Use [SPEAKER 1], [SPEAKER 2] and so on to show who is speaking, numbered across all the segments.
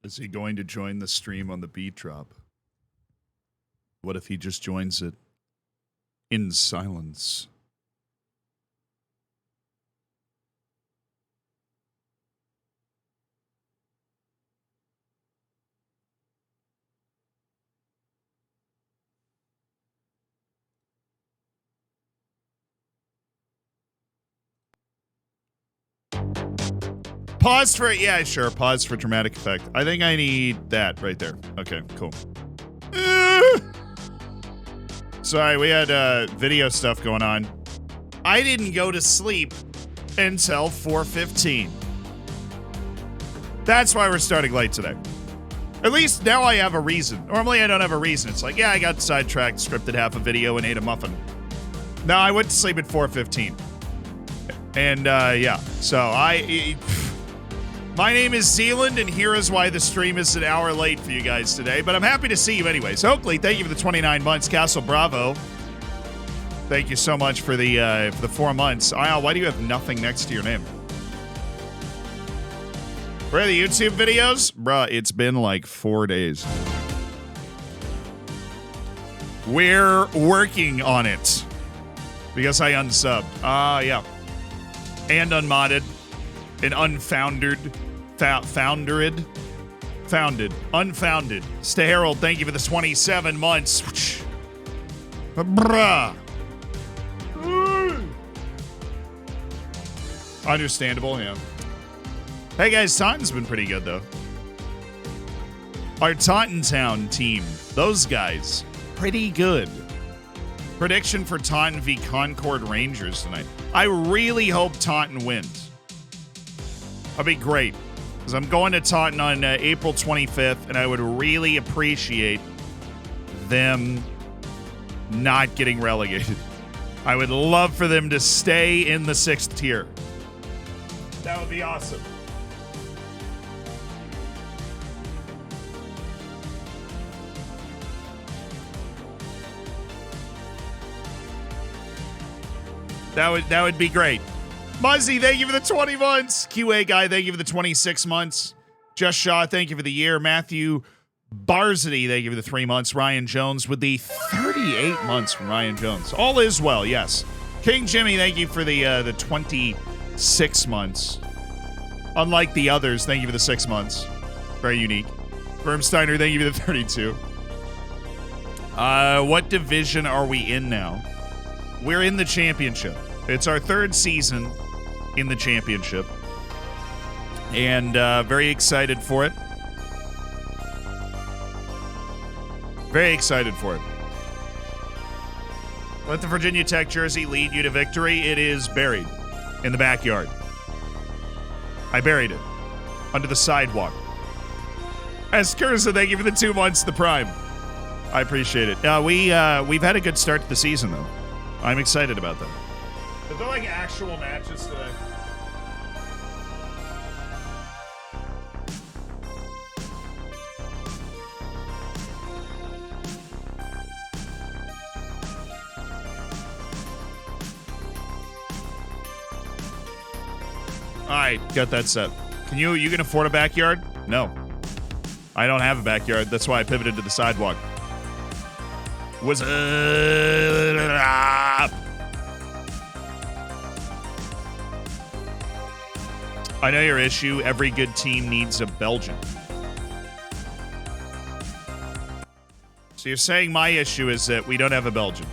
[SPEAKER 1] Is he going to join the stream on the beat drop? What if he just joins it in silence? Pause for, yeah, sure. Pause for dramatic effect. I think I need that right there. Okay, cool. Sorry, we had video stuff going on. I didn't go to sleep until 4:15. That's why we're starting late today. At least now I have a reason. Normally I don't have a reason. It's like, yeah, I got sidetracked, scripted half a video, and ate a muffin. No, I went to sleep at 4:15. And, yeah. So, my name is Zealand, and here is why the stream is an hour late for you guys today. But I'm happy to see you anyways. Oakley, thank you for the 29 months. Castle Bravo, thank you so much for the 4 months. Isle, why do you have nothing next to your name? Where are the YouTube videos? Bruh, it's been like 4 days. We're working on it. Because I unsubbed. Yeah. And unmodded. And unfounded. Unfounded. Stay Harold, thank you for the 27 months. Bruh. Understandable, yeah. Hey guys, Taunton's been pretty good though. Our Taunton Town team, those guys, pretty good. Prediction for Taunton v Concord Rangers tonight. I really hope Taunton wins. That'd be great. Because I'm going to Taunton on April 25th, and I would really appreciate them not getting relegated. I would love for them to stay in the 6th tier. That would be awesome. That would be great. Muzzy, thank you for the 20 months. QA Guy, thank you for the 26 months. Just Shaw, thank you for the year. Matthew Barzity, thank you for the 3 months. Ryan Jones with the 38 months from Ryan Jones. All is well, yes. King Jimmy, thank you for the 26 months. Unlike the others, thank you for the 6 months. Very unique. Bermsteiner, thank you for the 32. What division are we in now? We're in the championship. It's our 3rd season in the championship. And very excited for it. Very excited for it. Let the Virginia Tech jersey lead you to victory. It is buried in the backyard. I buried it under the sidewalk. As Cursa, thank you for the 2 months, the prime. I appreciate it. We've had a good start to the season, though. I'm excited about that. Are there like actual matches today? Alright, got that set. You can afford a backyard? No. I don't have a backyard. That's why I pivoted to the sidewalk. What's up? I know your issue. Every good team needs a Belgian. So you're saying my issue is that we don't have a Belgian.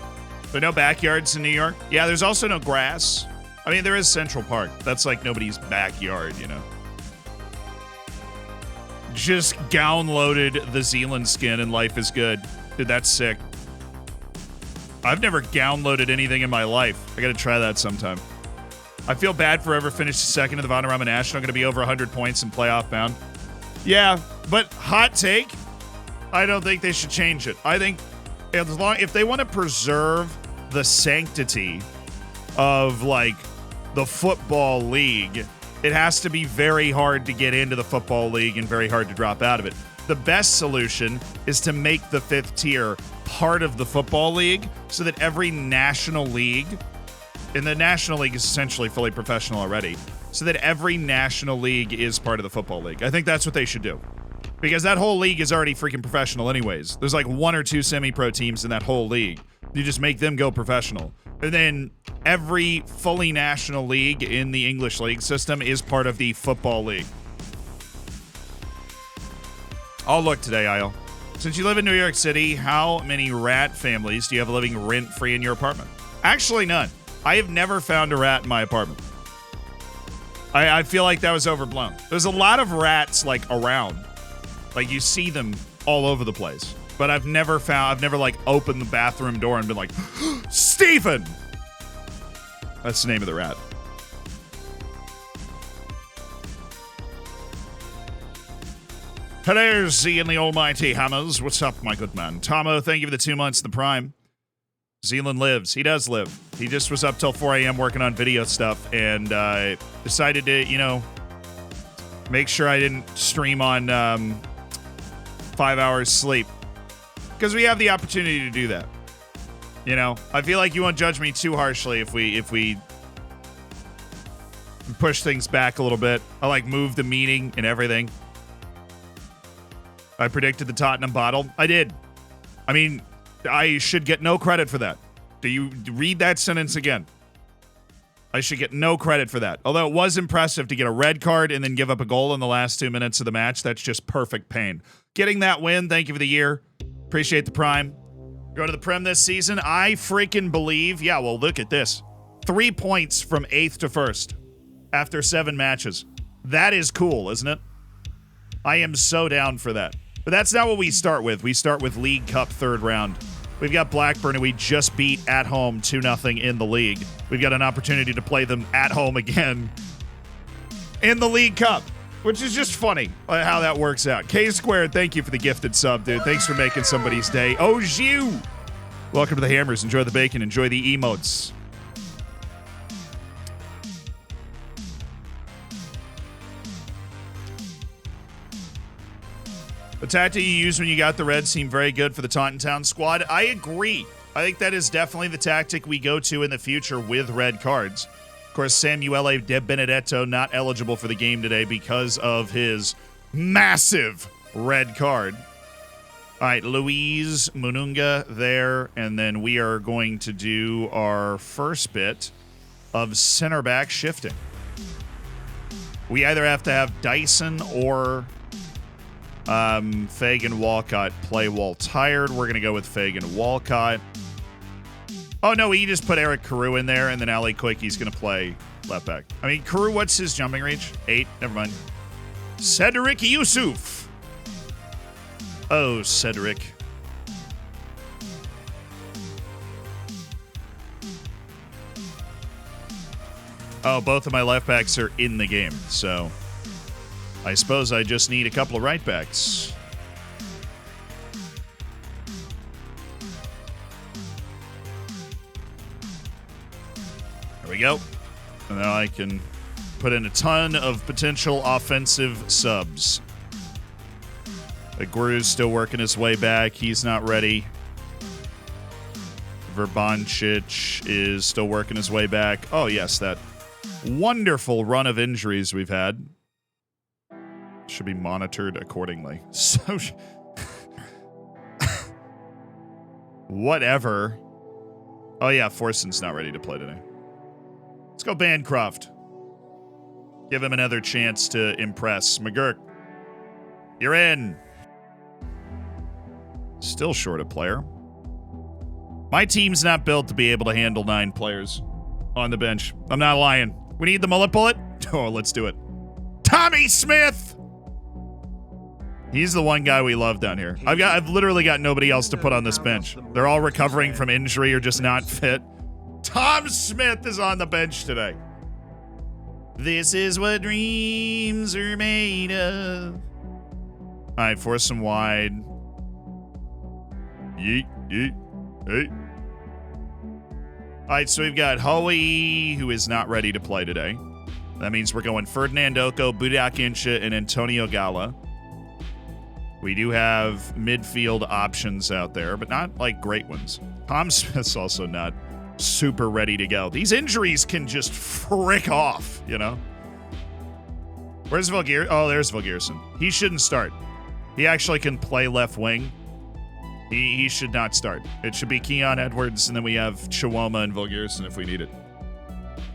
[SPEAKER 1] There are no backyards in New York? Yeah, there's also no grass. I mean, there is Central Park. That's like nobody's backyard, you know. Just downloaded the Zealand skin and life is good. Dude, that's sick. I've never downloaded anything in my life. I gotta try that sometime. I feel bad for whoever finished second in the Vanarama National. I'm gonna be over 100 points in playoff bound. Yeah, but hot take, I don't think they should change it. I think if they want to preserve the sanctity of like the football league, it has to be very hard to get into the football league and very hard to drop out of it. The best solution is to make the 5th tier part of the football league so that every national league, and the national league is essentially fully professional already, so that every national league is part of the football league. I think that's what they should do. Because that whole league is already freaking professional anyways. There's like 1 or 2 semi-pro teams in that whole league. You just make them go professional. And then every fully national league in the English league system is part of the football league. I'll look today, Isle. Since you live in New York City, how many rat families do you have living rent-free in your apartment? Actually, none. I have never found a rat in my apartment. I feel like that was overblown. There's a lot of rats, like, around. Like, you see them all over the place. But I've never, like, opened the bathroom door and been like, Stephen! That's the name of the rat. Hello, Z and the almighty Hammers. What's up, my good man? Tomo, thank you for the 2 months in the Prime. Zealand lives. He does live. He just was up till 4 a.m. working on video stuff and decided to, you know, make sure I didn't stream on 5 hours sleep. Because we have the opportunity to do that. You know, I feel like you won't judge me too harshly if we push things back a little bit. I like move the meeting and everything. I predicted the Tottenham bottle. I did. I mean, I should get no credit for that. Do you read that sentence again? I should get no credit for that. Although it was impressive to get a red card and then give up a goal in the last 2 minutes of the match. That's just perfect pain. Getting that win, thank you for the year. Appreciate the Prime. Go to the Prem this season. I freaking believe. Yeah, well, look at this. 3 points from 8th to 1st after 7 matches. That is cool, isn't it? I am so down for that. But that's not what we start with. We start with League Cup 3rd round. We've got Blackburn, who we just beat at home 2-0 in the league. We've got an opportunity to play them at home again in the League Cup, which is just funny how that works out. K-Squared, thank you for the gifted sub, dude. Thanks for making somebody's day. Oh, you! Welcome to the Hammers. Enjoy the bacon. Enjoy the emotes. The tactic you used when you got the red seemed very good for the Taunton Town squad. I agree. I think that is definitely the tactic we go to in the future with red cards. Of course, Samuele De Benedetto not eligible for the game today because of his massive red card. All right, Louise Mununga there, and then we are going to do our first bit of center back shifting. We either have to have Dyson or Fagan Walcott play while tired. We're going to go with Fagan Walcott. Oh, no, he just put Eric Carew in there, and then Ali Koike's going to play left back. I mean, Carew, what's his jumping reach? 8? Never mind. Cedric Yusuf. Oh, Cedric. Oh, both of my left backs are in the game, so I suppose I just need a couple of right backs. There we go. And now I can put in a ton of potential offensive subs. Aguero's still working his way back. He's not ready. Verbancic is still working his way back. Oh, yes, that wonderful run of injuries we've had should be monitored accordingly. So, whatever. Oh, yeah, Forson's not ready to play today. Let's go Bancroft. Give him another chance to impress. McGurk, you're in. Still short a player. My team's not built to be able to handle 9 players on the bench. I'm not lying. We need the mullet bullet? Oh, let's do it. Tommy Smith! He's the one guy we love down here. I've literally got nobody else to put on this bench. They're all recovering from injury or just not fit. Tom Smith is on the bench today. This is what dreams are made of. All right, force him wide. Yeet, yeet, hey. All right, so we've got Hoey, who is not ready to play today. That means we're going Ferdinand Oko, Budak Incha, and Antonio Gala. We do have midfield options out there, but not, like, great ones. Tom Smith's also not super ready to go. These injuries can just frick off, you know? Where's Vilgear? Oh, there's Vilgearson. He shouldn't start. He actually can play left wing. He should not start. It should be Keon Edwards, and then we have Chiwoma and Vilgerson if we need it.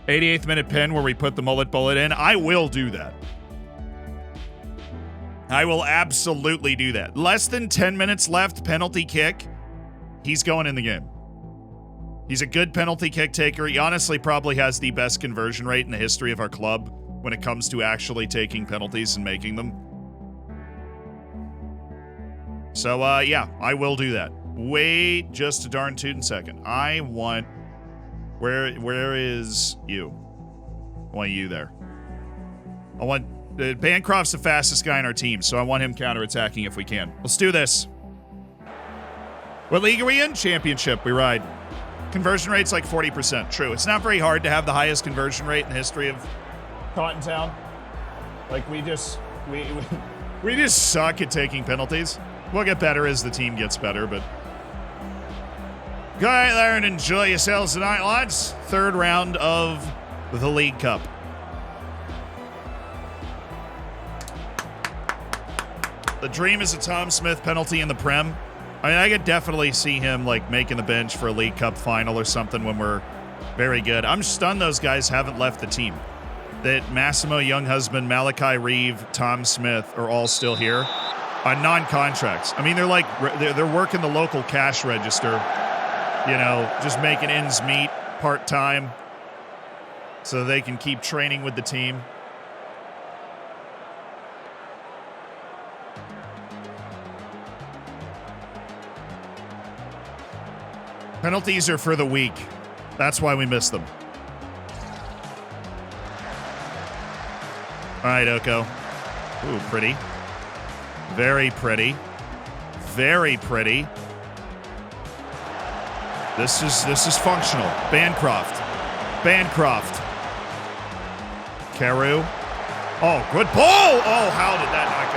[SPEAKER 1] 88th minute pin where we put the mullet bullet in. I will do that. I will absolutely do that. Less than 10 minutes left, penalty kick. He's going in the game. He's a good penalty kick taker. He honestly probably has the best conversion rate in the history of our club when it comes to actually taking penalties and making them. So, yeah, I will do that. Wait just a darn tootin' second. I want... Where is you? I want you there. I want... Bancroft's the fastest guy in our team, so I want him counterattacking if we can. Let's do this. What league are we in? Championship. We ride. Conversion rate's like 40%. True. It's not very hard to have the highest conversion rate in the history of Taunton Town. Like, we just suck at taking penalties. We'll get better as the team gets better, but... Go out there and enjoy yourselves tonight, lads. Third round of the League Cup. The dream is a Tom Smith penalty in the Prem. I mean, I could definitely see him, like, making the bench for a League Cup final or something when we're very good. I'm stunned those guys haven't left the team. That Massimo Younghusband, Malachi Reeve, Tom Smith are all still here. On non-contracts. I mean, they're working the local cash register, you know, just making ends meet part-time so they can keep training with the team. Penalties are for the weak. That's why we miss them. All right, Oko. Ooh, pretty. Very pretty. Very pretty. This is functional. Bancroft. Bancroft. Carew. Oh, good ball! Oh, how did that not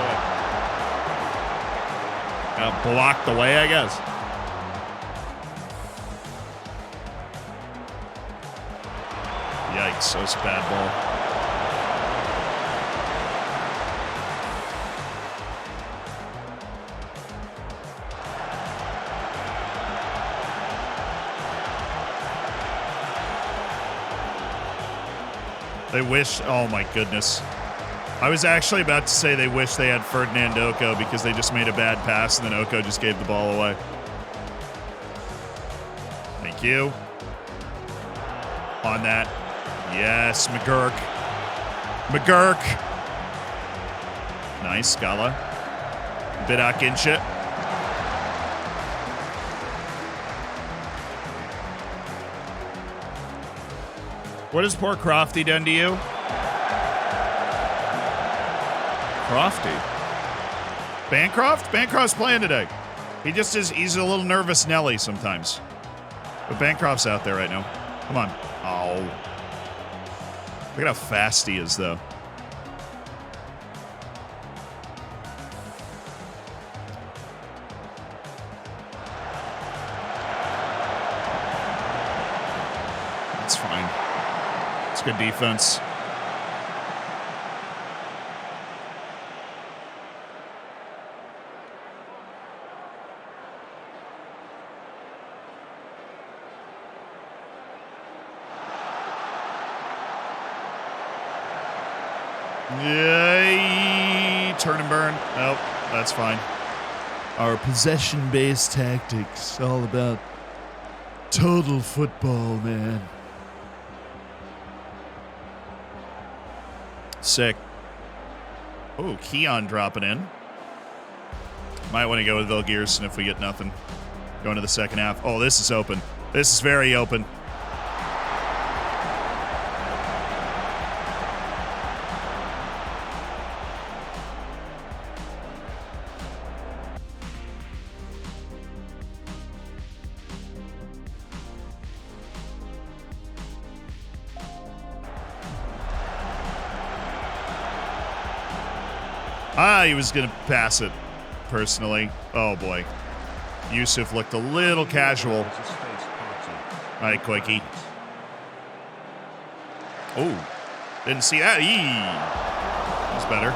[SPEAKER 1] go in? Blocked away, I guess. Yikes, that was a bad ball. They wish, oh my goodness. I was actually about to say they wish they had Ferdinand Oko because they just made a bad pass and then Oko just gave the ball away. Thank you. On that. Yes, McGurk. McGurk. Nice, Scala. Bidak Inchit. What has poor Crofty done to you? Crofty? Bancroft? Bancroft's playing today. He's a little nervous Nelly sometimes. But Bancroft's out there right now. Come on. Oh. Look at how fast he is, though. That's fine. It's good defense. Yay! Turn and burn. Nope, that's fine. Our possession-based tactics, all about total football, man. Sick. Oh, Keon dropping in. Might want to go with Vilgerson if we get nothing. Going to the second half. Oh, this is open. This is very open. He was going to pass it, personally. Oh, boy. Yusuf looked a little casual. All right, Quakey. Oh, didn't see that. That's better.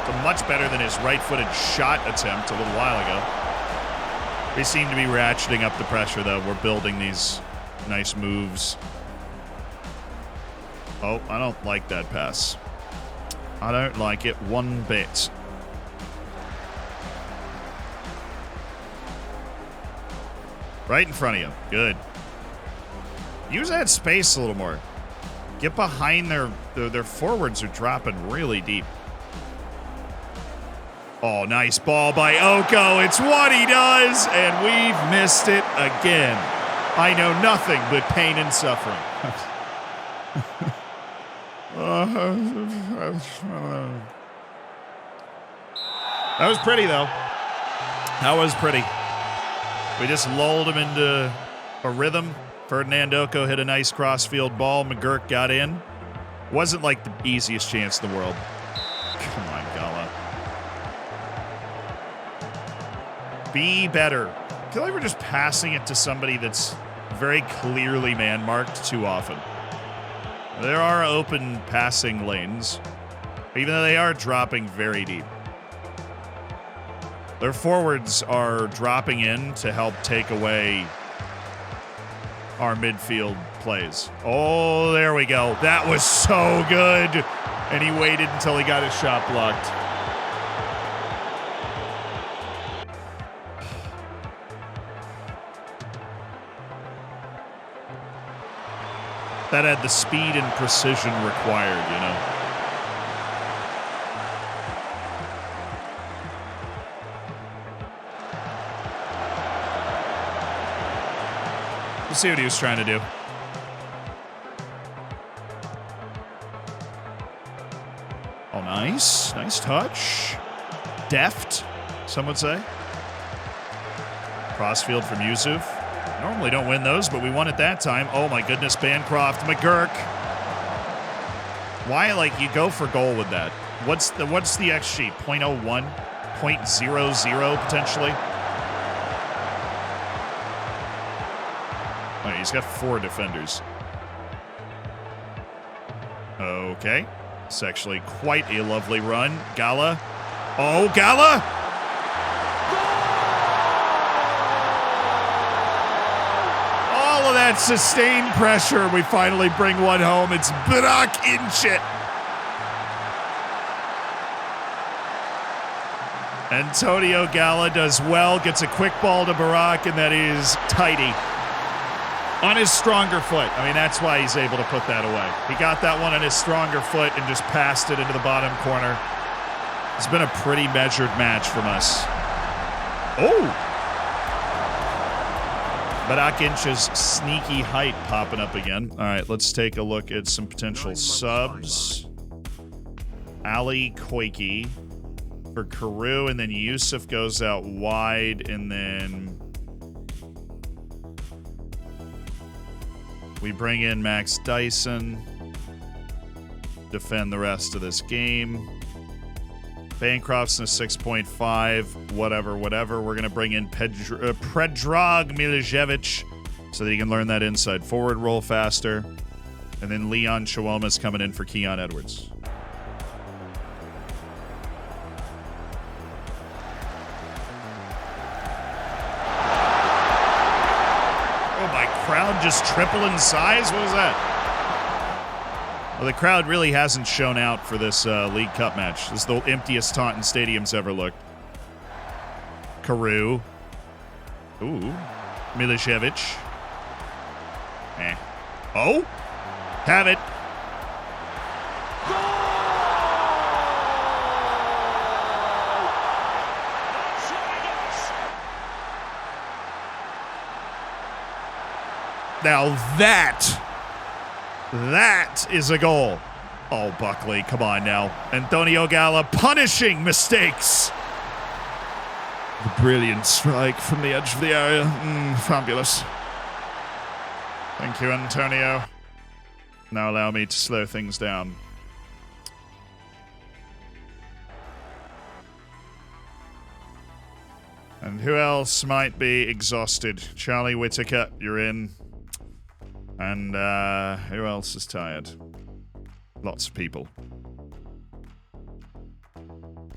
[SPEAKER 1] So much better than his right-footed shot attempt a little while ago. We seem to be ratcheting up the pressure, though. We're building these nice moves. Oh, I don't like that pass. I don't like it one bit. Right in front of you. Good. Use that space a little more. Get behind their forwards are dropping really deep. Oh, nice ball by Oko. It's what he does, and we've missed it again. I know nothing but pain and suffering. That was pretty, though. That was pretty. We just lulled him into a rhythm. Ferdinand Oko hit a nice crossfield ball. McGurk got in. Wasn't like the easiest chance in the world. Come on, Gala. Be better. I feel like we're just passing it to somebody that's very clearly man-marked too often. There are open passing lanes, even though they are dropping very deep. Their forwards are dropping in to help take away our midfield plays. Oh, there we go. That was so good. And he waited until he got his shot blocked. That had the speed and precision required, you know. We'll see what he was trying to do. Oh, nice. Nice touch. Deft, some would say. Crossfield from Yusuf. Normally don't win those, but we won it that time. Oh, my goodness. Bancroft, McGurk. Why, like, you go for goal with that? What's the XG? 0.01? 0.00 potentially? Oh, he's got 4 defenders. Okay. It's actually quite a lovely run. Gala. Oh, Gala! All of that sustained pressure. We finally bring one home. It's Burak Inchit. Antonio Gala does well, gets a quick ball to Burak, and that is tidy. On his stronger foot. I mean, that's why he's able to put that away. He got that one on his stronger foot and just passed it into the bottom corner. It's been a pretty measured match from us. Oh! Burak Inch's sneaky height popping up again. All right, let's take a look at some potential subs. Ali Koike for Carew, and then Yusuf goes out wide, and then we bring in Max Dyson. Defend the rest of this game. Bancroft's in a 6.5. Whatever. We're going to bring in Predrag Milicevic so that he can learn that inside forward roll faster. And then Leon Chiwoma's coming in for Keon Edwards. Crowd just triple in size? What was that? Well, the crowd really hasn't shown out for this League Cup match. This is the emptiest Taunton Stadium's ever looked. Carew. Ooh. Milicevic. Oh! Have it. Now that is a goal. Oh, Buckley, come on now. Antonio Gala punishing mistakes. The brilliant strike from the edge of the area. Fabulous. Thank you, Antonio. Now allow me to slow things down. And who else might be exhausted? Charlie Whittaker, you're in. And who else is tired? Lots of people.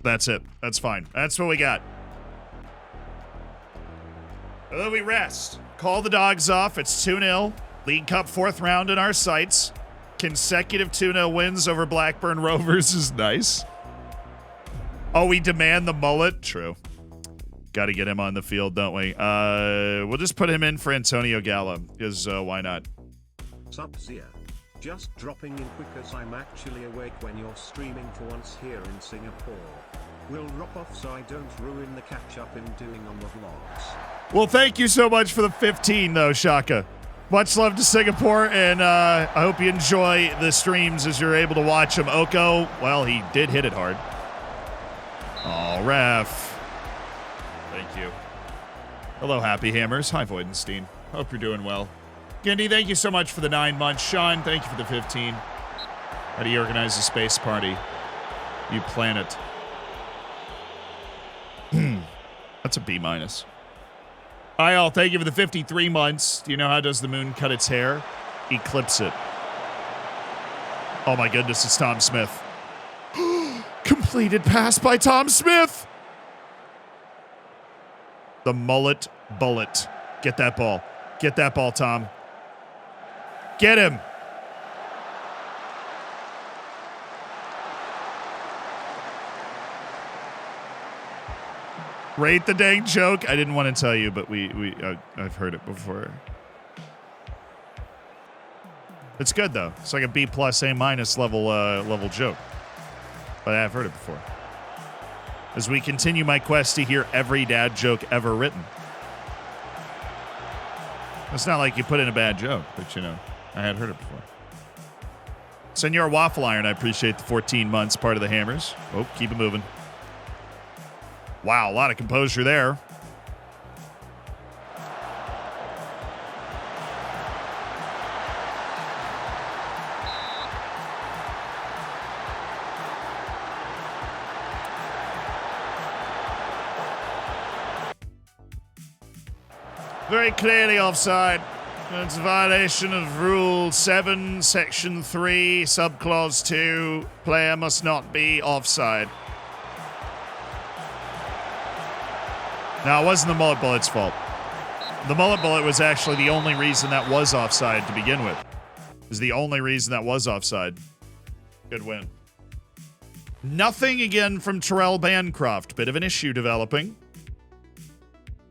[SPEAKER 1] That's it. That's fine. That's what we got. And then we rest. Call the dogs off. It's 2-0. League Cup 4th round in our sights. Consecutive 2-0 wins over Blackburn Rovers is nice. Oh, we demand the mullet? True. Got to get him on the field, don't we? We'll just put him in for Antonio Gallo, because why not?
[SPEAKER 2] Sub-Zia. Just dropping in quick as I'm actually awake when you're streaming for once here in Singapore. Will rock off so I don't ruin the catch-up I'm doing on the vlogs.
[SPEAKER 1] Well, thank you so much for the 15, though, Shaka. Much love to Singapore, and I hope you enjoy the streams as you're able to watch them. Oko, well, he did hit it hard. Oh, ref. Thank you. Hello, Happy Hammers. Hi, Voidenstein. Hope you're doing well. Gendy, thank you so much for the 9 months. Sean, thank you for the 15. How do you organize a space party? You plan it. That's a B-. Ayal, thank you for the 53 months. Do you know how does the moon cut its hair? Eclipse it. Oh my goodness, it's Tom Smith. Completed pass by Tom Smith. The mullet bullet. Get that ball. Get that ball, Tom. Get him. Rate the dang joke. I didn't want to tell you, but I've heard it before. It's good though. It's like a B+, A- level joke. But I've heard it before. As we continue my quest to hear every dad joke ever written. It's not like you put in a bad joke, but you know, I had heard it before. Senor Waffle Iron, I appreciate the 14 months, part of the Hammers. Oh, keep it moving. Wow, a lot of composure there. Very clearly offside. It's a violation of Rule 7, Section 3, Subclause 2. Player must not be offside. No, it wasn't the mullet bullet's fault. The mullet bullet was actually the only reason that was offside to begin with. It was the only reason that was offside. Good win. Nothing again from Terrell Bancroft. Bit of an issue developing.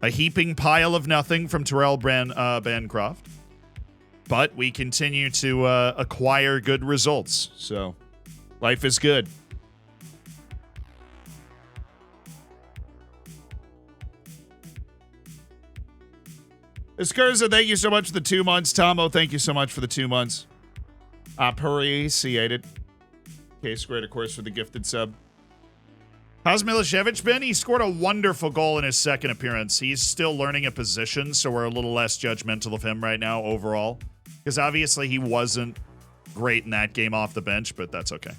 [SPEAKER 1] A heaping pile of nothing from Terrell Bancroft. But we continue to acquire good results. So, life is good. Escurza, thank you so much for the 2 months. Tomo, thank you so much for the 2 months. Appreciated. K-squared, of course, for the gifted sub. How's Milicevic been? He scored a wonderful goal in his second appearance. He's still learning a position, so we're a little less judgmental of him right now overall. Because obviously he wasn't great in that game off the bench, but that's okay.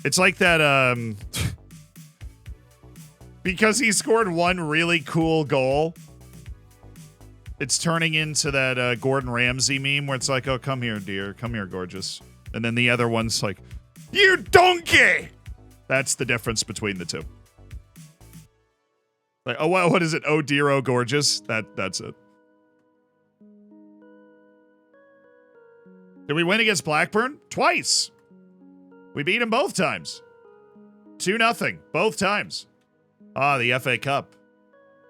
[SPEAKER 1] It's like that, because he scored one really cool goal, it's turning into that Gordon Ramsay meme where it's like, oh, come here, dear. Come here, gorgeous. And then the other one's like, you donkey! That's the difference between the two. Like, oh, wow, what is it? Oh, dear, oh, gorgeous. That's it. Did we win against Blackburn? Twice. We beat him both times. 2-0, both times. Ah, the FA Cup.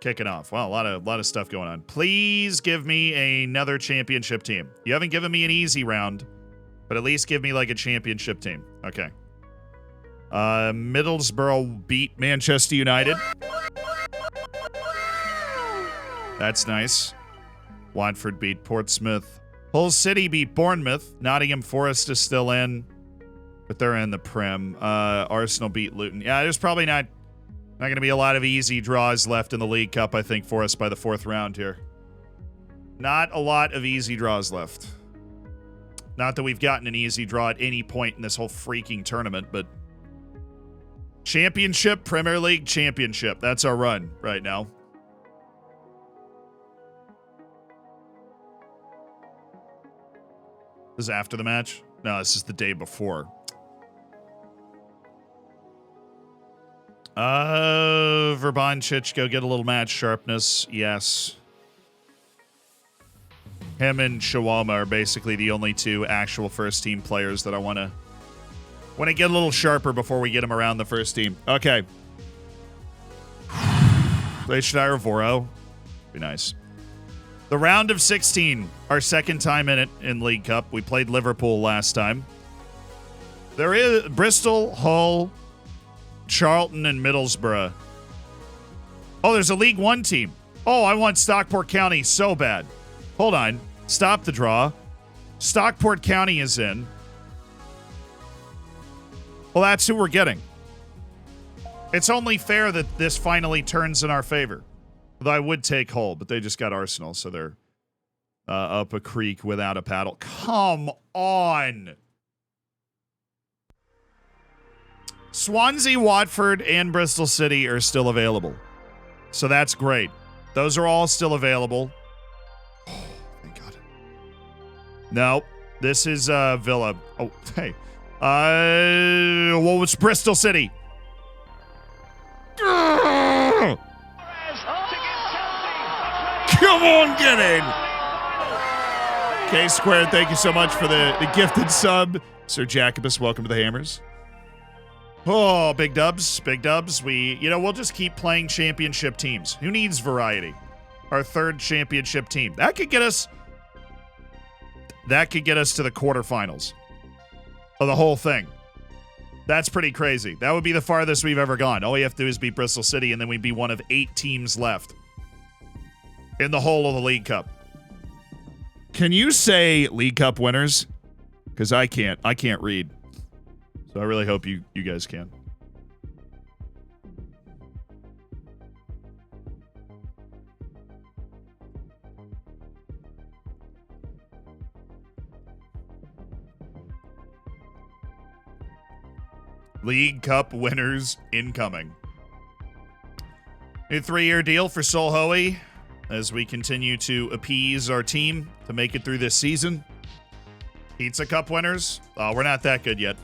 [SPEAKER 1] Kicking off. Wow, a lot of stuff going on. Please give me another championship team. You haven't given me an easy round, but at least give me like a championship team. Okay. Middlesbrough beat Manchester United. That's nice. Watford beat Portsmouth. Hull City beat Bournemouth. Nottingham Forest is still in, but they're in the Prem. Arsenal beat Luton. Yeah, there's probably not going to be a lot of easy draws left in the League Cup, I think, for us by the 4th round here. Not a lot of easy draws left. Not that we've gotten an easy draw at any point in this whole freaking tournament, but Championship, Premier League Championship. That's our run right now. This is after the match? No, this is the day before. Verbanchich, go get a little match sharpness. Yes. Him and Shawama are basically the only two actual first team players that I want to get a little sharper before we get him around the first team. Okay. Leicester Voro. Be nice. The round of 16, our second time in it in League Cup. We played Liverpool last time. There is Bristol, Hull, Charlton, and Middlesbrough. Oh, there's a League One team. Oh, I want Stockport County so bad. Hold on. Stop the draw. Stockport County is in. Well, that's who we're getting. It's only fair that this finally turns in our favor. Although I would take Hull, but they just got Arsenal, so they're up a creek without a paddle. Come on! Swansea, Watford, and Bristol City are still available. So that's great. Those are all still available. Oh, thank God. No, this is Villa. Oh, hey. What was Bristol City? Come on, get in. K-Squared, thank you so much for the gifted sub. Sir Jacobus, welcome to the Hammers. Oh, big dubs, big dubs. We'll just keep playing championship teams. Who needs variety? Our third championship team. That could get us to the quarterfinals of the whole thing. That's pretty crazy. That would be the farthest we've ever gone. All we have to do is beat Bristol City, and then we'd be one of 8 teams left in the whole of the League Cup. Can you say League Cup winners? Because I can't. I can't read. So I really hope you guys can. League Cup winners incoming. New 3-year deal for Solhoe as we continue to appease our team to make it through this season. Pizza Cup winners. We're not that good yet.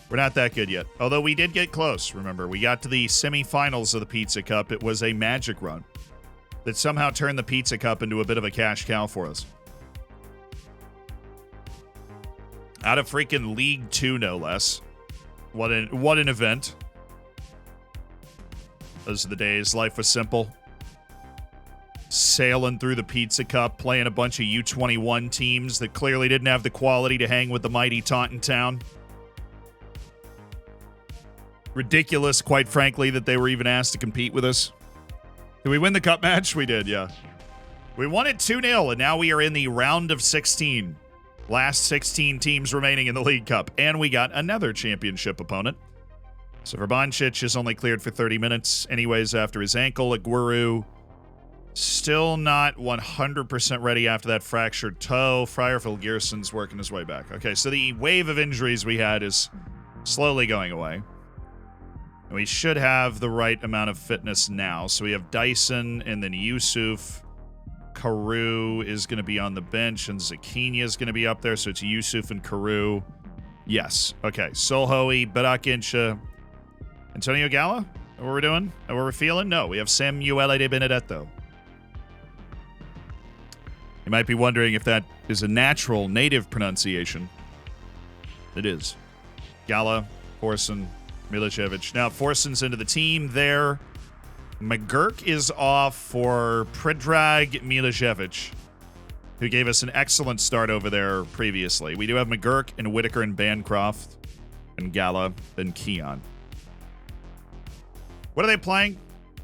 [SPEAKER 1] We're not that good yet. Although we did get close, remember. We got to the semifinals of the Pizza Cup. It was a magic run that somehow turned the Pizza Cup into a bit of a cash cow for us. Out of freaking League 2, no less. What an event. Those are the days. Life was simple. Sailing through the Pizza Cup, playing a bunch of U21 teams that clearly didn't have the quality to hang with the mighty Taunton Town. Ridiculous, quite frankly, that they were even asked to compete with us. Did we win the cup match? We did, yeah. We won it 2-0, and now we are in the round of 16. Last 16 teams remaining in the League Cup. And we got another championship opponent. So Verbanchich is only cleared for 30 minutes anyways after his ankle. Aguero still not 100% ready after that fractured toe. Friarfield Gearson's working his way back. Okay, so the wave of injuries we had is slowly going away. And we should have the right amount of fitness now. So we have Dyson and then Yusuf. Carew is going to be on the bench, and Zakinia is going to be up there, so it's Yusuf and Carew. Yes. Okay. Solhoe, Barak Incha, Antonio Gala? What we're doing? What we're feeling? No, we have Samuele de Benedetto. You might be wondering if that is a natural native pronunciation. It is. Gala, Forsen, Milicevic. Now, Forsen's into the team there. McGurk is off for Predrag Milicevic, who gave us an excellent start over there previously. We do have McGurk and Whitaker and Bancroft and Gala and Keon. What are they playing?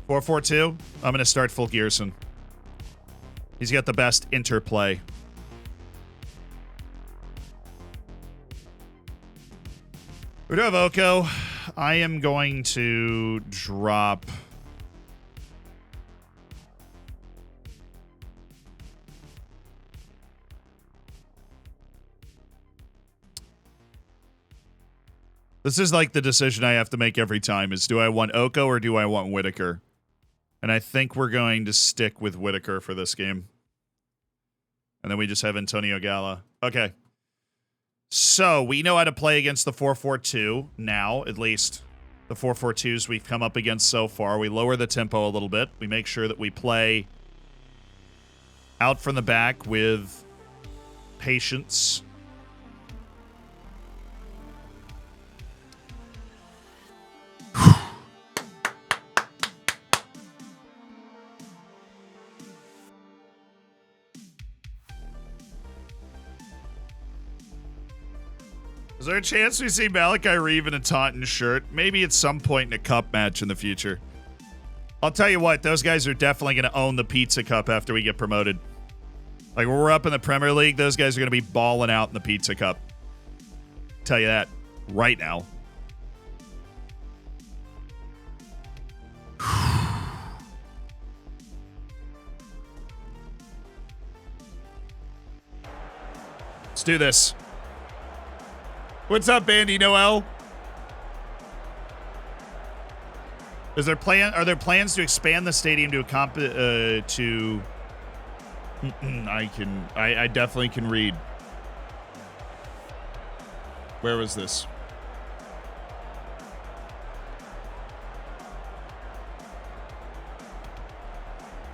[SPEAKER 1] 4-4-2? I'm going to start full Gearson. He's got the best interplay. We do have Oko. I am going to drop... This is like the decision I have to make every time is, do I want Oko or do I want Whitaker? And I think we're going to stick with Whitaker for this game. And then we just have Antonio Gala. Okay. So we know how to play against the 4-4-2 now, at least the 4-4-2s we've come up against so far. We lower the tempo a little bit. We make sure that we play out from the back with patience. Is there a chance we see Malachi Reeve in a Taunton shirt? Maybe at some point in a cup match in the future. I'll tell you what, those guys are definitely going to own the Pizza Cup after we get promoted. Like, when we're up in the Premier League, those guys are going to be balling out in the Pizza Cup. Tell you that right now. Let's do this. What's up, Bandy Noel? Are there plans to expand the stadium to I definitely can read. Where was this?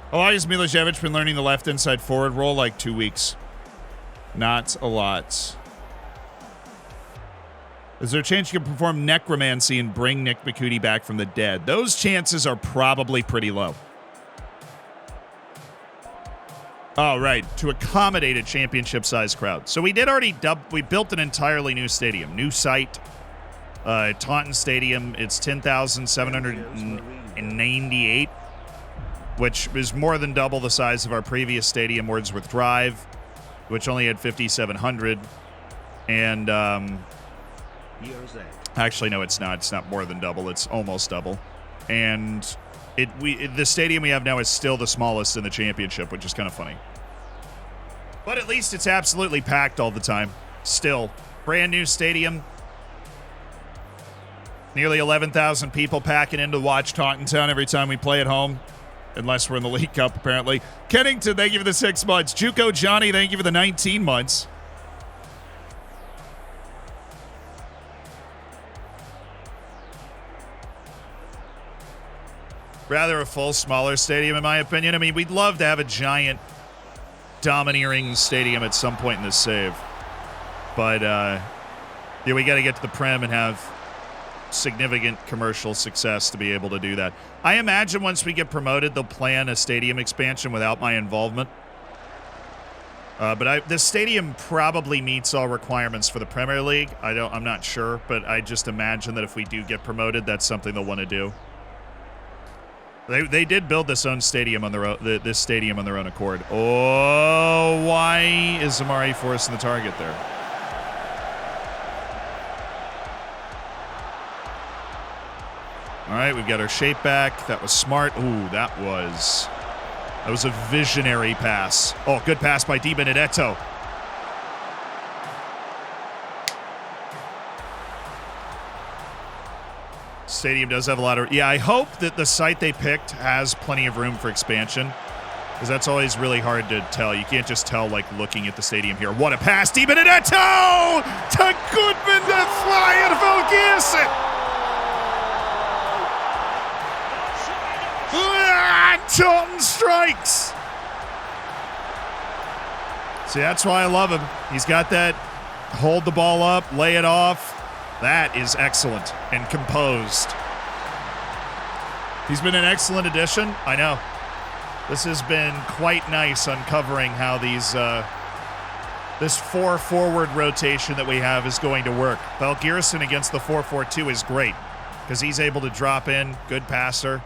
[SPEAKER 1] How long has Milosevic been learning the left inside forward role? Like 2 weeks. Not a lot. Is there a chance you can perform necromancy and bring Nick McCooty back from the dead? Those chances are probably pretty low. Oh, right. To accommodate a championship-sized crowd. So we did already we built an entirely new stadium. New site. Taunton Stadium. It's 10,798, which is more than double the size of our previous stadium, Wordsworth Drive, which only had 5,700. And, actually, no, it's not. It's not more than double. It's almost double. And the stadium we have now is still the smallest in the championship, which is kind of funny. But at least it's absolutely packed all the time. Still. Brand new stadium. Nearly 11,000 people packing in to watch Taunton Town every time we play at home. Unless we're in the League Cup, apparently. Kennington, thank you for the 6 months. Juco Johnny, thank you for the 19 months. Rather a full, smaller stadium, in my opinion. I mean, we'd love to have a giant, domineering stadium at some point in this save. But, yeah, we got to get to the Prem and have significant commercial success to be able to do that. I imagine once we get promoted, they'll plan a stadium expansion without my involvement. But this stadium probably meets all requirements for the Premier League. I'm not sure, but I just imagine that if we do get promoted, that's something they'll want to do. They did build this stadium on their own accord. Oh, why is Zamari forcing the target there? All right, we've got our shape back. That was smart. Ooh, that was a visionary pass. Oh, good pass by Di Benedetto. Stadium does have a lot of... Yeah, I hope that the site they picked has plenty of room for expansion, because that's always really hard to tell. You can't just tell, like, looking at the stadium here. What a pass! Di Benedetto to Goodman to fly at Volgearson! Taunton strikes! See, that's why I love him. He's got that hold the ball up, lay it off. That is excellent and composed. He's been an excellent addition. I know. This has been quite nice uncovering how this 4 forward rotation that we have is going to work. Valgearson against the 4-4-2 is great because he's able to drop in, good passer,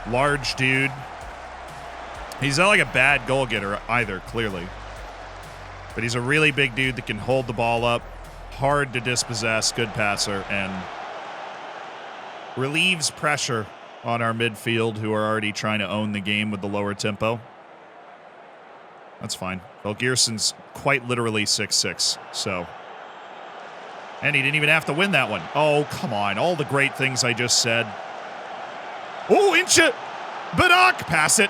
[SPEAKER 1] large dude. He's not like a bad goal getter either, clearly. But he's a really big dude that can hold the ball up. Hard to dispossess, good passer, and relieves pressure on our midfield, who are already trying to own the game with the lower tempo. That's fine. Well, Gearson's quite literally 6'6", so... And he didn't even have to win that one. Oh, come on. All the great things I just said. Oh, Incha! Badak! Pass it.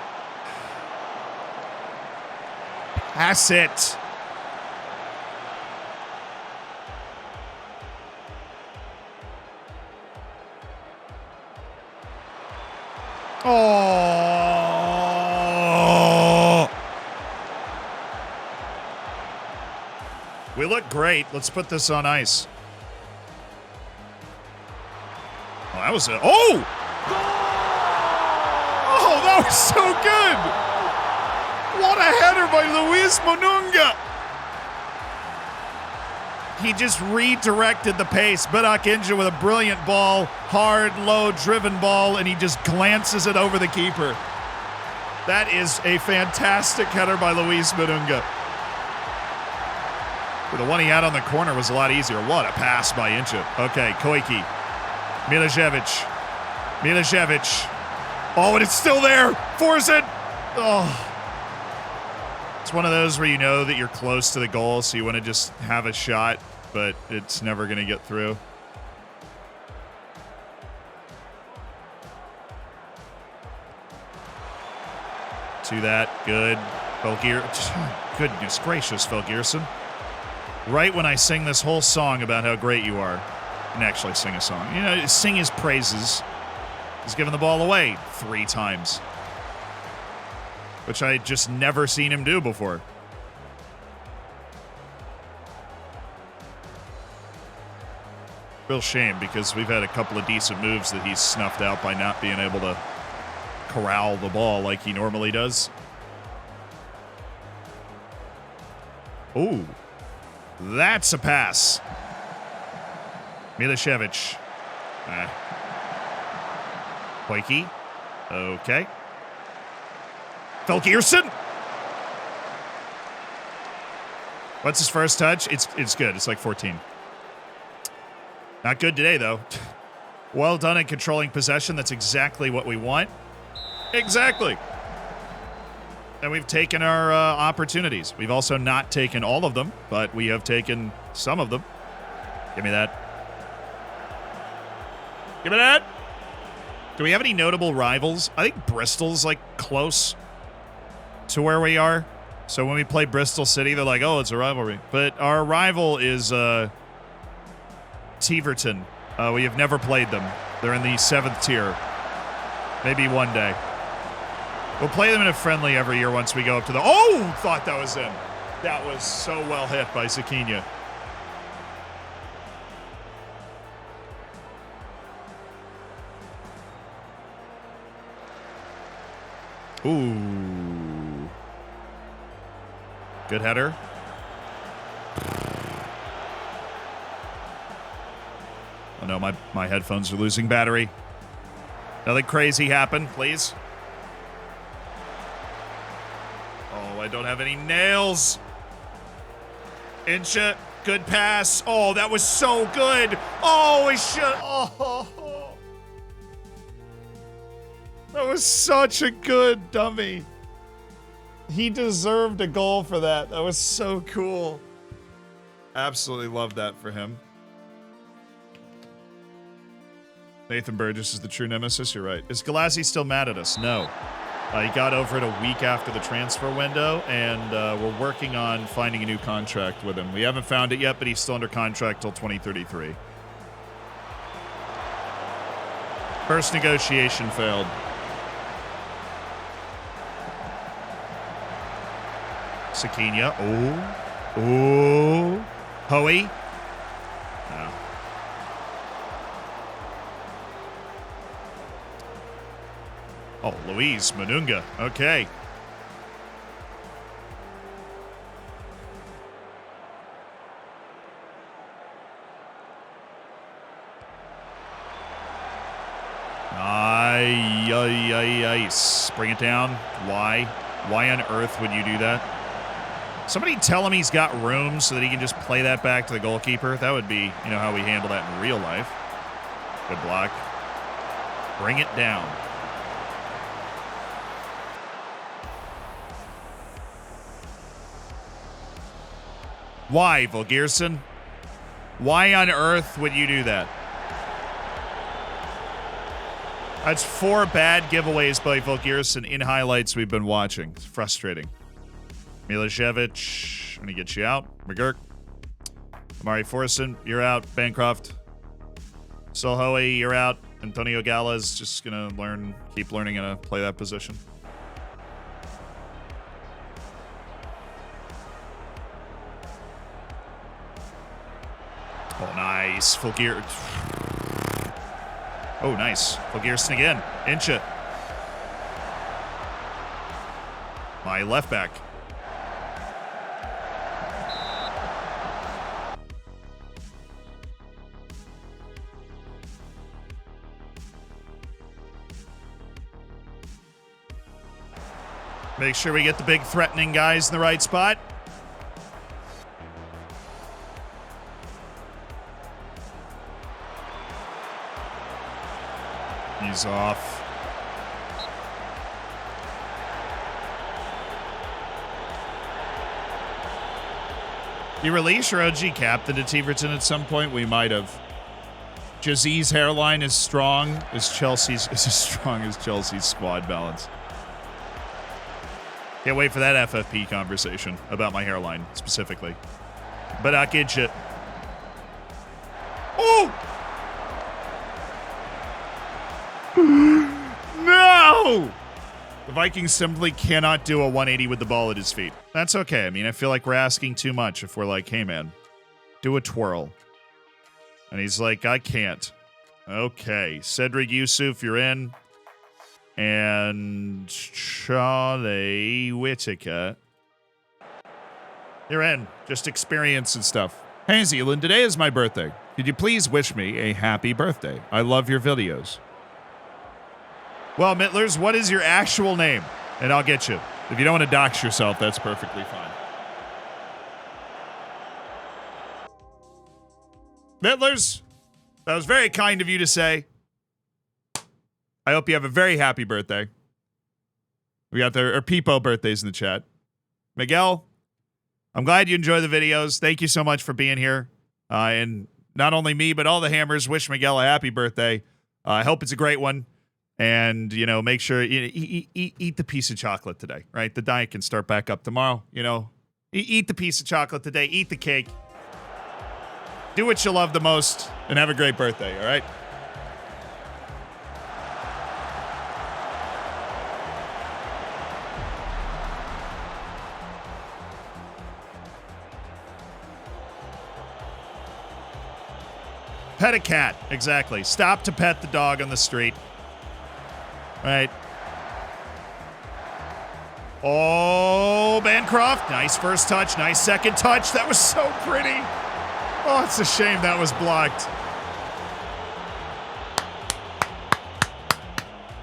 [SPEAKER 1] Pass it. Oh! We look great. Let's put this on ice. Oh, that was a... Oh! Oh, that was so good! What a header by Luis Monunga! He just redirected the pace. Badak Inja with a brilliant ball, hard, low, driven ball, and he just glances it over the keeper. That is a fantastic header by Luis Monunga. The one he had on the corner was a lot easier. What a pass by Incha. Okay, Koiki. Milicevic. Oh, and it's still there. Force it. Oh. It's one of those where you know that you're close to the goal, so you want to just have a shot, but it's never going to get through. To that. Good. Goodness gracious, Phil Gearson. Right when I sing this whole song about how great you are, and actually sing a song. You know, sing his praises. He's given the ball away 3 times. Which I just never seen him do before. Real shame, because we've had a couple of decent moves that he's snuffed out by not being able to corral the ball like he normally does. Ooh. That's a pass. Milicevic. Koiki. Okay. Phil Gearson. What's his first touch? It's good. It's like 14. Not good today, though. Well done in controlling possession. That's exactly what we want. Exactly. And we've taken our opportunities. We've also not taken all of them, but we have taken some of them. Give me that. Give me that. Do we have any notable rivals? I think Bristol's like close to where we are. So when we play Bristol City, they're like, oh, it's a rivalry. But our rival is Teverton. We have never played them. They're in the 7th tier. Maybe one day. We'll play them in a friendly every year once we go up to the... Oh! Thought that was in. That was so well hit by Sakinia. Ooh. Good header. Oh no, my headphones are losing battery. Nothing crazy happen, please. Oh, I don't have any nails. Incha, good pass. Oh, that was so good. Oh, we should. Oh, that was such a good dummy. He deserved a goal for that. That was so cool. Absolutely love that for him. Nathan Burgess is the true nemesis. You're right. Is Galassi still mad at us? No. He got over it a week after the transfer window, and we're working on finding a new contract with him. We haven't found it yet, but he's still under contract till 2033. First negotiation failed. Sakinia. Oh. Oh. Hoey. No. Oh, Luis Monunga. Okay. Ice. Bring it down. Why? Why on earth would you do that? Somebody tell him he's got room so that he can just play that back to the goalkeeper. That would be, you know, how we handle that in real life. Good block. Bring it down. Why, Volgearson? Why on earth would you do that? That's 4 bad giveaways by Volgearson in highlights we've been watching. It's frustrating. Milicevic, I'm going to get you out. McGurk. Amari Forson, you're out. Bancroft. Solhoe, you're out. Antonio Gala is just going to keep learning how to play that position. Oh, nice. Full gear. Oh, nice. Full Gearson again. Inch it. My left back. Make sure we get the big threatening guys in the right spot. He's off. You release your OG captain to Teverton at some point? We might have. Jazzy's hairline is strong as Chelsea's is as strong as Chelsea's squad balance. Can't wait for that FFP conversation about my hairline specifically. But I kid shit. Oh! No! The Vikings simply cannot do a 180 with the ball at his feet. That's okay. I mean, I feel like we're asking too much if we're like, hey, man, do a twirl. And he's like, I can't. Okay. Cedric Yusuf, you're in. And Charlie Whitaker, you're in. Just experience and stuff. Hey, Zealand, today is my birthday. Could you please wish me a happy birthday? I love your videos. Well, Mittlers, what is your actual name? And I'll get you. If you don't want to dox yourself, that's perfectly fine. Mittlers, that was very kind of you to say. I hope you have a very happy birthday. We got our Peepo birthdays in the chat. Miguel, I'm glad you enjoy the videos. Thank you so much for being here. And not only me, but all the Hammers wish Miguel a happy birthday. I hope it's a great one. And, you know, make sure you eat the piece of chocolate today, right? The diet can start back up tomorrow, you know. Eat the piece of chocolate today. Eat the cake. Do what you love the most and have a great birthday, all right? Pet a cat, exactly. Stop to pet the dog on the street. Right. Oh, Bancroft. Nice first touch. Nice second touch. That was so pretty. Oh, it's a shame that was blocked.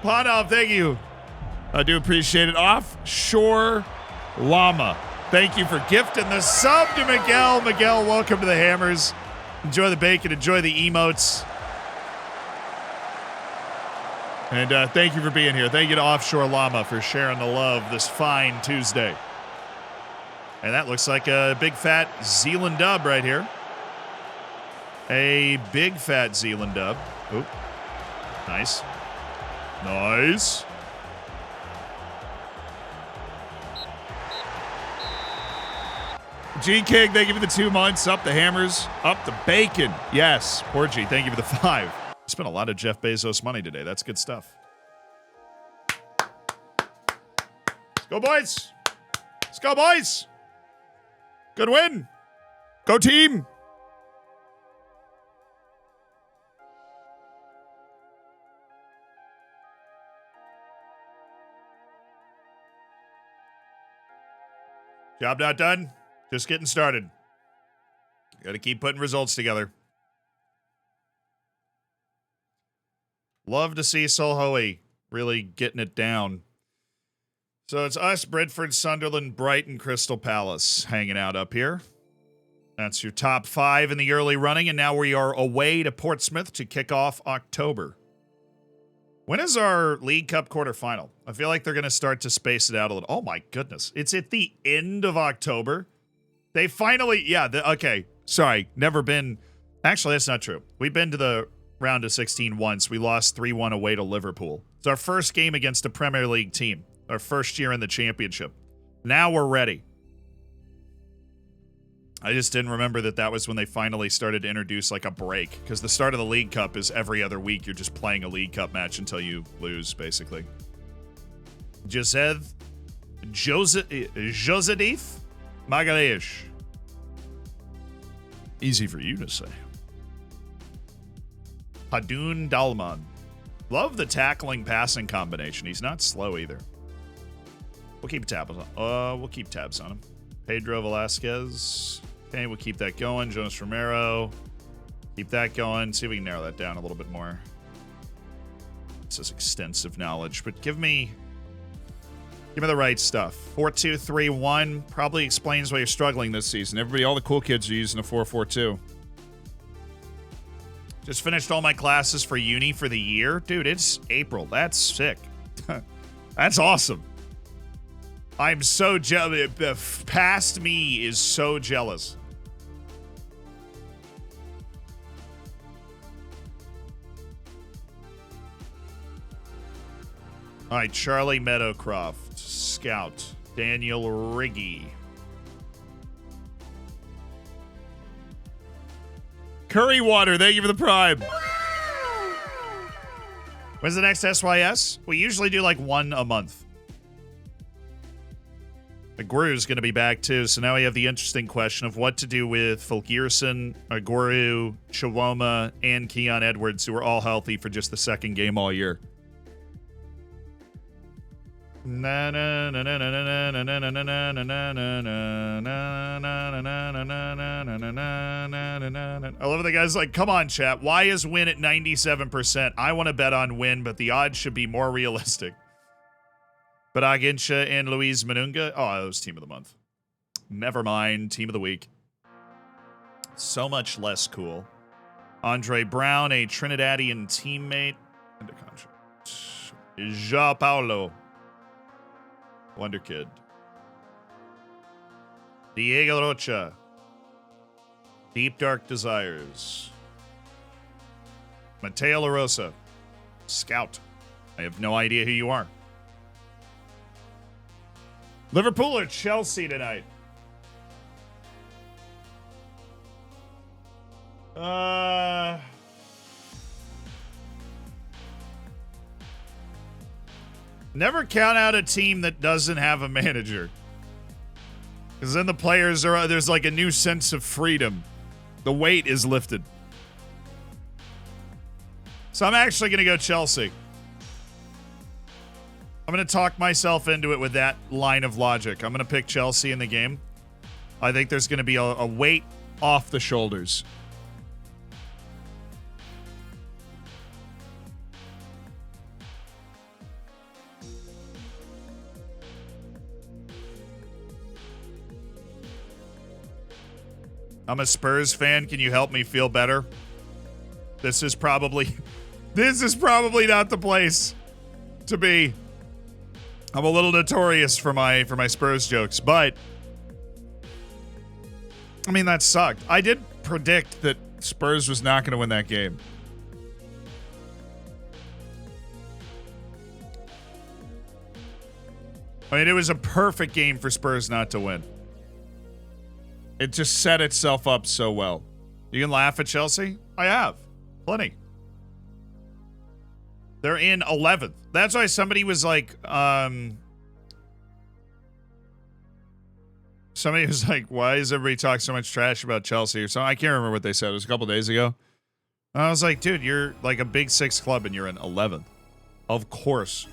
[SPEAKER 1] Panov, thank you. I do appreciate it. Offshore Llama. Thank you for gifting the sub to Miguel. Miguel, welcome to the Hammers. Enjoy the bacon. Enjoy the emotes. And thank you for being here. Thank you to Offshore Llama for sharing the love this fine Tuesday. And that looks like a big fat Zealand dub right here. A big fat Zealand dub. Oop. Nice. Nice. G-King, thank you for the 2 months. Up the Hammers. Up the bacon. Yes. Porgy, thank you for the 5. Spent a lot of Jeff Bezos money today. That's good stuff. Let's go, boys. Let's go, boys. Good win. Go, team. Job not done. Just getting started. Got to keep putting results together. Love to see Solhoe really getting it down. So it's us, Brentford, Sunderland, Brighton, Crystal Palace hanging out up here. That's your top 5 in the early running, and now we are away to Portsmouth to kick off October. When is our League Cup quarterfinal? I feel like they're going to start to space it out a little. Oh my goodness. It's at the end of October. They finally, okay. Sorry, never been. Actually, that's not true. We've been to the round of 16 once. We lost 3-1 away to Liverpool. It's our first game against a Premier League team. Our first year in the championship. Now we're ready. I just didn't remember that was when they finally started to introduce like a break, because the start of the League Cup is every other week. You're just playing a League Cup match until you lose, basically. Joseph Magalhães. Easy for you to say. Hadun Dalman. Love the tackling passing combination. He's not slow either. We'll keep tabs on him. Pedro Velasquez. Okay, we'll keep that going. Jonas Romero. Keep that going. See if we can narrow that down a little bit more. This is extensive knowledge, but give me the right stuff. 4-2-3-1 probably explains why you're struggling this season. Everybody, all the cool kids are using a 4-4-2. Just finished all my classes for uni for the year. Dude, it's April. That's sick. That's awesome. I'm so jealous. The past me is so jealous. All right, Charlie Meadowcroft, Scout, Daniel Riggy. Curry Water, thank you for the prime. When's the next SYS? We usually do like one a month. Aguru's going to be back too, so now we have the interesting question of what to do with Fulgierson, Aguru, Chiwoma, and Keon Edwards, who are all healthy for just the second game all year. I love it. The guy's like, come on, chat. Why is win at 97%? I want to bet on win, but the odds should be more realistic. But Agincha and Luis Manunga. Oh, that was team of the month. Never mind. Team of the week. So much less cool. Andre Brown, a Trinidadian teammate. Under contract. João Paulo. Wonder Kid. Diego Rocha. Deep Dark Desires. Mateo La Rosa. Scout. I have no idea who you are. Liverpool or Chelsea tonight? Never count out a team that doesn't have a manager. Because then the players there's like a new sense of freedom. The weight is lifted. So I'm actually going to go Chelsea. I'm going to talk myself into it with that line of logic. I'm going to pick Chelsea in the game. I think there's going to be a weight off the shoulders. I'm a Spurs fan. Can you help me feel better? This is probably not the place to be. I'm a little notorious for my Spurs jokes, but I mean, that sucked. I did predict that Spurs was not going to win that game. I mean, it was a perfect game for Spurs not to win. It just set itself up so well. You can laugh at Chelsea? I have. Plenty. They're in 11th. That's why somebody was like, why is everybody talking so much trash about Chelsea or something? I can't remember what they said. It was a couple days ago. And I was like, dude, you're like a Big Six club and you're in 11th. Of course.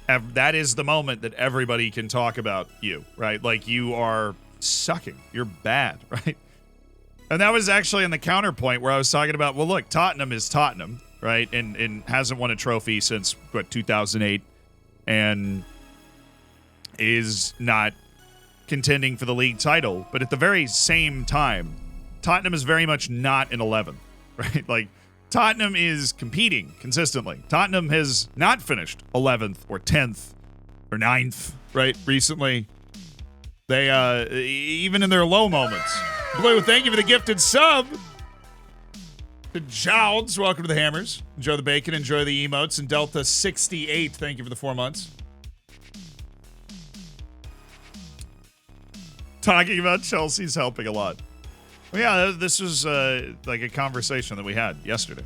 [SPEAKER 1] That is the moment that everybody can talk about you, right? Like, you are sucking. You're bad, right? And that was actually in the counterpoint where I was talking about, well, look, Tottenham is Tottenham, right? And hasn't won a trophy since, 2008, and is not contending for the league title. But at the very same time, Tottenham is very much not in 11th, right? Like, Tottenham is competing consistently. Tottenham has not finished 11th or 10th or 9th, right, recently. They, even in their low moments. Blue, thank you for the gifted sub. The Jouds, welcome to the Hammers. Enjoy the bacon, enjoy the emotes. And Delta 68, thank you for the 4 months. Talking about Chelsea's helping a lot. Well, yeah, this was like a conversation that we had yesterday.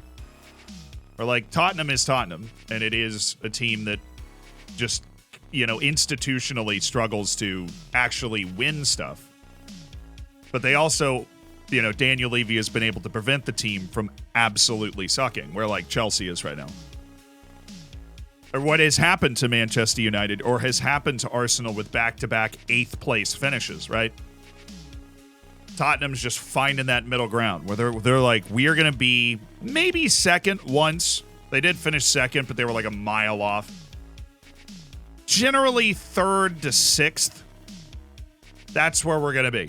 [SPEAKER 1] Or like Tottenham is Tottenham, and it is a team that just, institutionally struggles to actually win stuff. But they also, Daniel Levy has been able to prevent the team from absolutely sucking, where like Chelsea is right now. Or what has happened to Manchester United, or has happened to Arsenal with back-to-back 8th place finishes, right? Tottenham's just finding that middle ground where they're like, we are going to be maybe second once. They did finish second, but they were like a mile off. Generally 3rd to 6th. That's where we're going to be.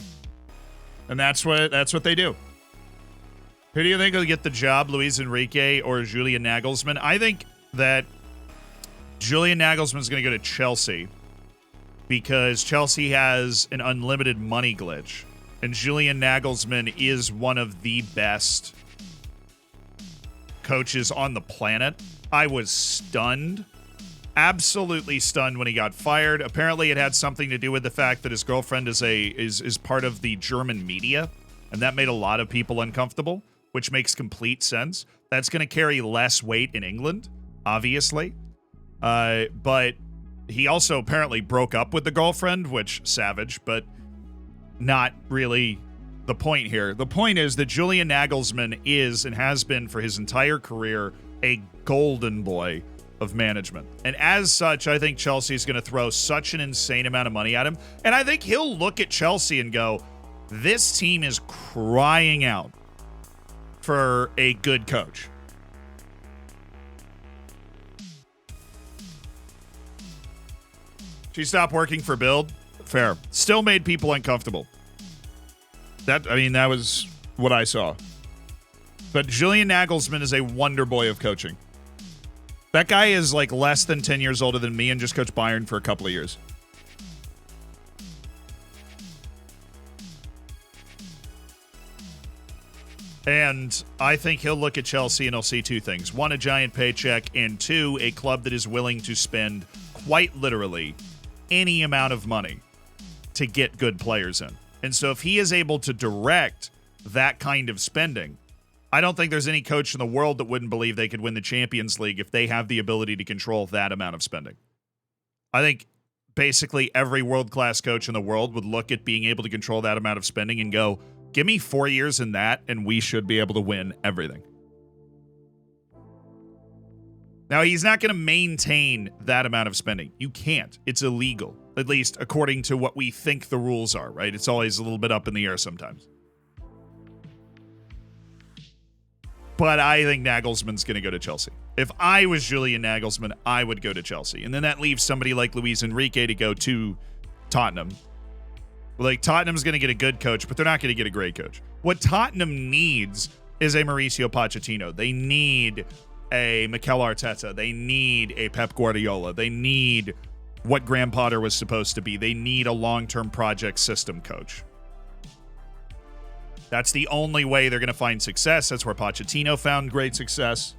[SPEAKER 1] And that's what they do. Who do you think will get the job, Luis Enrique or Julian Nagelsmann? I think that Julian Nagelsmann's going to go to Chelsea because Chelsea has an unlimited money glitch. And Julian Nagelsmann is one of the best coaches on the planet. I was stunned, absolutely stunned when he got fired. Apparently, it had something to do with the fact that his girlfriend is part of the German media, and that made a lot of people uncomfortable, which makes complete sense. That's going to carry less weight in England, obviously. But he also apparently broke up with the girlfriend, which savage, but not really the point here. The point is that Julian Nagelsmann is and has been for his entire career a golden boy of management. And as such, I think Chelsea is going to throw such an insane amount of money at him. And I think he'll look at Chelsea and go, this team is crying out for a good coach. She stopped working for Build. Fair. Still made people uncomfortable. That was what I saw. But Julian Nagelsmann is a wonder boy of coaching. That guy is like less than 10 years older than me and just coached Bayern for a couple of years. And I think he'll look at Chelsea and he'll see two things. One, a giant paycheck, and two, a club that is willing to spend quite literally any amount of money to get good players in. And so if he is able to direct that kind of spending, I don't think there's any coach in the world that wouldn't believe they could win the Champions League if they have the ability to control that amount of spending. I think basically every world-class coach in the world would look at being able to control that amount of spending and go, give me 4 years in that, and we should be able to win everything. Now, he's not going to maintain that amount of spending. You can't. It's illegal, at least according to what we think the rules are, right? It's always a little bit up in the air sometimes. But I think Nagelsmann's going to go to Chelsea. If I was Julian Nagelsmann, I would go to Chelsea. And then that leaves somebody like Luis Enrique to go to Tottenham. Like, Tottenham's going to get a good coach, but they're not going to get a great coach. What Tottenham needs is a Mauricio Pochettino. They need a Mikel Arteta. They need a Pep Guardiola. They need what Graham Potter was supposed to be. They need a long-term project system coach. That's the only way they're going to find success. That's where Pochettino found great success.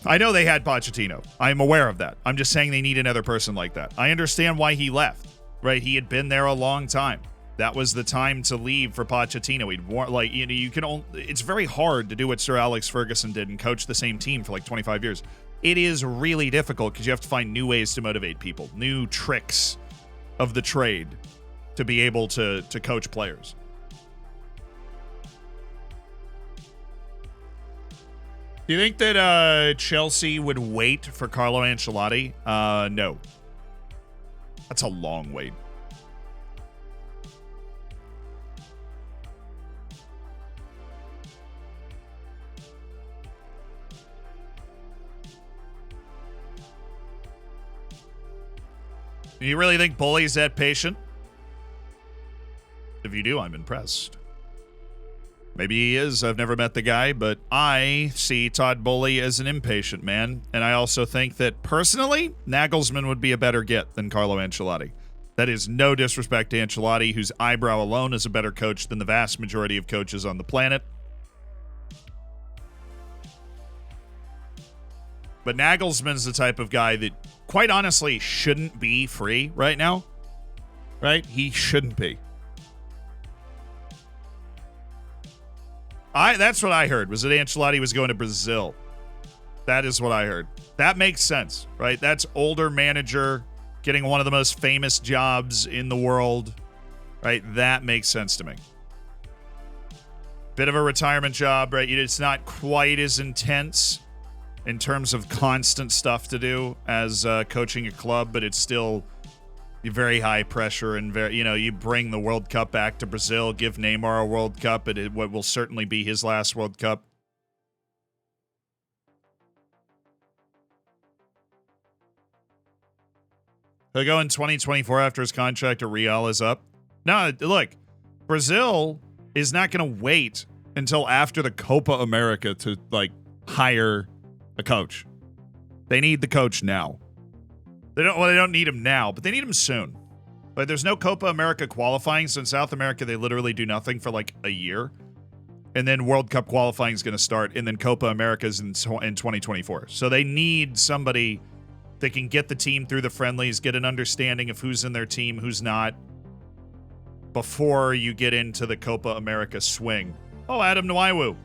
[SPEAKER 1] I know they had Pochettino. I'm aware of that. I'm just saying they need another person like that. I understand why he left, right? He had been there a long time. That was the time to leave for Pochettino. It's very hard to do what Sir Alex Ferguson did and coach the same team for like 25 years. It is really difficult because you have to find new ways to motivate people, new tricks of the trade to be able to coach players. Do you think that Chelsea would wait for Carlo Ancelotti? No. That's a long wait. Do you really think Bully's that patient? If you do, I'm impressed. Maybe he is. I've never met the guy, but I see Todd Boehly as an impatient man. And I also think that, personally, Nagelsmann would be a better get than Carlo Ancelotti. That is no disrespect to Ancelotti, whose eyebrow alone is a better coach than the vast majority of coaches on the planet. But Nagelsmann's the type of guy that, quite honestly, shouldn't be free right now. Right? He shouldn't be. That's what I heard, was that Ancelotti was going to Brazil. That is what I heard. That makes sense, right? That's older manager getting one of the most famous jobs in the world, right? That makes sense to me. Bit of a retirement job, right? It's not quite as intense in terms of constant stuff to do as coaching a club, but it's still very high pressure and very, you bring the World Cup back to Brazil, give Neymar a World Cup, what will certainly be his last World Cup. He'll go in 2024 after his contract at Real is up. No, look, Brazil is not going to wait until after the Copa America to hire a coach. They need the coach now. They don't need him now, but they need him soon. But there's no Copa America qualifying, so in South America they literally do nothing for a year. And then World Cup qualifying is going to start, and then Copa America is in 2024. So they need somebody that can get the team through the friendlies, get an understanding of who's in their team, who's not, before you get into the Copa America swing. Oh, Adam Nwaiwu.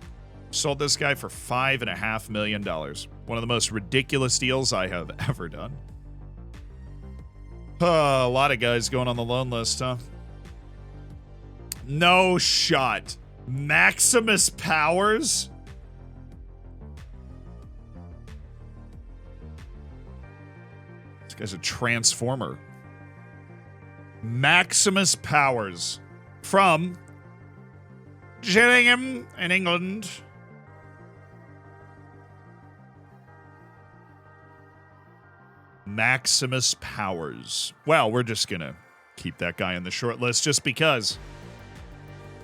[SPEAKER 1] Sold this guy for $5.5 million. One of the most ridiculous deals I have ever done. A lot of guys going on the loan list, huh? No shot. Maximus Powers? This guy's a transformer. Maximus Powers from Gillingham in England. Maximus Powers. Well, we're just going to keep that guy on the short list just because.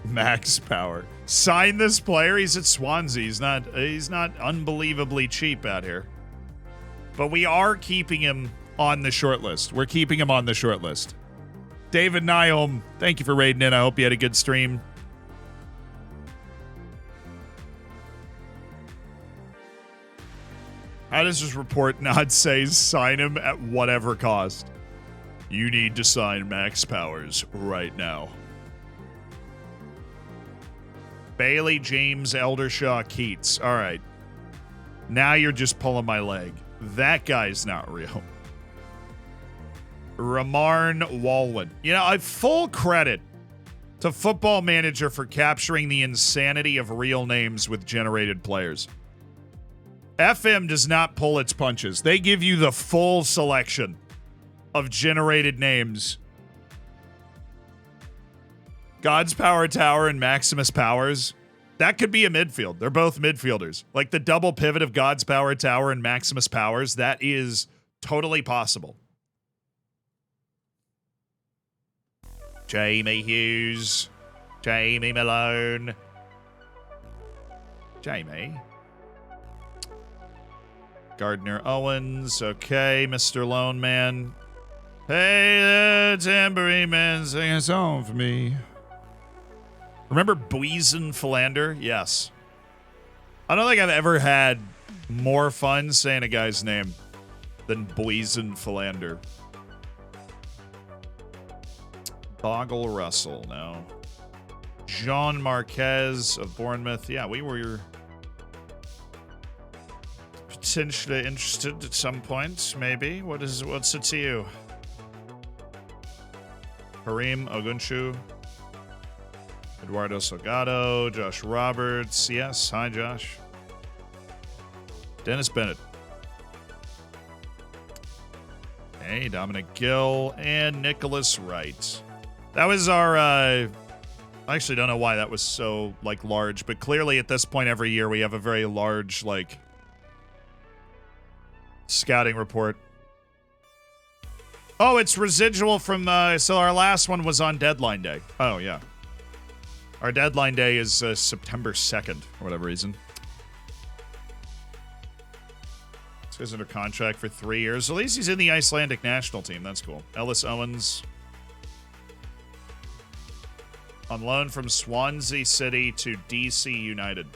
[SPEAKER 1] Max Power. Sign this player. He's at Swansea. He's not unbelievably cheap out here. But we are keeping him on the short list. We're keeping him on the short list. David Nyholm, thank you for raiding in. I hope you had a good stream. How does this report not say sign him at whatever cost? You need to sign Max Powers right now. Bailey James Eldershaw Keats. All right. Now you're just pulling my leg. That guy's not real. Ramarn Walwyn. I full credit to Football Manager for capturing the insanity of real names with generated players. FM does not pull its punches. They give you the full selection of generated names. God's Power Tower and Maximus Powers. That could be a midfield. They're both midfielders. The double pivot of God's Power Tower and Maximus Powers. That is totally possible. Jamie Hughes. Jamie Malone. Jamie. Gardner Owens. Okay, Mr. Lone Man. Hey, the tambourine man, sing a song for me. Remember Buizen Philander? Yes. I don't think I've ever had more fun saying a guy's name than Buizen Philander. Boggle Russell, no. Jean Marquez of Bournemouth. Yeah, we were potentially interested at some point, maybe. What's it to you? Kareem Ogunshu. Eduardo Salgado. Josh Roberts. Yes, hi Josh. Dennis Bennett. Hey, Dominic Gill. And Nicholas Wright. That was our, I actually don't know why that was so, large, but clearly at this point every year we have a very large, scouting report. Oh, it's residual from, so our last one was on deadline day. Oh, yeah. Our deadline day is September 2nd, for whatever reason. This guy's under contract for 3 years. At least he's in the Icelandic national team. That's cool. Ellis Owens. On loan from Swansea City to DC United.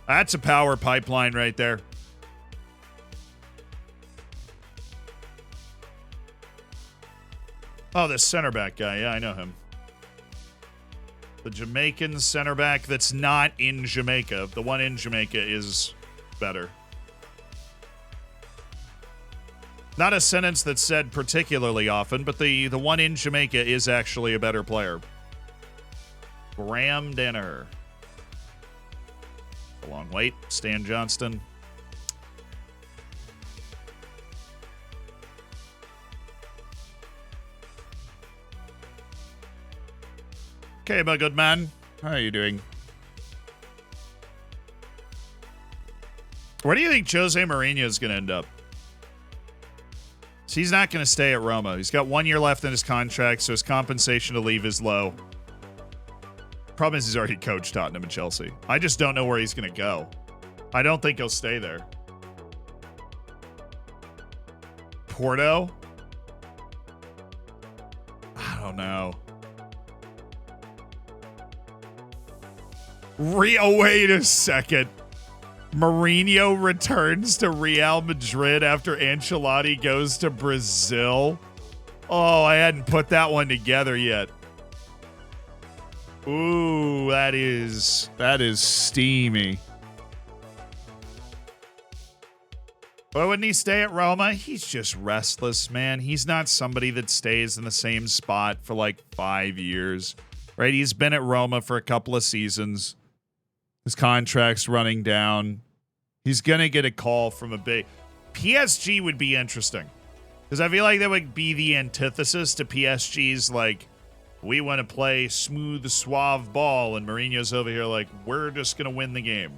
[SPEAKER 1] That's a power pipeline right there. Oh, this center back guy. Yeah, I know him. The Jamaican center back that's not in Jamaica. The one in Jamaica is better. Not a sentence that's said particularly often, but the one in Jamaica is actually a better player. Graham Danaher. A long wait. Stan Johnston. Okay, my good man. How are you doing? Where do you think Jose Mourinho is going to end up? So he's not going to stay at Roma. He's got 1 year left in his contract, so his compensation to leave is low. Problem is he's already coached Tottenham and Chelsea. I just don't know where he's going to go. I don't think he'll stay there. Porto? I don't know. Wait a second. Mourinho returns to Real Madrid after Ancelotti goes to Brazil. Oh, I hadn't put that one together yet. Ooh, that is steamy. Why wouldn't he stay at Roma? He's just restless, man. He's not somebody that stays in the same spot for like 5 years, right? He's been at Roma for a couple of seasons. His contract's running down. He's going to get a call from a big... PSG would be interesting. Because I feel like that would be the antithesis to PSG's, like, we want to play smooth, suave ball, and Mourinho's over here like, we're just going to win the game.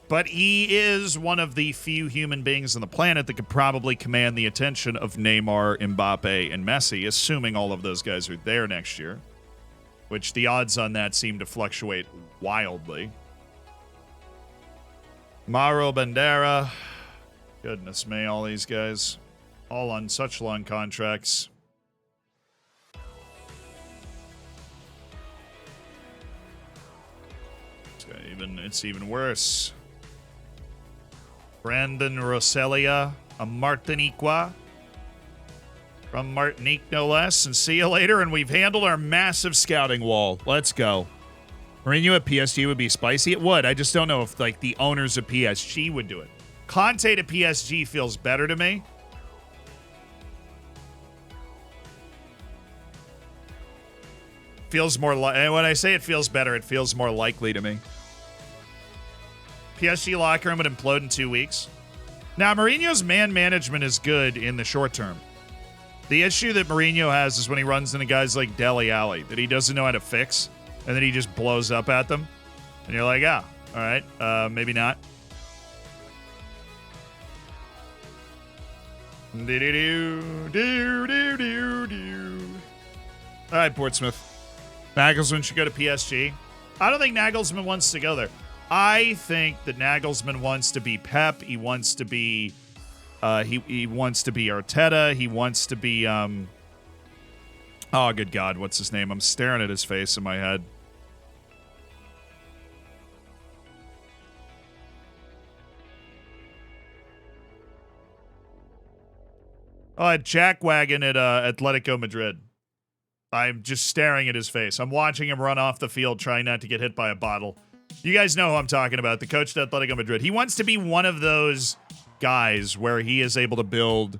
[SPEAKER 1] But he is one of the few human beings on the planet that could probably command the attention of Neymar, Mbappe, and Messi, assuming all of those guys are there next year. Which the odds on that seem to fluctuate wildly. Mauro Bandera. Goodness me, all these guys. All on such long contracts. It's even worse. Brandon Roselia, a Martiniqua. From Martinique, no less. And see you later. And we've handled our massive scouting wall. Let's go. Mourinho at PSG would be spicy. It would. I just don't know if, like, the owners of PSG would do it. Conte to PSG feels better to me. Feels more like... And when I say it feels better, it feels more likely to me. PSG locker room would implode in 2 weeks. Now, Mourinho's man management is good in the short term. The issue that Mourinho has is when he runs into guys like Dele Alli that he doesn't know how to fix, and then he just blows up at them. And you're like, all right, maybe not. All right, Portsmouth. Nagelsmann should go to PSG. I don't think Nagelsmann wants to go there. I think that Nagelsmann wants to be Pep. He wants to be... He wants to be Arteta. He wants to be, oh, good God, what's his name? I'm staring at his face in my head. Oh, Jack Wagon at Atletico Madrid. I'm just staring at his face. I'm watching him run off the field trying not to get hit by a bottle. You guys know who I'm talking about, the coach at Atletico Madrid. He wants to be one of those... guys where he is able to build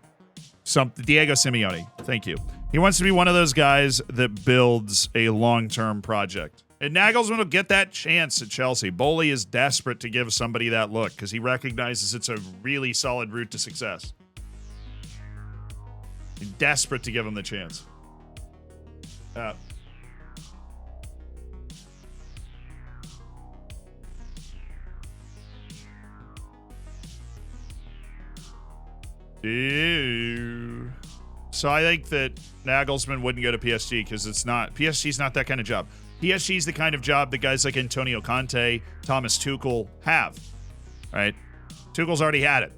[SPEAKER 1] something. Diego Simeone, thank you. He wants to be one of those guys that builds a long-term project. And Nagelsmann will get that chance at Chelsea. Bowley is desperate to give somebody that look because he recognizes it's a really solid route to success. He's desperate to give him the chance. So I think that Nagelsmann wouldn't go to PSG because PSG's not that kind of job. PSG's the kind of job that guys like Antonio Conte, Thomas Tuchel have. Right? Tuchel's already had it.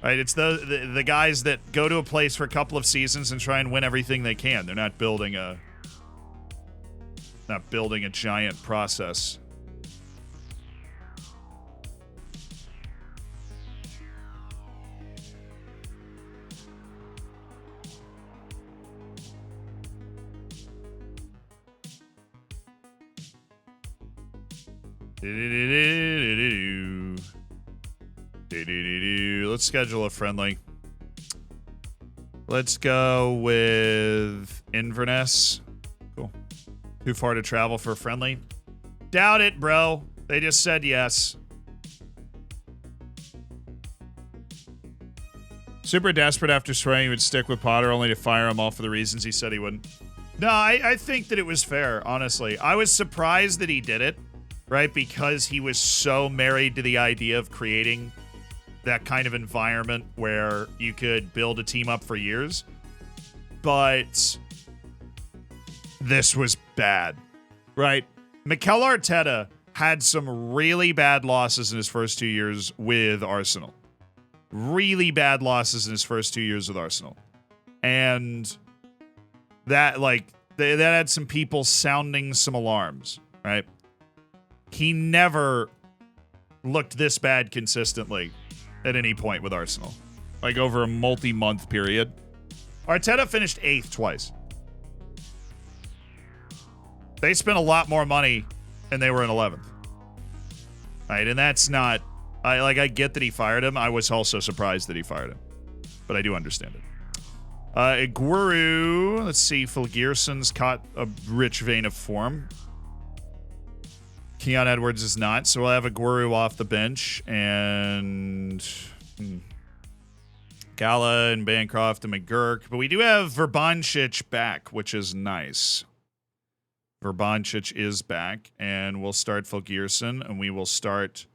[SPEAKER 1] Right? It's the guys that go to a place for a couple of seasons and try and win everything they can. They're not building a giant process. Let's schedule a friendly. Let's go with Inverness. Cool. Too far to travel for a friendly? Doubt it, bro. They just said yes. Super desperate after swearing he would stick with Potter only to fire him all for the reasons he said he wouldn't. No, I think that it was fair, honestly. I was surprised that he did it, right? Because he was so married to the idea of creating that kind of environment where you could build a team up for years. But this was bad, right? Mikel Arteta had some really bad losses in his first 2 years with Arsenal. Really bad losses in his first 2 years with Arsenal. And that, like, that had some people sounding some alarms, right? He never looked this bad consistently at any point with Arsenal. Like, over a multi-month period. Arteta finished 8th twice. They spent a lot more money, and they were in 11th. Right, and that's not... I get that he fired him. I was also surprised that he fired him. But I do understand it. Iguru, let's see. Phil Gearson's caught a rich vein of form. Keon Edwards is not, so we'll have Iguru off the bench. And... Gala and Bancroft and McGurk. But we do have Verbančić back, which is nice. Verbančić is back. And we'll start Phil Gearson, and we will start...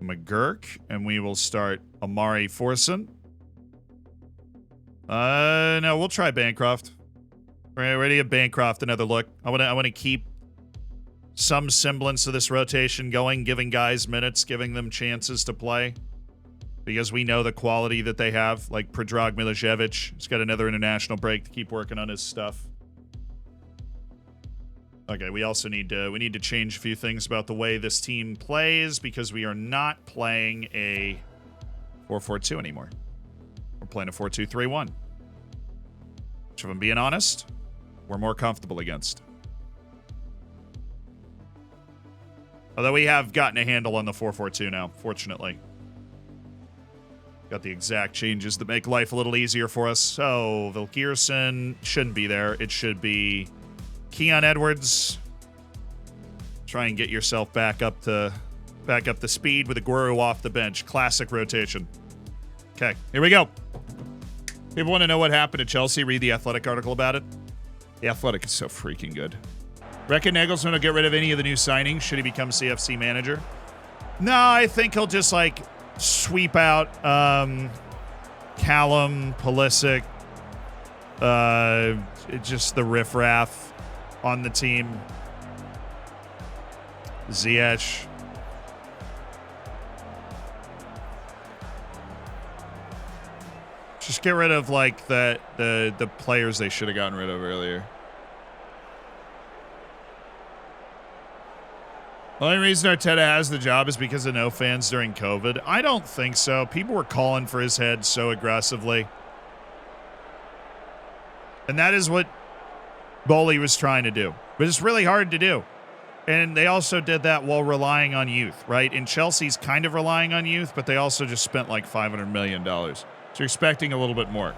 [SPEAKER 1] McGurk, and we will start Amari Forson. No, we'll try Bancroft. We're ready to give Bancroft another look. I want to keep some semblance of this rotation going, giving guys minutes, giving them chances to play, because we know the quality that they have. Like Predrag Milicevic, he's got another international break to keep working on his stuff. Okay, we also need to change a few things about the way this team plays, because we are not playing a 4-4-2 anymore. We're playing a 4-2-3-1. Which, if I'm being honest, we're more comfortable against. Although we have gotten a handle on the 4-4-2 now, fortunately. Got the exact changes that make life a little easier for us. So, Vilkierson shouldn't be there. It should be... Keon Edwards, try and get yourself back up to speed with Aguero off the bench. Classic rotation. Okay, here we go. People want to know what happened to Chelsea. Read the Athletic article about it. The Athletic is so freaking good. Reckon Nagelsmann will get rid of any of the new signings should he become CFC manager? No, I think he'll just like sweep out Callum, Pulisic, just the riffraff on the team. Ziyech. Just get rid of like the players they should have gotten rid of earlier. The only reason Arteta has the job is because of no fans during COVID. I don't think so. People were calling for his head so aggressively. And that is what Bowley was trying to do. But it's really hard to do. And they also did that while relying on youth, right? And Chelsea's kind of relying on youth, but they also just spent like $500 million. So you're expecting a little bit more.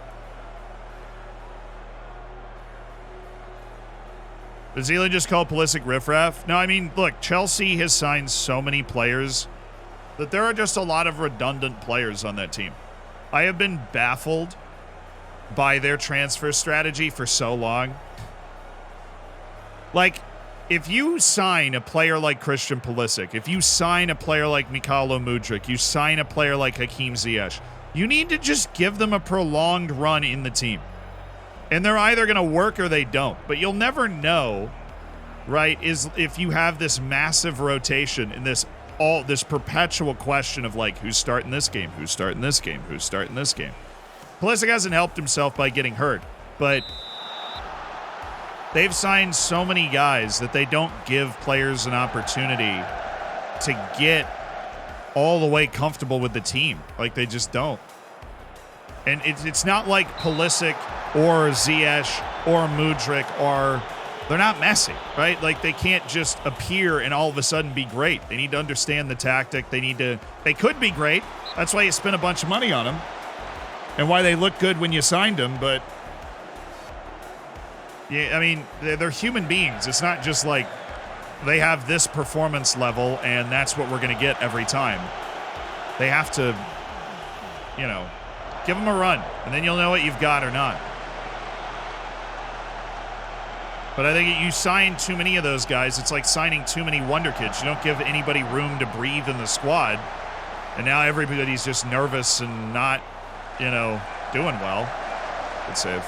[SPEAKER 1] Did Zealand just call Pulisic riffraff? No, I mean, look, Chelsea has signed so many players that there are just a lot of redundant players on that team. I have been baffled by their transfer strategy for so long. Like, if you sign a player like Christian Pulisic, if you sign a player like Mykhailo Mudryk, you sign a player like Hakim Ziyech, you need to just give them a prolonged run in the team. And they're either going to work or they don't. But you'll never know, right, is if you have this massive rotation and this perpetual question of, like, who's starting this game, who's starting this game, who's starting this game. Pulisic hasn't helped himself by getting hurt, but they've signed so many guys that they don't give players an opportunity to get all the way comfortable with the team. Like, they just don't. And it's not like Pulisic or Ziyech or Mudryk are They're not Messi, right? Like, they can't just appear and all of a sudden be great. They need to understand the tactic. They could be great. That's why you spent a bunch of money on them and why they look good when you signed them. But, yeah, I mean, they're human beings. It's not just like they have this performance level and that's what we're going to get every time. They have to, you know, give them a run and then you'll know what you've got or not. But I think you sign too many of those guys. It's like signing too many wonder kids. You don't give anybody room to breathe in the squad. And now everybody's just nervous and not, you know, doing well. Good save.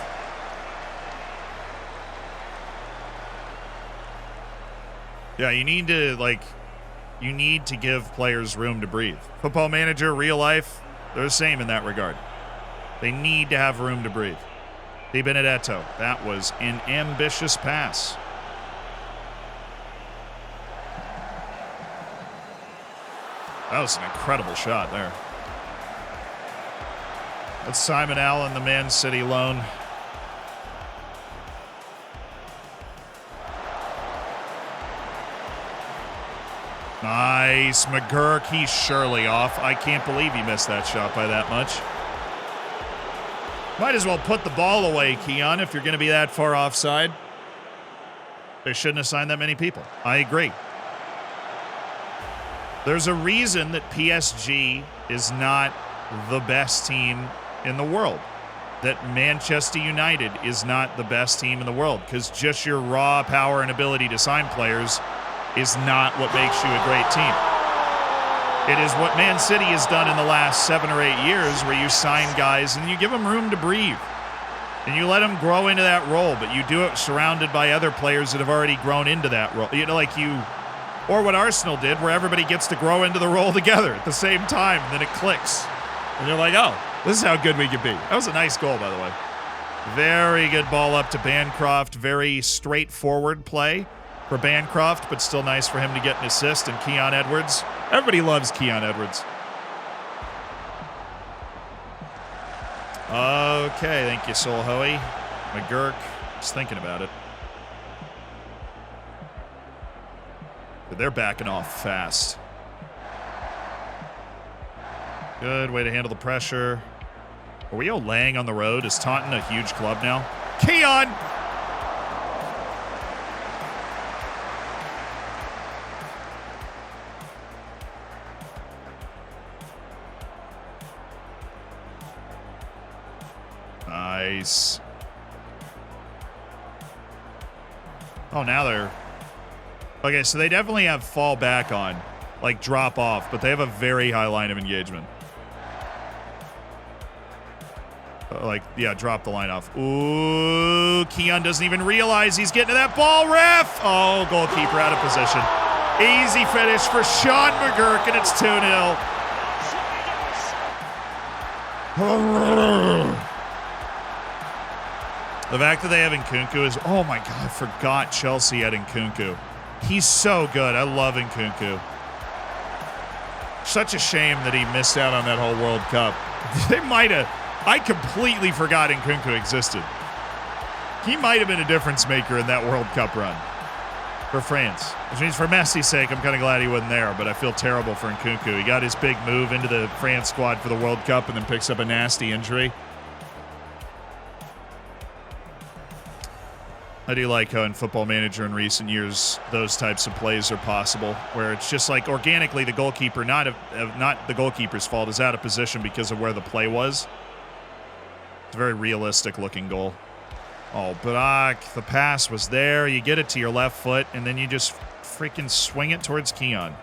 [SPEAKER 1] Yeah, you need to give players room to breathe. Football Manager, real life, they're the same in that regard. They need to have room to breathe. Di Benedetto, that was an ambitious pass. That was an incredible shot there. That's Simon Allen, the Man City loan. Nice. McGurk, he's surely off. I can't believe he missed that shot by that much. Might as well put the ball away, Keon, if you're going to be that far offside. They shouldn't have signed that many people. I agree. There's a reason that PSG is not the best team in the world. That Manchester United is not the best team in the world. Because just your raw power and ability to sign players is not what makes you a great team. It is what Man City has done in the last 7 or 8 years, where you sign guys and you give them room to breathe. And you let them grow into that role, but you do it surrounded by other players that have already grown into that role. You know, like or what Arsenal did, where everybody gets to grow into the role together at the same time, and then it clicks. And you're like, oh, this is how good we can be. That was a nice goal, by the way. Very good ball up to Bancroft. Very straightforward play for Bancroft, but still nice for him to get an assist. And Keon Edwards. Everybody loves Keon Edwards. Okay, thank you, Soul Hoey. McGurk, just thinking about it. But they're backing off fast. Good way to handle the pressure. Are we all laying on the road? Is Taunton a huge club now? Keon! Nice. Oh, now they're... Okay, so they definitely have fall back on, like drop off, but they have a very high line of engagement. Like, yeah, drop the line off. Ooh, Keon doesn't even realize he's getting to that ball, ref! Oh, goalkeeper out of position. Easy finish for Sean McGurk, and it's 2-0. The fact that they have Nkunku is, oh my God, I forgot Chelsea had Nkunku. He's so good. I love Nkunku. Such a shame that he missed out on that whole World Cup. They might have, I completely forgot Nkunku existed. He might have been a difference maker in that World Cup run for France. Which means for Messi's sake, I'm kind of glad he wasn't there, but I feel terrible for Nkunku. He got his big move into the France squad for the World Cup and then picks up a nasty injury. I do like how in Football Manager in recent years, those types of plays are possible, where it's just like organically the goalkeeper, not the goalkeeper's fault, is out of position because of where the play was. It's a very realistic looking goal. Oh, Barak, the pass was there. You get it to your left foot, and then you just freaking swing it towards Keon.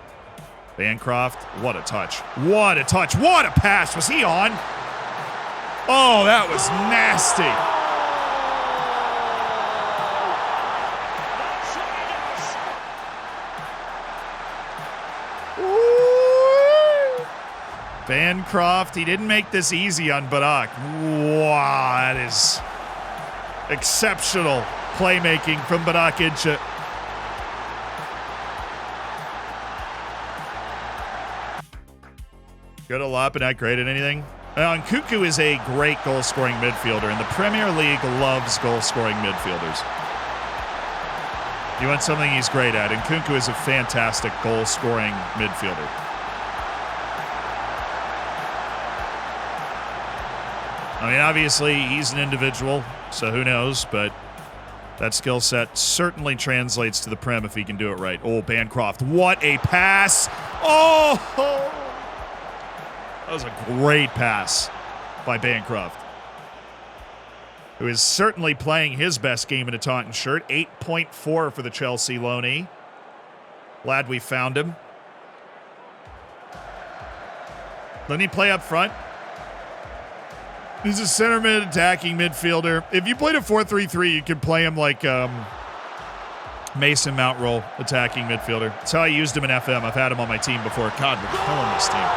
[SPEAKER 1] Bancroft, what a touch. What a touch. What a pass. Was he on? Oh, that was nasty. Bancroft, he didn't make this easy on Barak. Wow, that is exceptional playmaking from Barak Incha. Good a lot, but not great at anything. Nkunku is a great goal-scoring midfielder, and the Premier League loves goal-scoring midfielders. You want something he's great at, and Kunku is a fantastic goal-scoring midfielder. I mean, obviously, he's an individual, so who knows, but that skill set certainly translates to the Prem if he can do it right. Oh, Bancroft, what a pass! Oh! That was a great pass by Bancroft, who is certainly playing his best game in a Taunton shirt. 8.4 for the Chelsea loanee. Glad we found him. Let me play up front. He's a center mid attacking midfielder. If you played a 4-3-3, you could play him like Mason Mount role, attacking midfielder. That's how I used him in FM. I've had him on my team before. God, we're killing this team.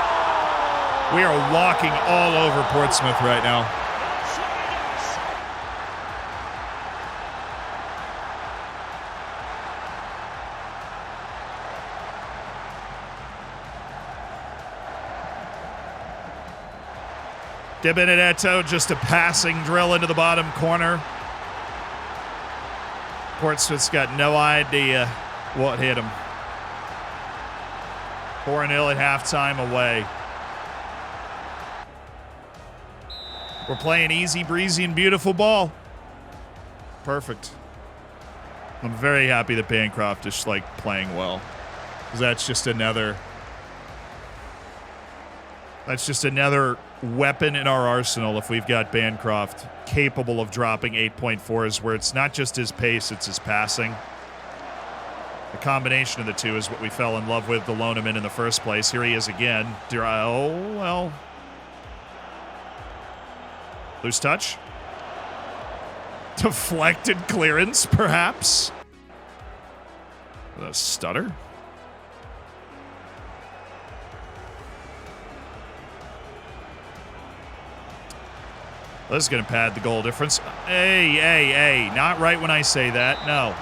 [SPEAKER 1] We are walking all over Portsmouth right now. De Benedetto, just a passing drill into the bottom corner. Portsmouth's got no idea what hit him. 4-0 at halftime away. We're playing easy, breezy, and beautiful ball. Perfect. I'm very happy that Bancroft is like playing well, because that's just another weapon in our arsenal if we've got Bancroft capable of dropping 8.4s, where it's not just his pace, it's his passing. The combination of the two is what we fell in love with to loan him in the first place. Here he is again. Oh, well. Loose touch. Deflected clearance, perhaps. A stutter. This is going to pad the goal difference. Hey. Not right when I say that. No.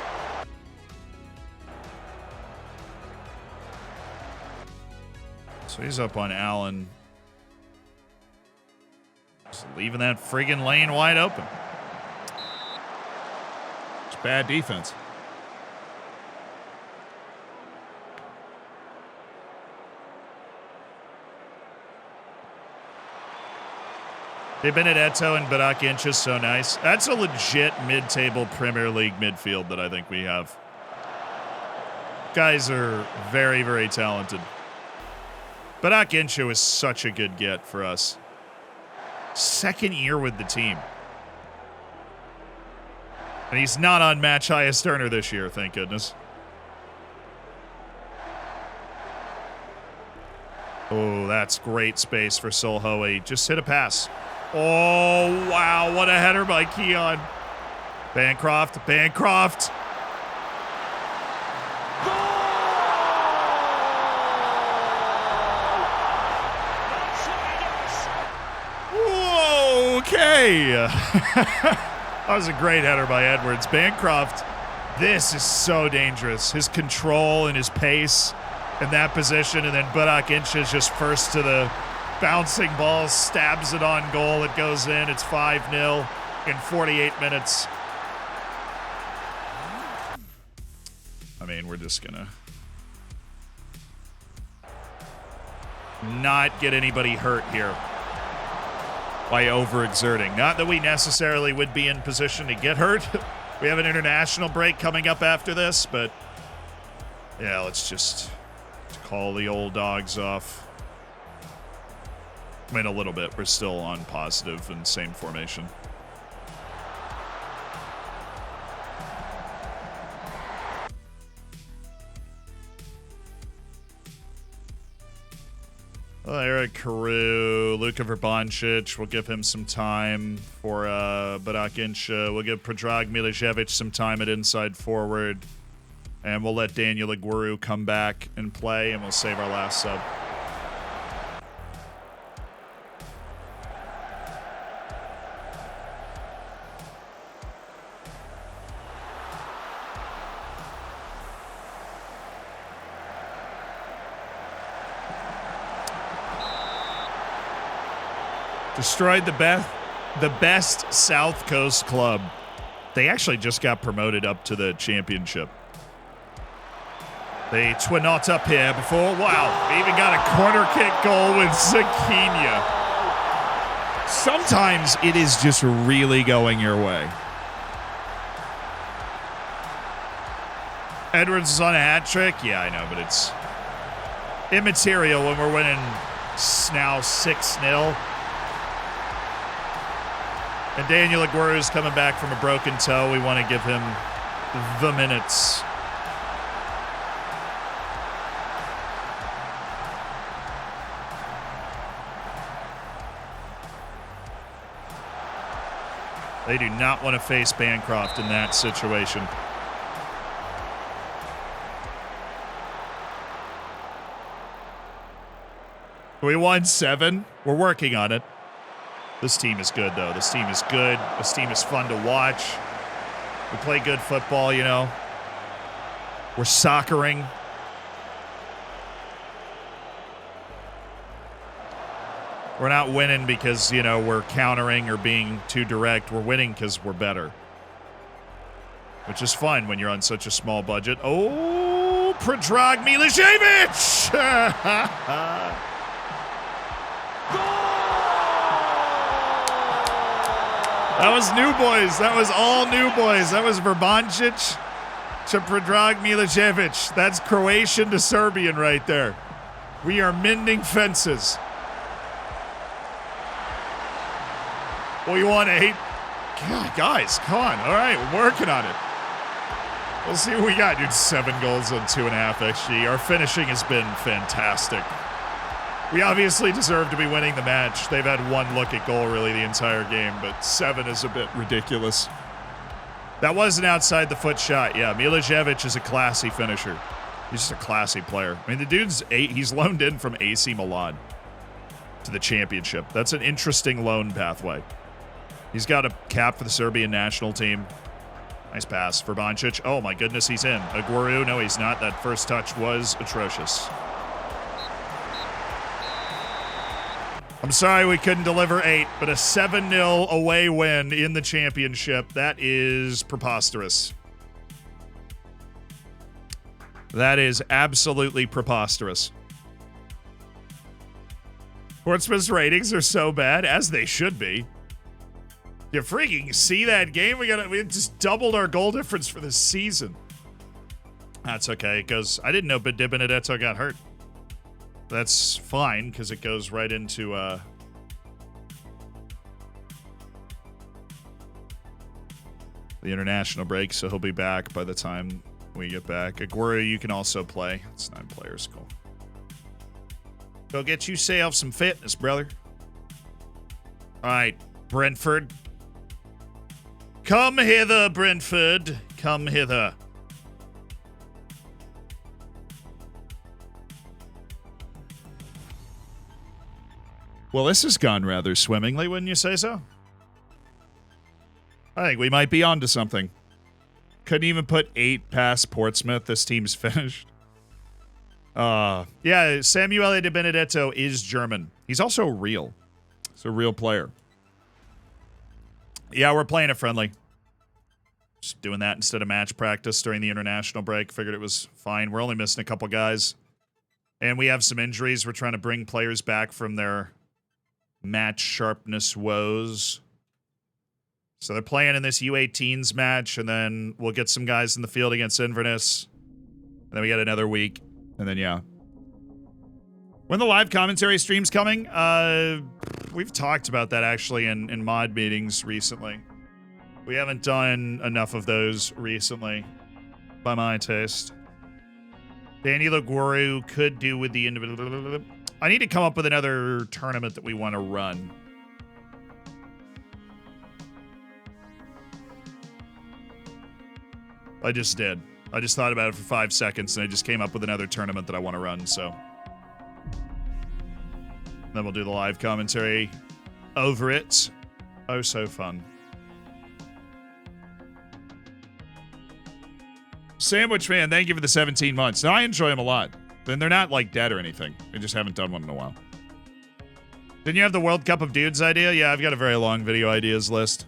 [SPEAKER 1] So he's up on Allen. Just leaving that friggin' lane wide open. It's bad defense. De Benedetto and Barak Inch is so nice. That's a legit mid-table Premier League midfield that I think we have. Guys are very, very talented. Barak Incho is such a good get for us. Second year with the team. And he's not on match highest earner this year, thank goodness. Oh, that's great space for Solhoe. Just hit a pass. Oh, wow, what a header by Keon. Bancroft. Whoa, okay. That was a great header by Edwards. Bancroft, this is so dangerous. His control and his pace in that position, and then Barak Inch is just first to the bouncing ball, stabs it on goal. It goes in. It's 5-0 in 48 minutes. I mean, we're just going to not get anybody hurt here by overexerting. Not that we necessarily would be in position to get hurt. We have an international break coming up after this, but yeah, let's just call the old dogs off. I mean, a little bit. We're still on positive and same formation. Well, Eric Carew, Luka Vrbancic, we'll give him some time for Barak Inch. We'll give Predrag Milicevic some time at inside forward. And we'll let Daniel Aguero come back and play, and we'll save our last sub. Destroyed the best South Coast club. They actually just got promoted up to the championship. They twin not up here before. Wow, they even got a corner kick goal with Zucchini. Sometimes it is just really going your way. Edwards is on a hat trick. Yeah, I know, but it's immaterial when we're winning now 6-0. And Daniel Aguero is coming back from a broken toe. We want to give him the minutes. They do not want to face Bancroft in that situation. We won 7. We're working on it. This team is good, though. This team is good. This team is fun to watch. We play good football, you know. We're soccering. We're not winning because, you know, we're countering or being too direct. We're winning because we're better. Which is fun when you're on such a small budget. Oh, Predrag Milicevic! That was new boys. That was all new boys. That was Verbancic to Predrag Milicevic. That's Croatian to Serbian right there. We are mending fences. Well, you want 8? God, guys, come on. All right, we're working on it. We'll see what we got, dude. 7 goals on 2.5 XG. Our finishing has been fantastic. We obviously deserve to be winning the match. They've had 1 look at goal really the entire game, but 7 is a bit ridiculous. That was an outside the foot shot. Yeah, Milicevic is a classy finisher. He's just a classy player. I mean, the dude's he's loaned in from AC Milan to the championship. That's an interesting loan pathway. He's got a cap for the Serbian national team. Nice pass for Bancic. Oh my goodness, he's in. Aguero, no, he's not. That first touch was atrocious. I'm sorry we couldn't deliver 8, but a 7-0 away win in the championship. That is preposterous. That is absolutely preposterous. Portsmouth's ratings are so bad, as they should be. You freaking see that game? We just doubled our goal difference for the season. That's okay. It goes. I didn't know Di Benedetto got hurt. That's fine because it goes right into the international break, so he'll be back by the time we get back. Aguero, you can also play. It's 9 players. Cool. Go get yourself some fitness, brother. All right, Brentford. Come hither, Brentford. Come hither. Well, this has gone rather swimmingly, wouldn't you say so? I think we might be onto something. Couldn't even put 8 past Portsmouth. This team's finished. Yeah, Samuele Di Benedetto is German. He's also real. He's a real player. Yeah, we're playing a friendly. Just doing that instead of match practice during the international break. Figured it was fine. We're only missing a couple guys. And we have some injuries. We're trying to bring players back from their match sharpness woes. So they're playing in this U18s match, and then we'll get some guys in the field against Inverness. And then we get another week. And then, yeah. When the live commentary stream's coming, we've talked about that actually in mod meetings recently. We haven't done enough of those recently, by my taste. Daniel Aguero could do with the individual. I need to come up with another tournament that we want to run. I just did. I just thought about it for 5 seconds, and I just came up with another tournament that I want to run, so. Then we'll do the live commentary over it. Oh, so fun. Sandwich Man, thank you for the 17 months. Now, I enjoy them a lot. Then they're not, like, dead or anything. I just haven't done one in a while. Didn't you have the World Cup of Dudes idea? Yeah, I've got a very long video ideas list.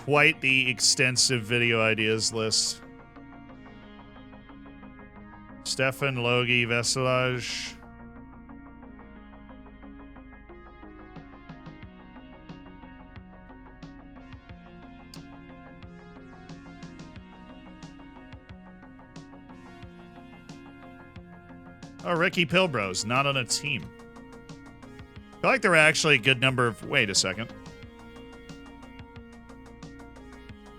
[SPEAKER 1] quite the extensive video ideas list. Stefan, Logie, Veselage. Oh, Ricky Pilbro's not on a team. I feel like there were actually a good number of... Wait a second.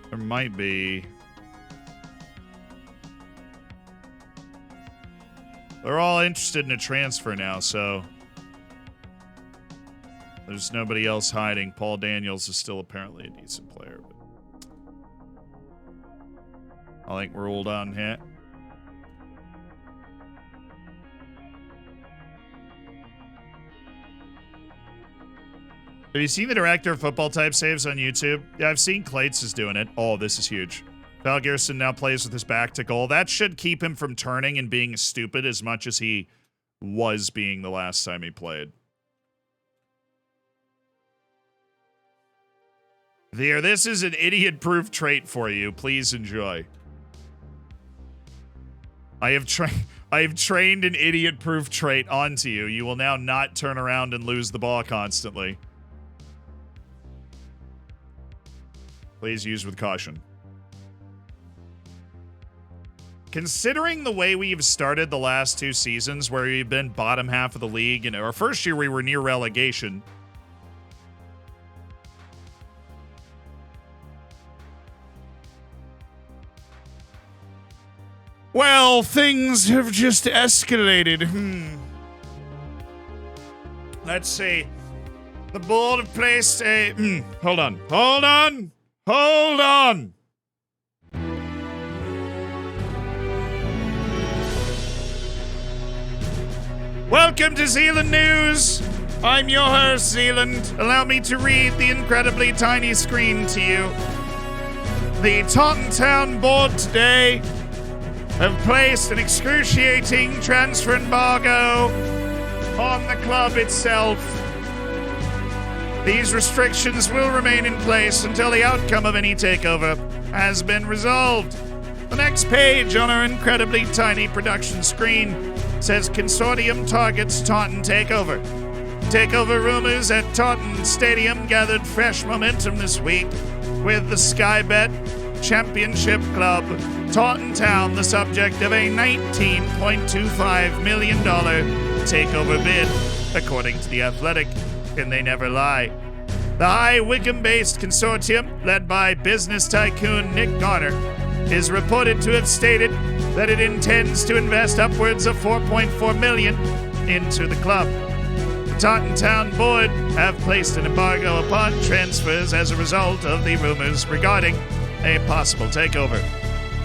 [SPEAKER 1] There might be... They're all interested in a transfer now, so... There's nobody else hiding. Paul Daniels is still apparently a decent player. But I think we're all done here. Have you seen the director of football type saves on YouTube? Yeah, I've seen Clates is doing it. Oh, this is huge. Val Gerson now plays with his back to goal. That should keep him from turning and being stupid as much as he was being the last time he played. There, this is an idiot-proof trait for you. Please enjoy. I have trained an idiot-proof trait onto you. You will now not turn around and lose the ball constantly. Please use with caution. Considering the way we've started the last two seasons, where we've been bottom half of the league, and our first year we were near relegation. Well, things have just escalated. Let's see. The board have placed a... Hold on. Welcome to Zealand News. I'm your host, Zealand. Allow me to read the incredibly tiny screen to you. The Taunton Town board today have placed an excruciating transfer embargo on the club itself. These restrictions will remain in place until the outcome of any takeover has been resolved. The next page on our incredibly tiny production screen says Consortium targets Taunton Takeover. Takeover rumors at Taunton Stadium gathered fresh momentum this week with the Sky Bet Championship Club, Taunton Town, the subject of a $19.25 million takeover bid, according to The Athletic, and they never lie. The High Wycombe-based consortium, led by business tycoon Nick Garner, is reported to have stated that it intends to invest upwards of $4.4 million into the club. The Taunton Town board have placed an embargo upon transfers as a result of the rumors regarding a possible takeover.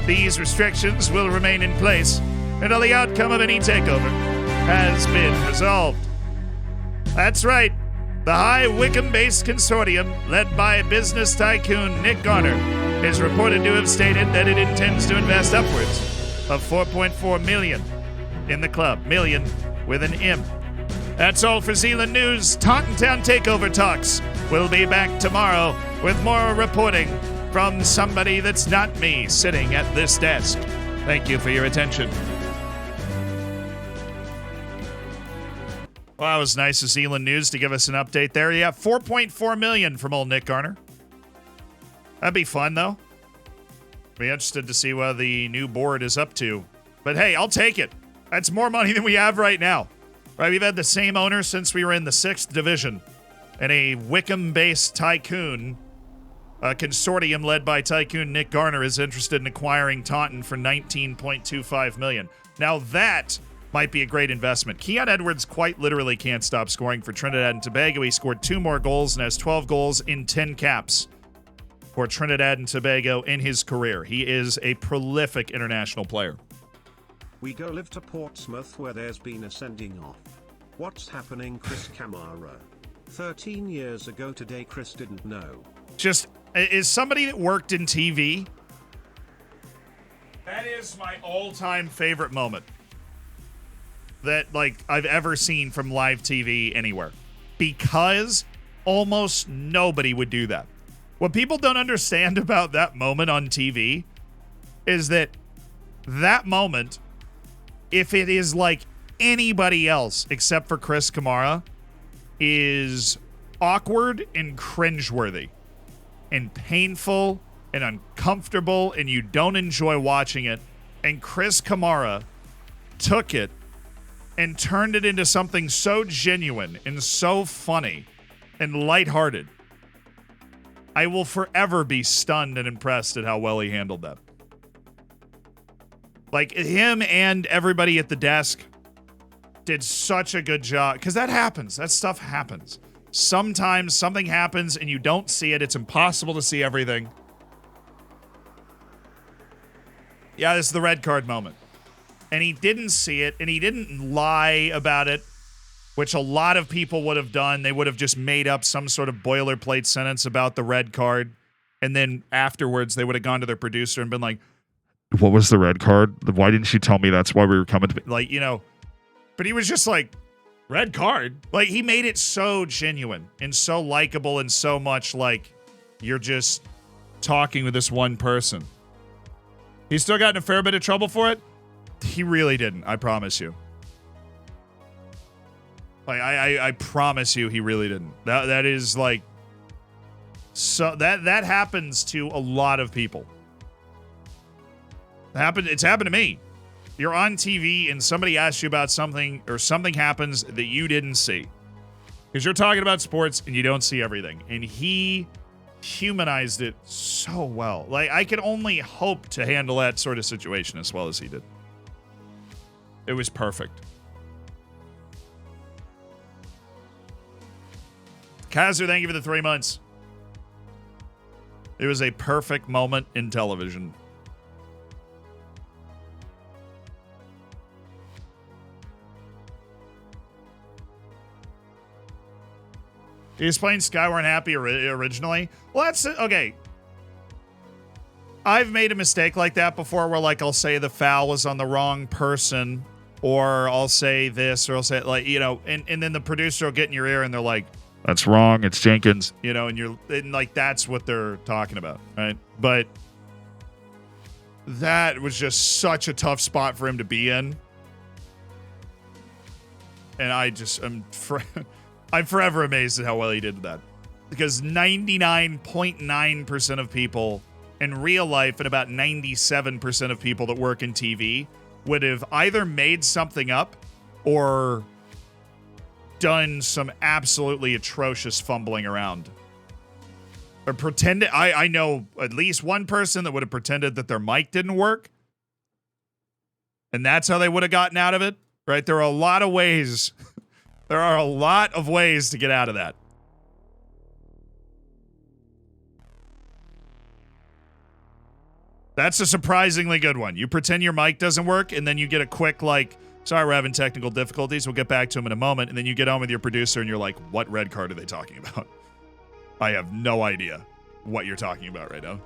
[SPEAKER 1] These restrictions will remain in place until the outcome of any takeover has been resolved. That's right. The High Wycombe-based consortium, led by business tycoon Nick Garner, is reported to have stated that it intends to invest upwards of $4.4 million in the club. Million with an M. That's all for Zealand News. Taunton Town Takeover Talks. We'll be back tomorrow with more reporting from somebody that's not me sitting at this desk. Thank you for your attention. Well, that was nice of Zealand News to give us an update there. Yeah, $4.4 million from old Nick Garner. That'd be fun, though. Be interested to see what the new board is up to. But hey, I'll take it. That's more money than we have right now. Right? We've had the same owner since we were in the 6th division. And a Wycombe-based tycoon, a consortium led by tycoon Nick Garner, is interested in acquiring Taunton for $19.25 million. Now that might be a great investment. Keon Edwards quite literally can't stop scoring for Trinidad and Tobago. He scored 2 more goals and has 12 goals in 10 caps for Trinidad and Tobago in his career. He is a prolific international player.
[SPEAKER 2] We go live to Portsmouth where there's been a sending off. What's happening, Chris Camara? 13 years ago today, Chris didn't know.
[SPEAKER 1] Just, is somebody that worked in TV? That is my all-time favorite moment that I've ever seen from live TV anywhere, because almost nobody would do that. What people don't understand about that moment on TV is that moment, if it is like anybody else except for Chris Kamara, is awkward and cringeworthy and painful and uncomfortable, and you don't enjoy watching it. And Chris Kamara took it and turned it into something so genuine and so funny and lighthearted. I will forever be stunned and impressed at how well he handled that. Like, him and everybody at the desk did such a good job. Because that happens. That stuff happens. Sometimes something happens and you don't see it. It's impossible to see everything. Yeah, this is the red card moment. And he didn't see it, and he didn't lie about it, which a lot of people would have done. They would have just made up some sort of boilerplate sentence about the red card, and then afterwards they would have gone to their producer and been like, what was the red card? Why didn't you tell me that's why we were coming to be? Like, you know, but he was just like, red card? Like, he made it so genuine and so likable and so much like you're just talking with this one person. He still got in a fair bit of trouble for it? He really didn't, I promise you. Like, I promise you he really didn't. That is like, so that happens to a lot of people. It's happened to me. You're on TV and somebody asks you about something, or something happens that you didn't see. Because you're talking about sports and you don't see everything. And he humanized it so well. Like, I could only hope to handle that sort of situation as well as he did. It was perfect. Kaiser, thank you for the 3 months. It was a perfect moment in television. He was playing Sky weren't happy originally. Well, that's okay. I've made a mistake like that before where, like, I'll say the foul was on the wrong person, or I'll say this, or I'll say, like, you know, and then the producer will get in your ear and they're like, that's wrong, it's Jenkins, you know, and like, that's what they're talking about, right? But that was just such a tough spot for him to be in. And I'm forever amazed at how well he did that. Because 99.9% of people in real life and about 97% of people that work in TV would have either made something up or done some absolutely atrocious fumbling around. Or pretended. I know at least one person that would have pretended that their mic didn't work. And that's how they would have gotten out of it. Right? There are a lot of ways. There are a lot of ways to get out of that. That's a surprisingly good one. You pretend your mic doesn't work, and then you get a quick, like, sorry, we're having technical difficulties. We'll get back to them in a moment. And then you get on with your producer, and you're like, what red card are they talking about? I have no idea what you're talking about right now.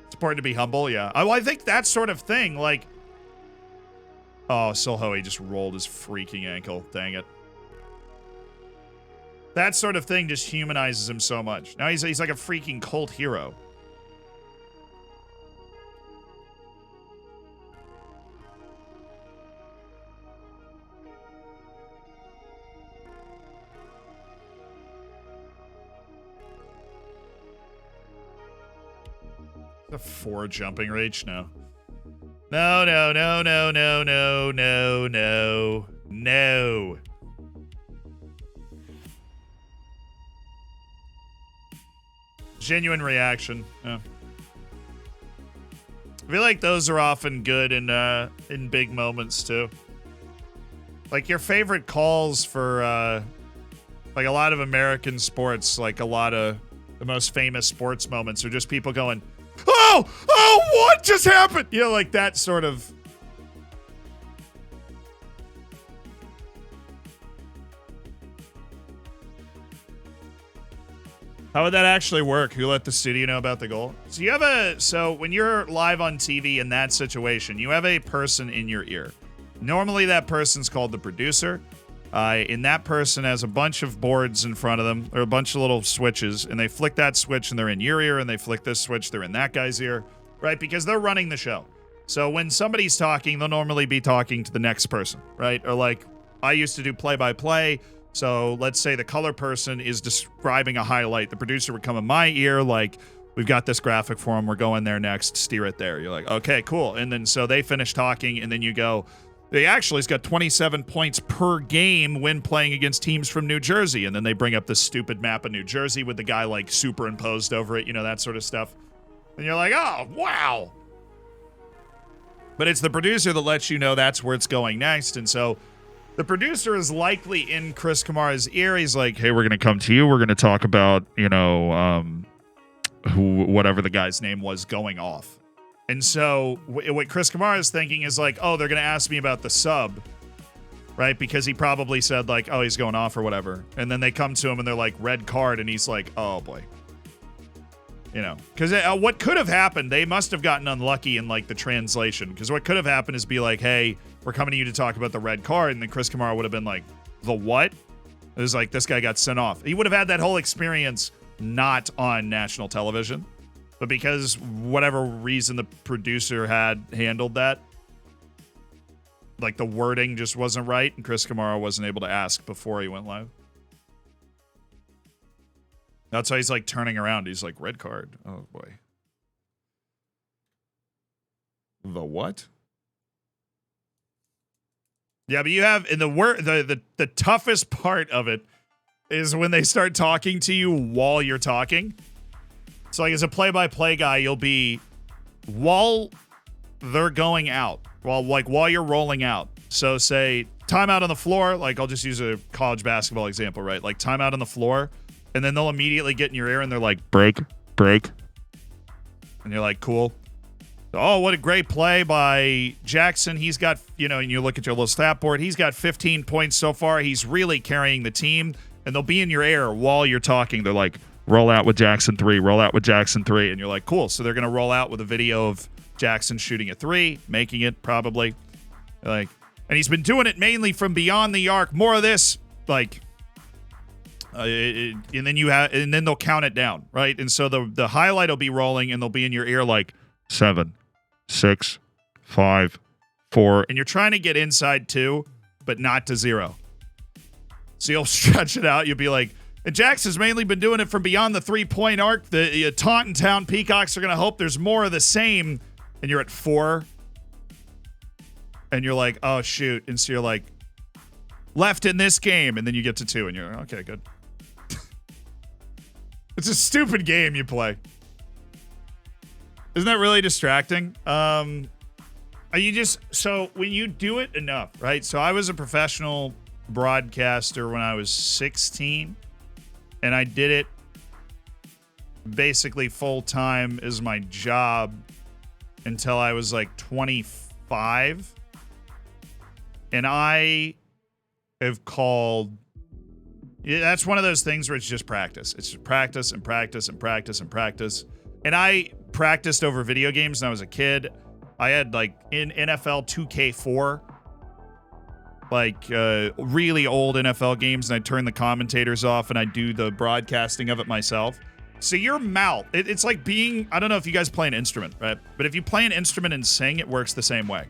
[SPEAKER 1] It's important to be humble, yeah. I think that sort of thing, like, oh, Solho, he just rolled his freaking ankle. Dang it. That sort of thing just humanizes him so much. Now he's like a freaking cult hero. The 4 jumping reach? No. No. Genuine reaction. Yeah. I feel like those are often good in big moments too. Like your favorite calls for like a lot of American sports, like a lot of the most famous sports moments are just people going, oh, what just happened? You know, like that sort of. How would that actually work? Who let the studio know about the goal? So when you're live on TV in that situation, you have a person in your ear. Normally that person's called the producer. And that person has a bunch of boards in front of them, or a bunch of little switches, and they flick that switch and they're in your ear, and they flick this switch, they're in that guy's ear, right? Because they're running the show. So when somebody's talking, they'll normally be talking to the next person, right? Or like, I used to do play-by-play, so let's say the color person is describing a highlight. The producer would come in my ear, like, we've got this graphic for him, we're going there next, steer it there. You're like, okay, cool. And then so they finish talking, and then you go, they actually has got 27 points per game when playing against teams from New Jersey. And then they bring up this stupid map of New Jersey with the guy like superimposed over it, you know, that sort of stuff. And you're like, oh, wow. But it's the producer that lets you know that's where it's going next. And so the producer is likely in Chris Kamara's ear. He's like, hey, we're going to come to you. We're going to talk about, you know, whatever the guy's name was going off. And so what Chris Kamara is thinking is like, oh, they're going to ask me about the sub, right? Because he probably said like, oh, he's going off or whatever. And then they come to him and they're like, red card. And he's like, oh, boy. You know, because what could have happened, they must have gotten unlucky in like the translation. Because what could have happened is be like, hey, we're coming to you to talk about the red card. And then Chris Kamara would have been like, the what? It was like, this guy got sent off. He would have had that whole experience not on national television. But because whatever reason the producer had handled that, like the wording just wasn't right, and Chris Kamara wasn't able to ask before he went live. That's why he's like turning around. He's like, red card. Oh boy. The what? Yeah, but you have in the toughest part of it is when they start talking to you while you're talking. So like as a play-by-play guy, you'll be while they're going out, while you're rolling out. So say timeout on the floor, like I'll just use a college basketball example, right? Like timeout on the floor, and then they'll immediately get in your ear and they're like, break. And you're like, cool. Oh, what a great play by Jackson. He's got, you know, and you look at your little stat board, he's got 15 points so far. He's really carrying the team. And they'll be in your ear while you're talking. They're like, roll out with Jackson 3, roll out with Jackson 3. And you're like, cool. So they're going to roll out with a video of Jackson shooting a 3, making it probably. Like, and he's been doing it mainly from beyond the arc. More of this, like, and then they'll count it down, right? And so the highlight will be rolling and they'll be in your ear like 7, 6, 5, 4. And you're trying to get inside 2, but not to 0. So you'll stretch it out. You'll be like, and Jackson's mainly been doing it from beyond the 3-point arc. The Taunton Town Peacocks are going to hope there's more of the same. And you're at 4. And you're like, oh, shoot. And so you're like, left in this game. And then you get to 2. And you're like, okay, good. It's a stupid game you play. Isn't that really distracting? So when you do it enough, right? So I was a professional broadcaster when I was 16. And I did it basically full time as my job until I was like 25. And I have called, that's one of those things where it's just practice. It's just practice and practice and practice and practice. And I practiced over video games when I was a kid. I had like in NFL 2K4, like really old NFL games, and I turn the commentators off and I do the broadcasting of it myself. So your mouth, it's like being, I don't know if you guys play an instrument, right? But if you play an instrument and sing, it works the same way.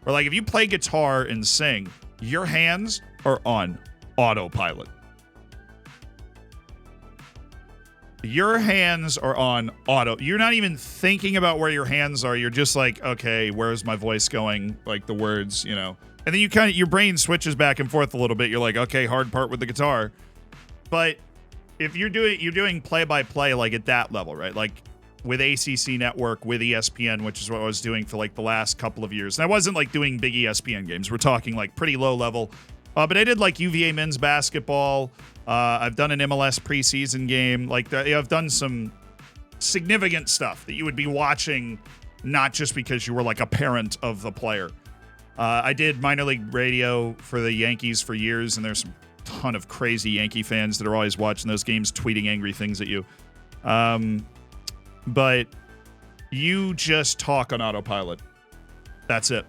[SPEAKER 1] Or like if you play guitar and sing, your hands are on autopilot. Your hands are on auto. You're not even thinking about where your hands are. You're just like, okay, where's my voice going? Like the words, you know. And then you kind of, your brain switches back and forth a little bit. You're like, okay, hard part with the guitar. But if you're doing play-by-play like at that level, right? Like with ACC Network, with ESPN, which is what I was doing for like the last couple of years. And I wasn't like doing big ESPN games. We're talking like pretty low level. But I did like UVA men's basketball. I've done an MLS preseason game. Like I've done some significant stuff that you would be watching, not just because you were like a parent of the player. I did minor league radio for the Yankees for years, and there's a ton of crazy Yankee fans that are always watching those games, tweeting angry things at you. But you just talk on autopilot. That's it.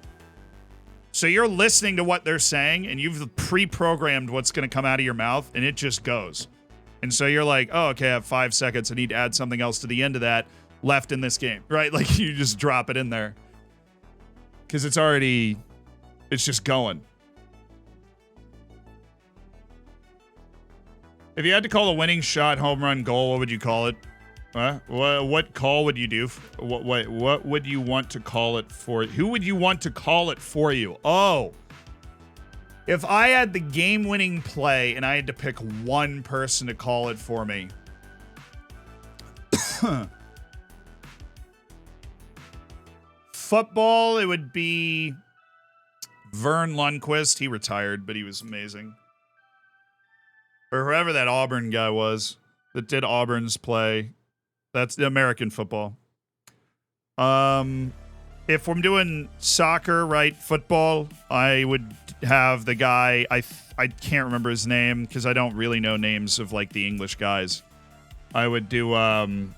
[SPEAKER 1] So you're listening to what they're saying, and you've pre-programmed what's going to come out of your mouth, and it just goes. And so you're like, oh, okay, I have 5 seconds. I need to add something else to the end of that left in this game, right? Like, you just drop it in there. Because it's just going. If you had to call a winning shot, home run, goal, what would you call it? What call would you do? What would you want to call it for? Who would you want to call it for you? Oh. If I had the game-winning play and I had to pick one person to call it for me. Football, it would be Vern Lundquist. He retired, but he was amazing. Or whoever that Auburn guy was that did Auburn's play. That's the American football. If I'm doing soccer, right, football, I would have the guy, I can't remember his name because I don't really know names of like the English guys. I would do the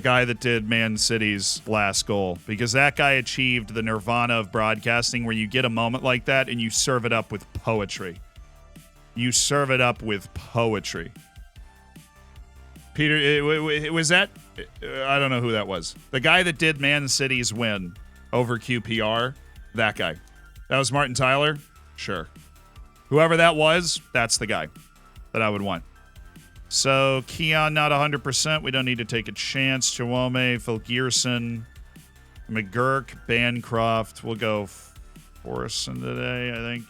[SPEAKER 1] guy that did Man City's last goal, because that guy achieved the nirvana of broadcasting where you get a moment like that and you serve it up with poetry. You serve it up with poetry. Peter, was that... I don't know who that was. The guy that did Man City's win over QPR, that guy. That was Martin Tyler? Sure. Whoever that was, that's the guy that I would want. So, Keon, not 100%. We don't need to take a chance. Chawome, Phil Gearson, McGurk, Bancroft. We'll go Forson today, I think.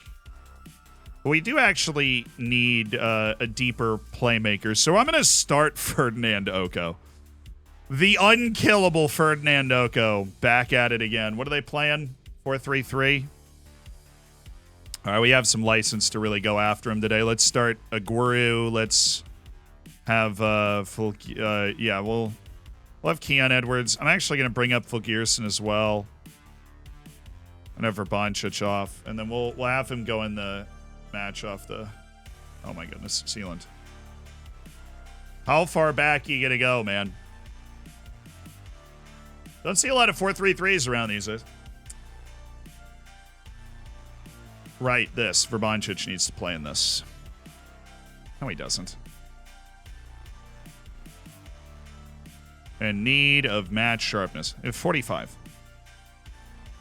[SPEAKER 1] We do actually need a deeper playmaker. So I'm going to start Ferdinand Oko. The unkillable Ferdinand Oko back at it again. What are they playing? 4-3-3? All right, we have some license to really go after him today. Let's start Aguero. Let's have we'll have Keon Edwards. I'm actually going to bring up Fulgerson as well. And have Urbancic off. And then we'll have him go in the match off the... Oh my goodness, Sealand. How far back you gonna go, man? Don't see a lot of 4-3-3s around these days. Right, this. Urbancic needs to play in this. No, he doesn't. In need of match sharpness. 45.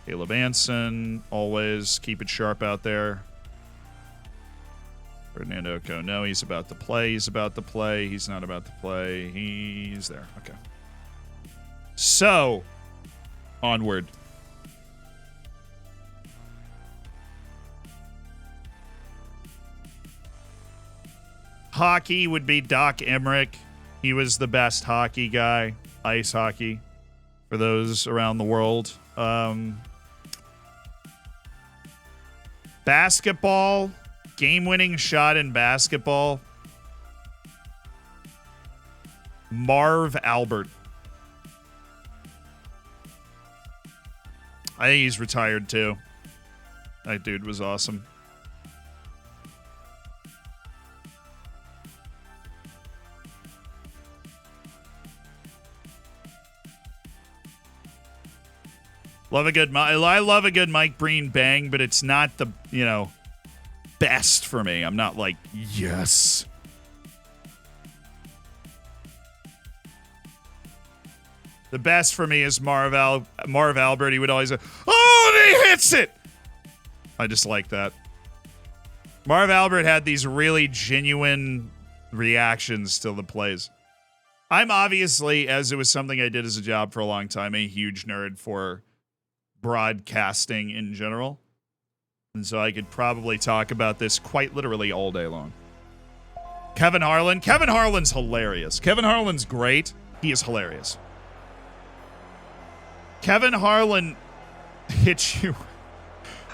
[SPEAKER 1] Caleb Anson, always keep it sharp out there. Fernando Oko, no, he's about to play. He's about to play. He's not about to play. He's there. Okay. So, onward. Hockey would be Doc Emmerich. He was the best hockey guy. Ice hockey for those around the world. Basketball. Game-winning shot in basketball. Marv Albert. I think he's retired too. That dude was awesome. Love a good... I love a good Mike Breen bang, but it's not the, best for me. I'm not like, yes. The best for me is Marv Albert. He would always say, oh, and he hits it. I just like that. Marv Albert had these really genuine reactions to the plays. I'm obviously, as it was something I did as a job for a long time, a huge nerd for broadcasting in general. And so I could probably talk about this quite literally all day long. Kevin Harlan. Kevin Harlan's hilarious. Kevin Harlan's great. He is hilarious. Kevin Harlan hits you.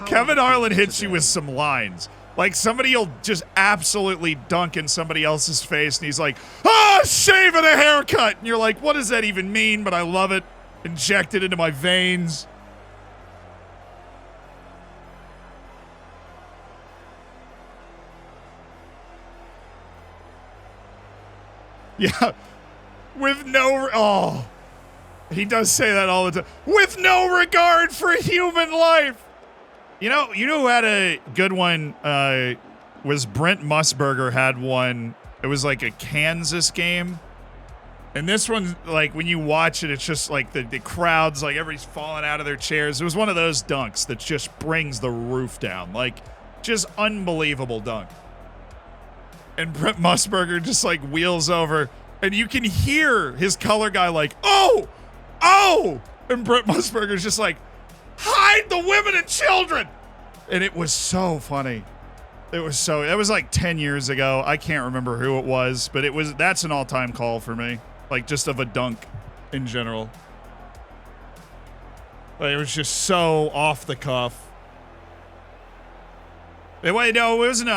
[SPEAKER 1] Kevin Harlan hits you with some lines. Like, somebody will just absolutely dunk in somebody else's face, and he's like, shave and a haircut. And you're like, what does that even mean? But I love it. Inject it into my veins. Yeah, with no... Oh, he does say that all the time. With no regard for human life. You know who had a good one was Brent Musburger had one. It was like a Kansas game. And this one, like, when you watch it, it's just like the crowd's like everybody's falling out of their chairs. It was one of those dunks that just brings the roof down. Like, just unbelievable dunk. And Brent Musburger just like wheels over, and you can hear his color guy like, oh! And Brent Musburger's just like, hide the women and children! And it was so funny. It was like 10 years ago. I can't remember who it was, but that's an all-time call for me. Like, just of a dunk in general. Like, it was just so off the cuff. It wasn't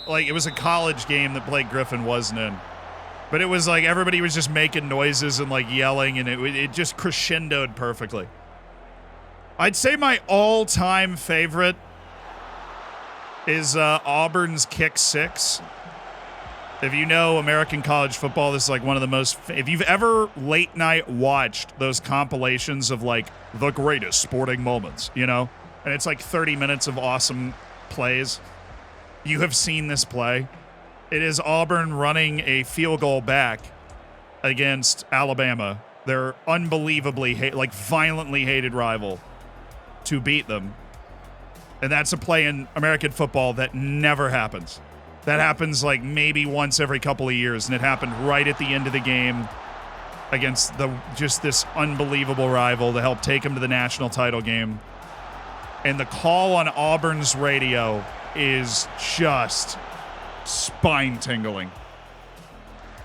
[SPEAKER 1] like, it was a college game that Blake Griffin wasn't in. But it was like everybody was just making noises and like yelling, and it just crescendoed perfectly. I'd say my all-time favorite is Auburn's kick six. If you know American college football, this is like one of the most... If you've ever late night watched those compilations of like the greatest sporting moments, you know? And it's like 30 minutes of awesome plays. You have seen this play. It is Auburn running a field goal back against Alabama. Their unbelievably, violently hated rival, to beat them. And that's a play in American football that never happens. That happens like maybe once every couple of years, and it happened right at the end of the game against just this unbelievable rival to help take him to the national title game. And the call on Auburn's radio is just spine-tingling.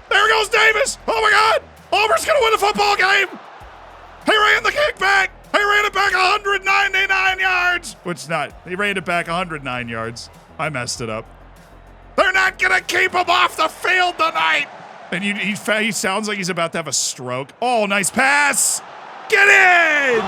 [SPEAKER 1] There goes Davis! Oh my God! Auburn's gonna win the football game! He ran the kick back! He ran it back 199 yards! He ran it back 109 yards. I messed it up. They're not gonna keep him off the field tonight! And he sounds like he's about to have a stroke. Oh, nice pass! Get in!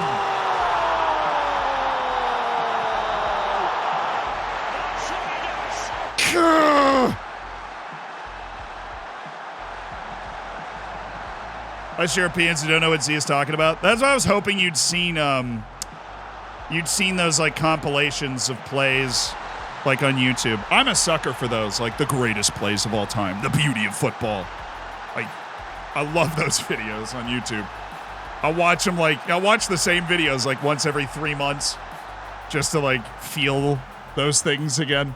[SPEAKER 1] Us Europeans who don't know what Z is talking about. That's why I was hoping you'd seen those like compilations of plays like on YouTube. I'm a sucker for those, like the greatest plays of all time, the beauty of football. Like, I love those videos on YouTube. I'll watch the same videos like once every 3 months just to like feel those things again.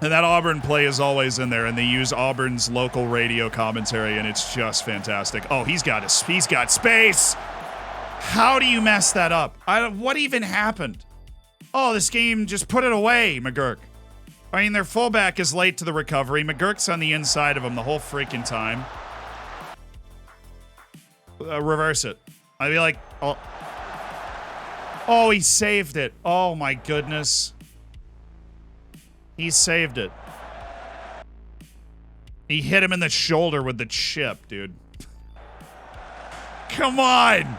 [SPEAKER 1] And that Auburn play is always in there, and they use Auburn's local radio commentary, and it's just fantastic. Oh, he's got space. How do you mess that up? What even happened? Oh, this game, just put it away, McGurk. I mean, their fullback is late to the recovery. McGurk's on the inside of him the whole freaking time. Reverse it. I'd be like, oh, he saved it. Oh, my goodness. He saved it. He hit him in the shoulder with the chip, dude. Come on!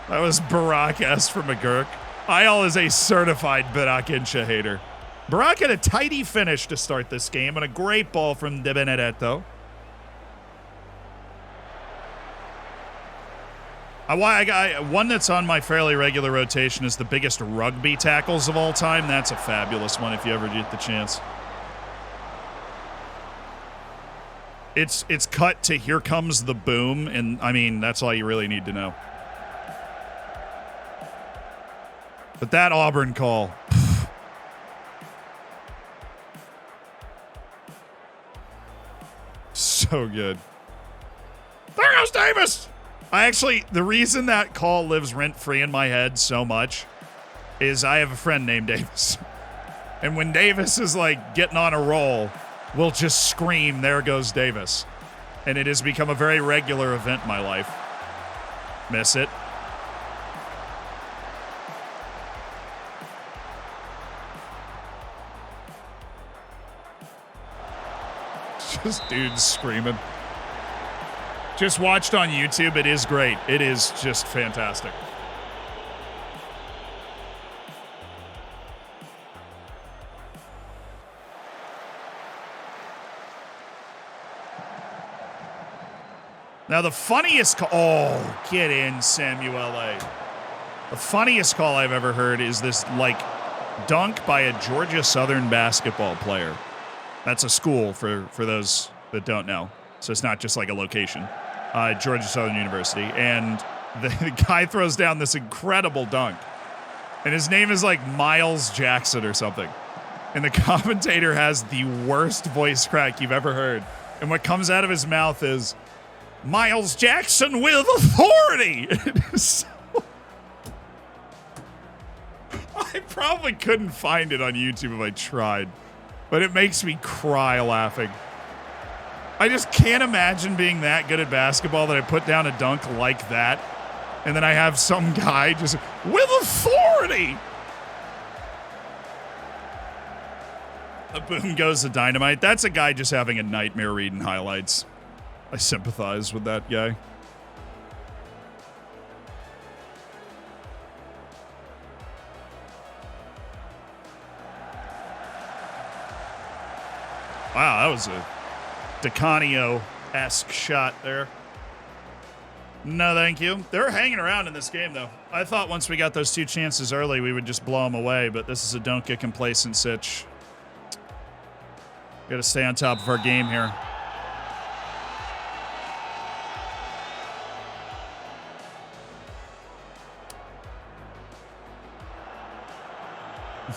[SPEAKER 1] That was Barack-esque for McGurk. Ayal is a certified Barack Incha hater. Barack had a tidy finish to start this game and a great ball from De Benedetto. I got one that's on my fairly regular rotation is the biggest rugby tackles of all time. That's a fabulous one if you ever get the chance. It's cut to Here Comes the Boom, and I mean, that's all you really need to know. But that Auburn call. So good. There goes Davis! The reason that call lives rent-free in my head so much is I have a friend named Davis. And when Davis is like getting on a roll, we'll just scream, there goes Davis. And it has become a very regular event in my life. Miss it. Just dudes screaming. Just watched on YouTube. It is great. It is just fantastic. Now, the funniest call... Oh, get in, Samuele. The funniest call I've ever heard is this, like, dunk by a Georgia Southern basketball player. That's a school for those that don't know. So it's not just like a location. Georgia Southern University. And the guy throws down this incredible dunk. And his name is like Miles Jackson or something. And the commentator has the worst voice crack you've ever heard. And what comes out of his mouth is, Miles Jackson with authority! It is so... I probably couldn't find it on YouTube if I tried. But it makes me cry laughing. I just can't imagine being that good at basketball that I put down a dunk like that. And then I have some guy just, with authority! A boom goes the dynamite. That's a guy just having a nightmare reading highlights. I sympathize with that guy. Wow, that was a DiCanio-esque shot there. No, thank you. They're hanging around in this game, though. I thought once we got those 2 chances early, we would just blow them away, but this is a don't get complacent sitch. Got to stay on top of our game here.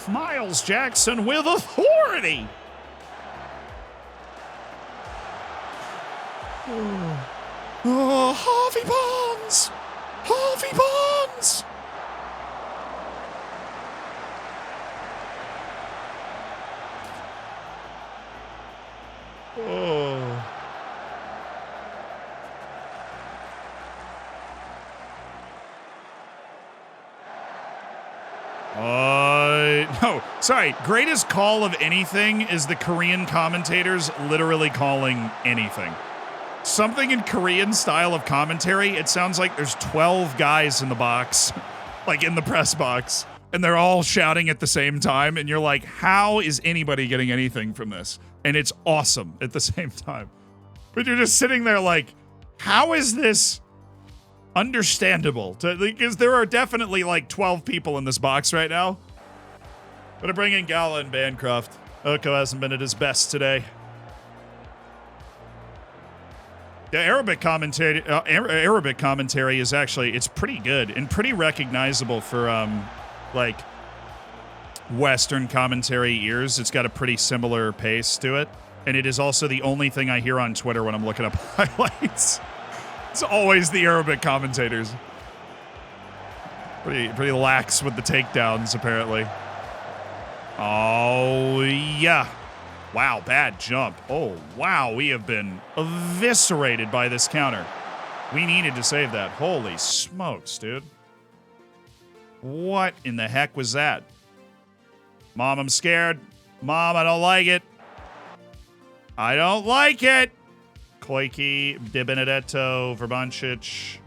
[SPEAKER 1] Miles Jackson with authority. Oh, Harvey Barnes! Harvey Barnes! Oh. No, sorry. Greatest call of anything is the Korean commentators literally calling anything. Something in Korean style of commentary, it sounds like there's 12 guys in the box, like in the press box, and they're all shouting at the same time, and you're like, how is anybody getting anything from this? And it's awesome at the same time. But you're just sitting there like, how is this understandable? Because there are definitely like 12 people in this box right now. Gonna bring in Gala and Bancroft. Oko hasn't been at his best today. The Arabic commentary is actually, it's pretty good and pretty recognizable for like Western commentary ears. It's got a pretty similar pace to it. And it is also the only thing I hear on Twitter when I'm looking up highlights. It's always the Arabic commentators. Pretty lax with the takedowns, apparently. Oh, yeah. Wow, bad jump. Oh, wow, we have been eviscerated by this counter. We needed to save that. Holy smokes, dude. What in the heck was that? Mom, I'm scared. Mom, I don't like it. I don't like it. Koike, De Benedetto, Verbancic.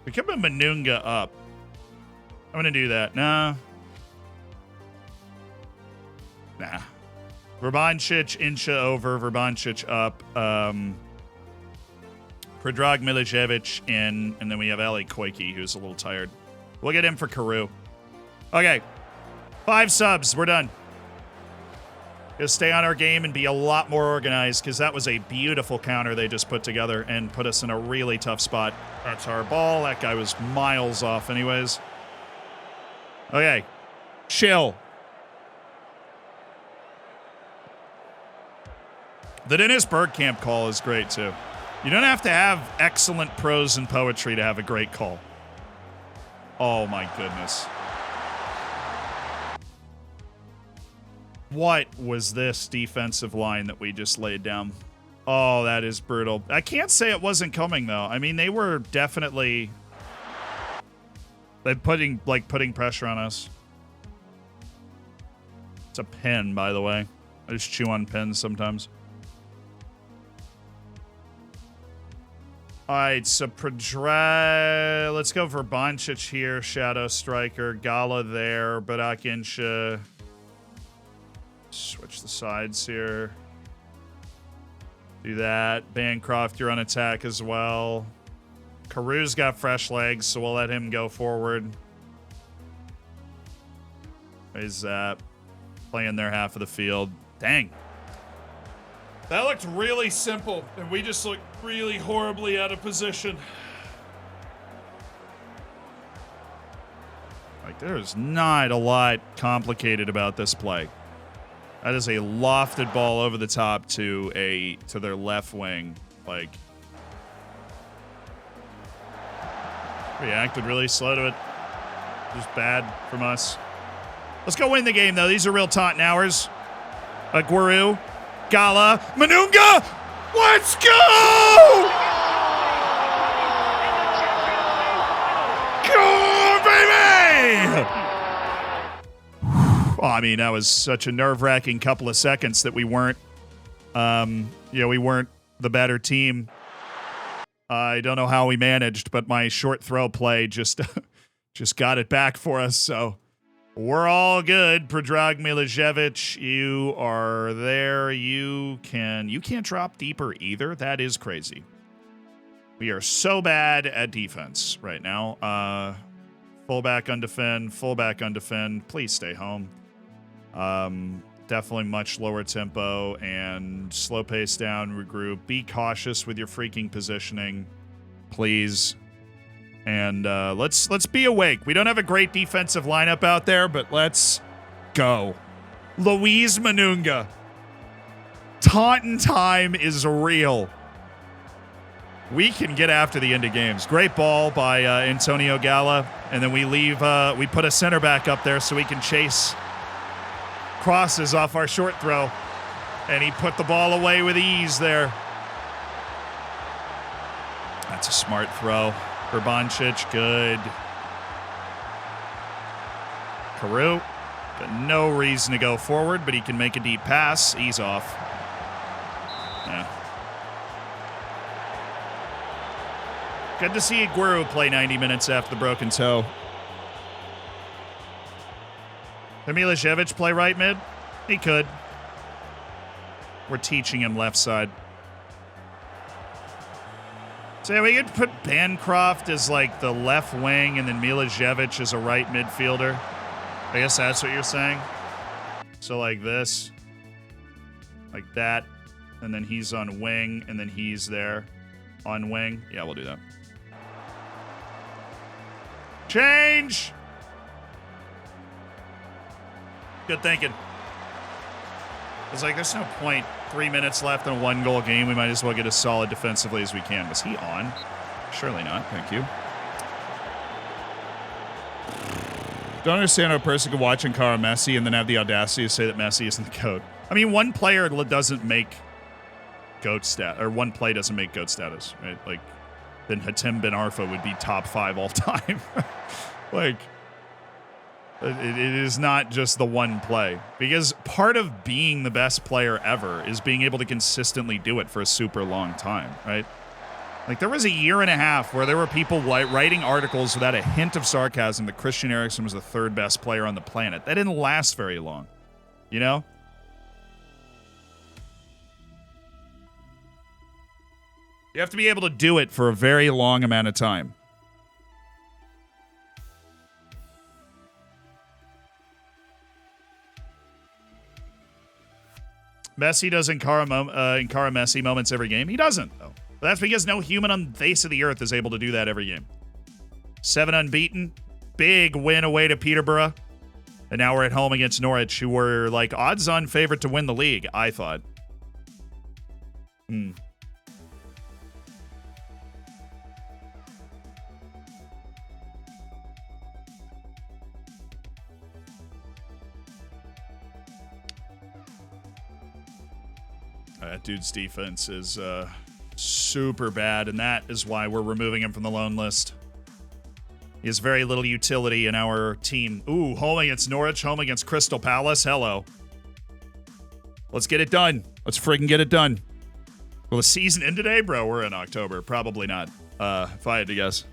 [SPEAKER 1] We could put Manunga up. I'm going to do that. Nah. Verbancic, Incha over, Verbancic up. Predrag Milicevic in, and then we have Ali Koike, who's a little tired. We'll get him for Carew. Okay. 5 subs. We're done. Gonna stay on our game and be a lot more organized, because that was a beautiful counter they just put together and put us in a really tough spot. That's our ball. That guy was miles off anyways. Okay. Chill. The Dennis Bergkamp call is great, too. You don't have to have excellent prose and poetry to have a great call. Oh, my goodness. What was this defensive line that we just laid down? Oh, that is brutal. I can't say it wasn't coming, though. I mean, they were definitely putting pressure on us. It's a pen, by the way. I just chew on pens sometimes. All right, so let's go for Verbancic here, Shadow Striker, Gala there, Barakinsha. Switch the sides here. Do that. Bancroft, you're on attack as well. Caru's got fresh legs, so we'll let him go forward. Is playing their half of the field. Dang. That looked really simple, and we just looked really horribly out of position. Like, there's not a lot complicated about this play. That is a lofted ball over the top to their left wing. Like, reacted really slow to it. Just bad from us. Let's go win the game, though. These are real Taunton hours. Guru, Gala, Manunga! Let's go! Go, baby! Oh, I mean, that was such a nerve-wracking couple of seconds that we weren't, we weren't the better team. I don't know how we managed, but my short throw play just got it back for us, so we're all good. Predrag Milicevic, you are there. You can't drop deeper either. That is crazy. We are so bad at defense right now. Fullback undefend, fullback undefend. Please stay home. Definitely much lower tempo and slow pace down, regroup. Be cautious with your freaking positioning, please. And let's be awake. We don't have a great defensive lineup out there, but let's go. Louise Manunga. Taunton time is real. We can get after the end of games. Great ball by Antonio Gala. And then we leave, we put a center back up there so we can chase crosses off our short throw. And he put the ball away with ease there. That's a smart throw. Urbancic, good. Carew, got no reason to go forward, but he can make a deep pass. Ease off. Yeah. Good to see Aguero play 90 minutes after the broken toe. Did Milicevic play right mid? He could. We're teaching him left side. So yeah, we could put Bancroft as like the left wing and then Milicevic as a right midfielder. I guess that's what you're saying. So like this. Like that. And then he's on wing and then he's there on wing. Yeah, we'll do that. Change! Good thinking. It's like, there's no point. 3 minutes left in a one-goal game. We might as well get as solid defensively as we can. Was he on? Surely not. Thank you. Don't understand how a person can watch Encara Messi and then have the audacity to say that Messi isn't the GOAT. I mean, one player doesn't make GOAT stat, or one play doesn't make GOAT status, right? Like, then Hatem Ben Arfa would be top 5 all time. Like, it is not just the one play. Because part of being the best player ever is being able to consistently do it for a super long time, right? Like, there was a year and a half where there were people writing articles without a hint of sarcasm that Christian Eriksen was the 3rd best player on the planet. That didn't last very long, you know? You have to be able to do it for a very long amount of time. Messi does Encara Messi moments every game. He doesn't, though. But that's because no human on the face of the earth is able to do that every game. 7 unbeaten. Big win away to Peterborough. And now we're at home against Norwich, who were, like, odds-on favorite to win the league, I thought. That dude's defense is super bad, and that is why we're removing him from the loan list. He has very little utility in our team. Ooh, home against Norwich, home against Crystal Palace. Hello. Let's get it done. Let's friggin' get it done. Will the season end today? Bro, we're in October. Probably not, if I had to guess.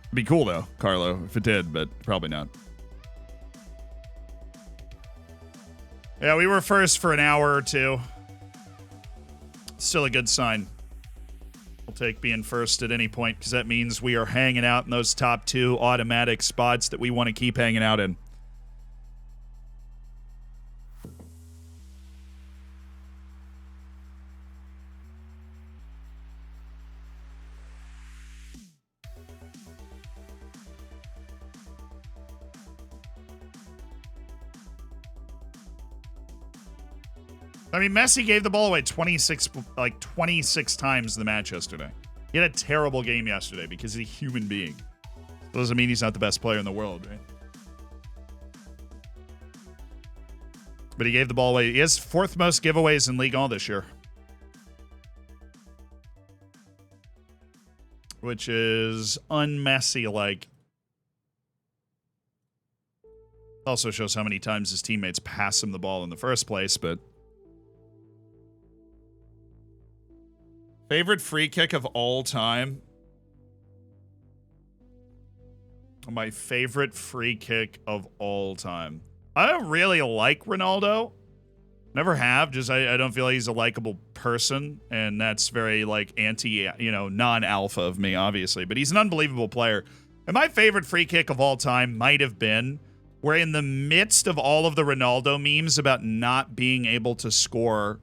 [SPEAKER 1] It'd be cool, though, Carlo, if it did, but probably not. Yeah, we were first for an hour or two. Still a good sign. We'll take being first at any point because that means we are hanging out in those top 2 automatic spots that we want to keep hanging out in. I mean, Messi gave the ball away 26 times in the match yesterday. He had a terrible game yesterday because he's a human being. Doesn't mean he's not the best player in the world, right? But he gave the ball away. He has 4th most giveaways in Ligue 1 this year. Which is un-Messi-like. Also shows how many times his teammates pass him the ball in the first place, but... Favorite free kick of all time? My favorite free kick of all time. I don't really like Ronaldo. Never have. Just I don't feel like he's a likable person. And that's very like non-alpha of me, obviously. But he's an unbelievable player. And my favorite free kick of all time might have been where in the midst of all of the Ronaldo memes about not being able to score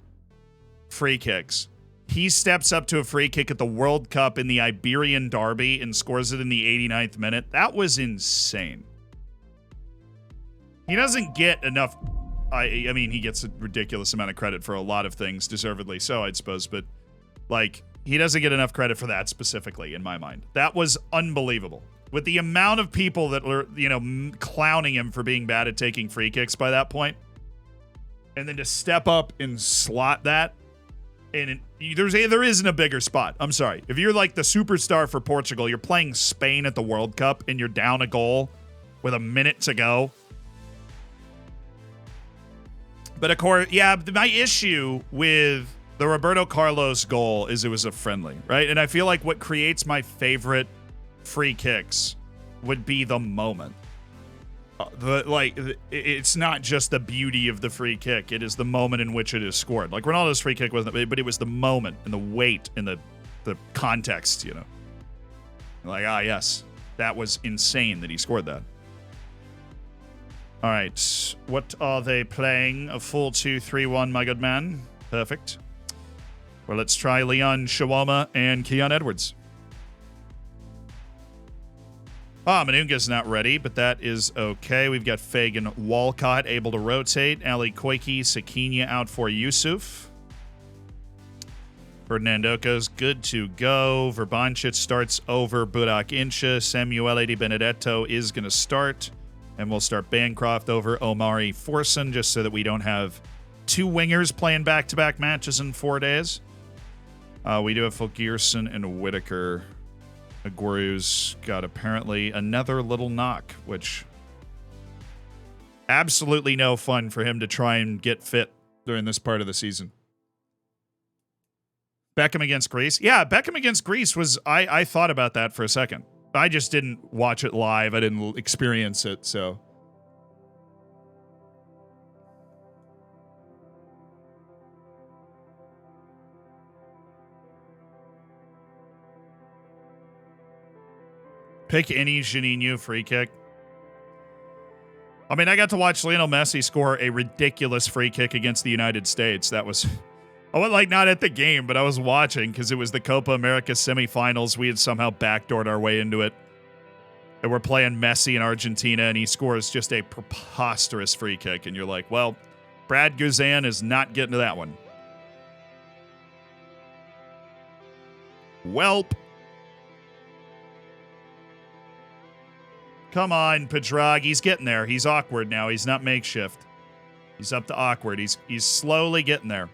[SPEAKER 1] free kicks, he steps up to a free kick at the World Cup in the Iberian Derby and scores it in the 89th minute. That was insane. He doesn't get enough... I mean, he gets a ridiculous amount of credit for a lot of things, deservedly so, I'd suppose, but, like, he doesn't get enough credit for that specifically, in my mind. That was unbelievable. With the amount of people that were, clowning him for being bad at taking free kicks by that point, and then to step up and slot that, and there isn't a bigger spot. I'm sorry. If you're like the superstar for Portugal, you're playing Spain at the World Cup, and you're down a goal with a minute to go. But of course, yeah, my issue with the Roberto Carlos goal is it was a friendly, right? And I feel like what creates my favorite free kicks would be the moment. It's not just the beauty of the free kick. It is the moment in which it is scored. Like, Ronaldo's free kick wasn't, but it was the moment and the weight and the context, Like, yes, that was insane that he scored that. All right, what are they playing? A full 2-3-1, my good man. Perfect. Well, let's try Leon Shawama and Keon Edwards. Manunga's not ready, but that is okay. We've got Fagan Walcott able to rotate. Ali Koiki, Sakinia out for Yusuf. Ferdinandoko's good to go. Verbancic starts over Burak Incha. Samuele Di Benedetto is going to start. And we'll start Bancroft over Omari Forson just so that we don't have 2 wingers playing back-to-back matches in 4 days. We do have Fulgerson and Whitaker. Aguero's got apparently another little knock, which absolutely no fun for him to try and get fit during this part of the season. Beckham against Greece. Yeah, Beckham against Greece was... I thought about that for a second. I just didn't watch it live. I didn't experience it, so... Pick any Juninho free kick. I mean, I got to watch Lionel Messi score a ridiculous free kick against the United States. That was... I was like not at the game, but I was watching because it was the Copa America semifinals. We had somehow backdoored our way into it. And we're playing Messi in Argentina, and he scores just a preposterous free kick. And you're like, well, Brad Guzan is not getting to that one. Welp. Come on, Pedrag. He's getting there. He's awkward now. He's not makeshift. He's up to awkward. He's slowly getting there.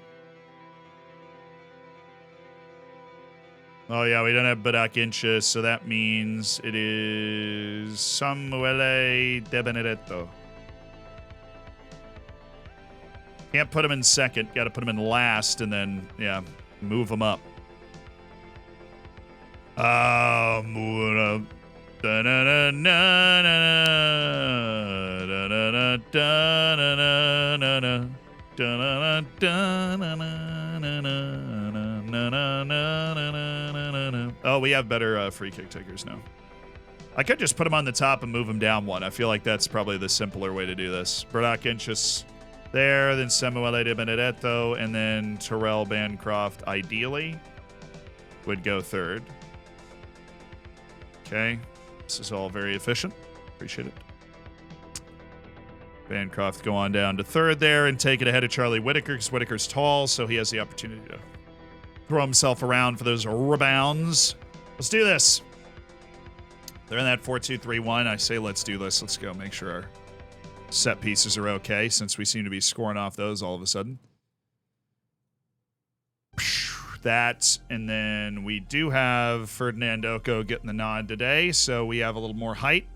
[SPEAKER 1] Oh, yeah, we don't have Burak Incha, so that means it is Samuele De Benedetto. Can't put him in second. Got to put him in last and then, yeah, move him up. Oh, we have better free kick takers now. I could just put him on the top and move him down one. I feel like that's probably the simpler way to do this. Burdock Inches there, then Samuele de Benedetto, and then Terrell Bancroft ideally would go third. Okay. This is all very efficient. Appreciate it. Bancroft go on down to third there and take it ahead of Charlie Whitaker because Whitaker's tall, so he has the opportunity to throw himself around for those rebounds. Let's do this. They're in that 4-2-3-1. I say let's do this. Let's go make sure our set pieces are okay since we seem to be scoring off those all of a sudden. That, and then we do have Ferdinand Oko getting the nod today, so we have a little more height.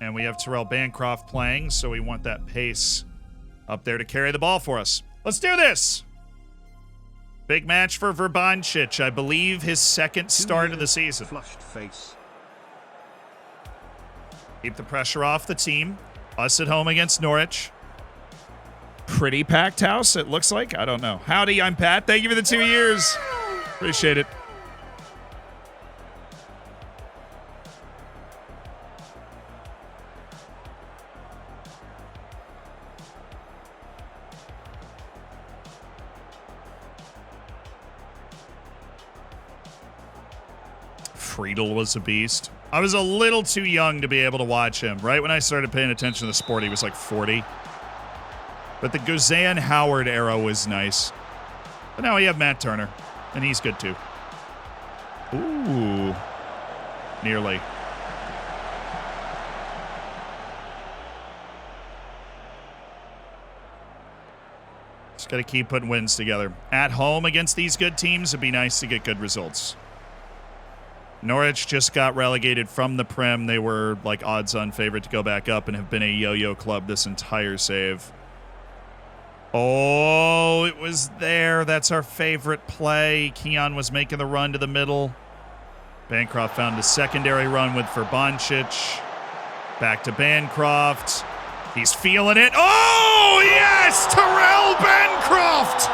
[SPEAKER 1] And we have Terrell Bancroft playing, so we want that pace up there to carry the ball for us. Let's do this! Big match for Verbancic. I believe his second start of the season.
[SPEAKER 2] Flushed face.
[SPEAKER 1] Keep the pressure off the team. Us at home against Norwich. Pretty packed house, it looks like. I don't know. Howdy, I'm Pat. Thank you for the 2 years. Appreciate it. Friedel was a beast. I was a little too young to be able to watch him. Right when I started paying attention to the sport, he was like 40. But the Guzan Howard era was nice. But now we have Matt Turner, and he's good too. Ooh. Nearly. Just got to keep putting wins together. At home against these good teams, it'd be nice to get good results. Norwich just got relegated from the Prem. They were like odds-on favorite to go back up and have been a yo-yo club this entire save. Oh, it was there. That's our favorite play. Keon was making the run to the middle. Bancroft found a secondary run with Verbancic. Back to Bancroft. He's feeling it. Oh, yes! Terrell Bancroft!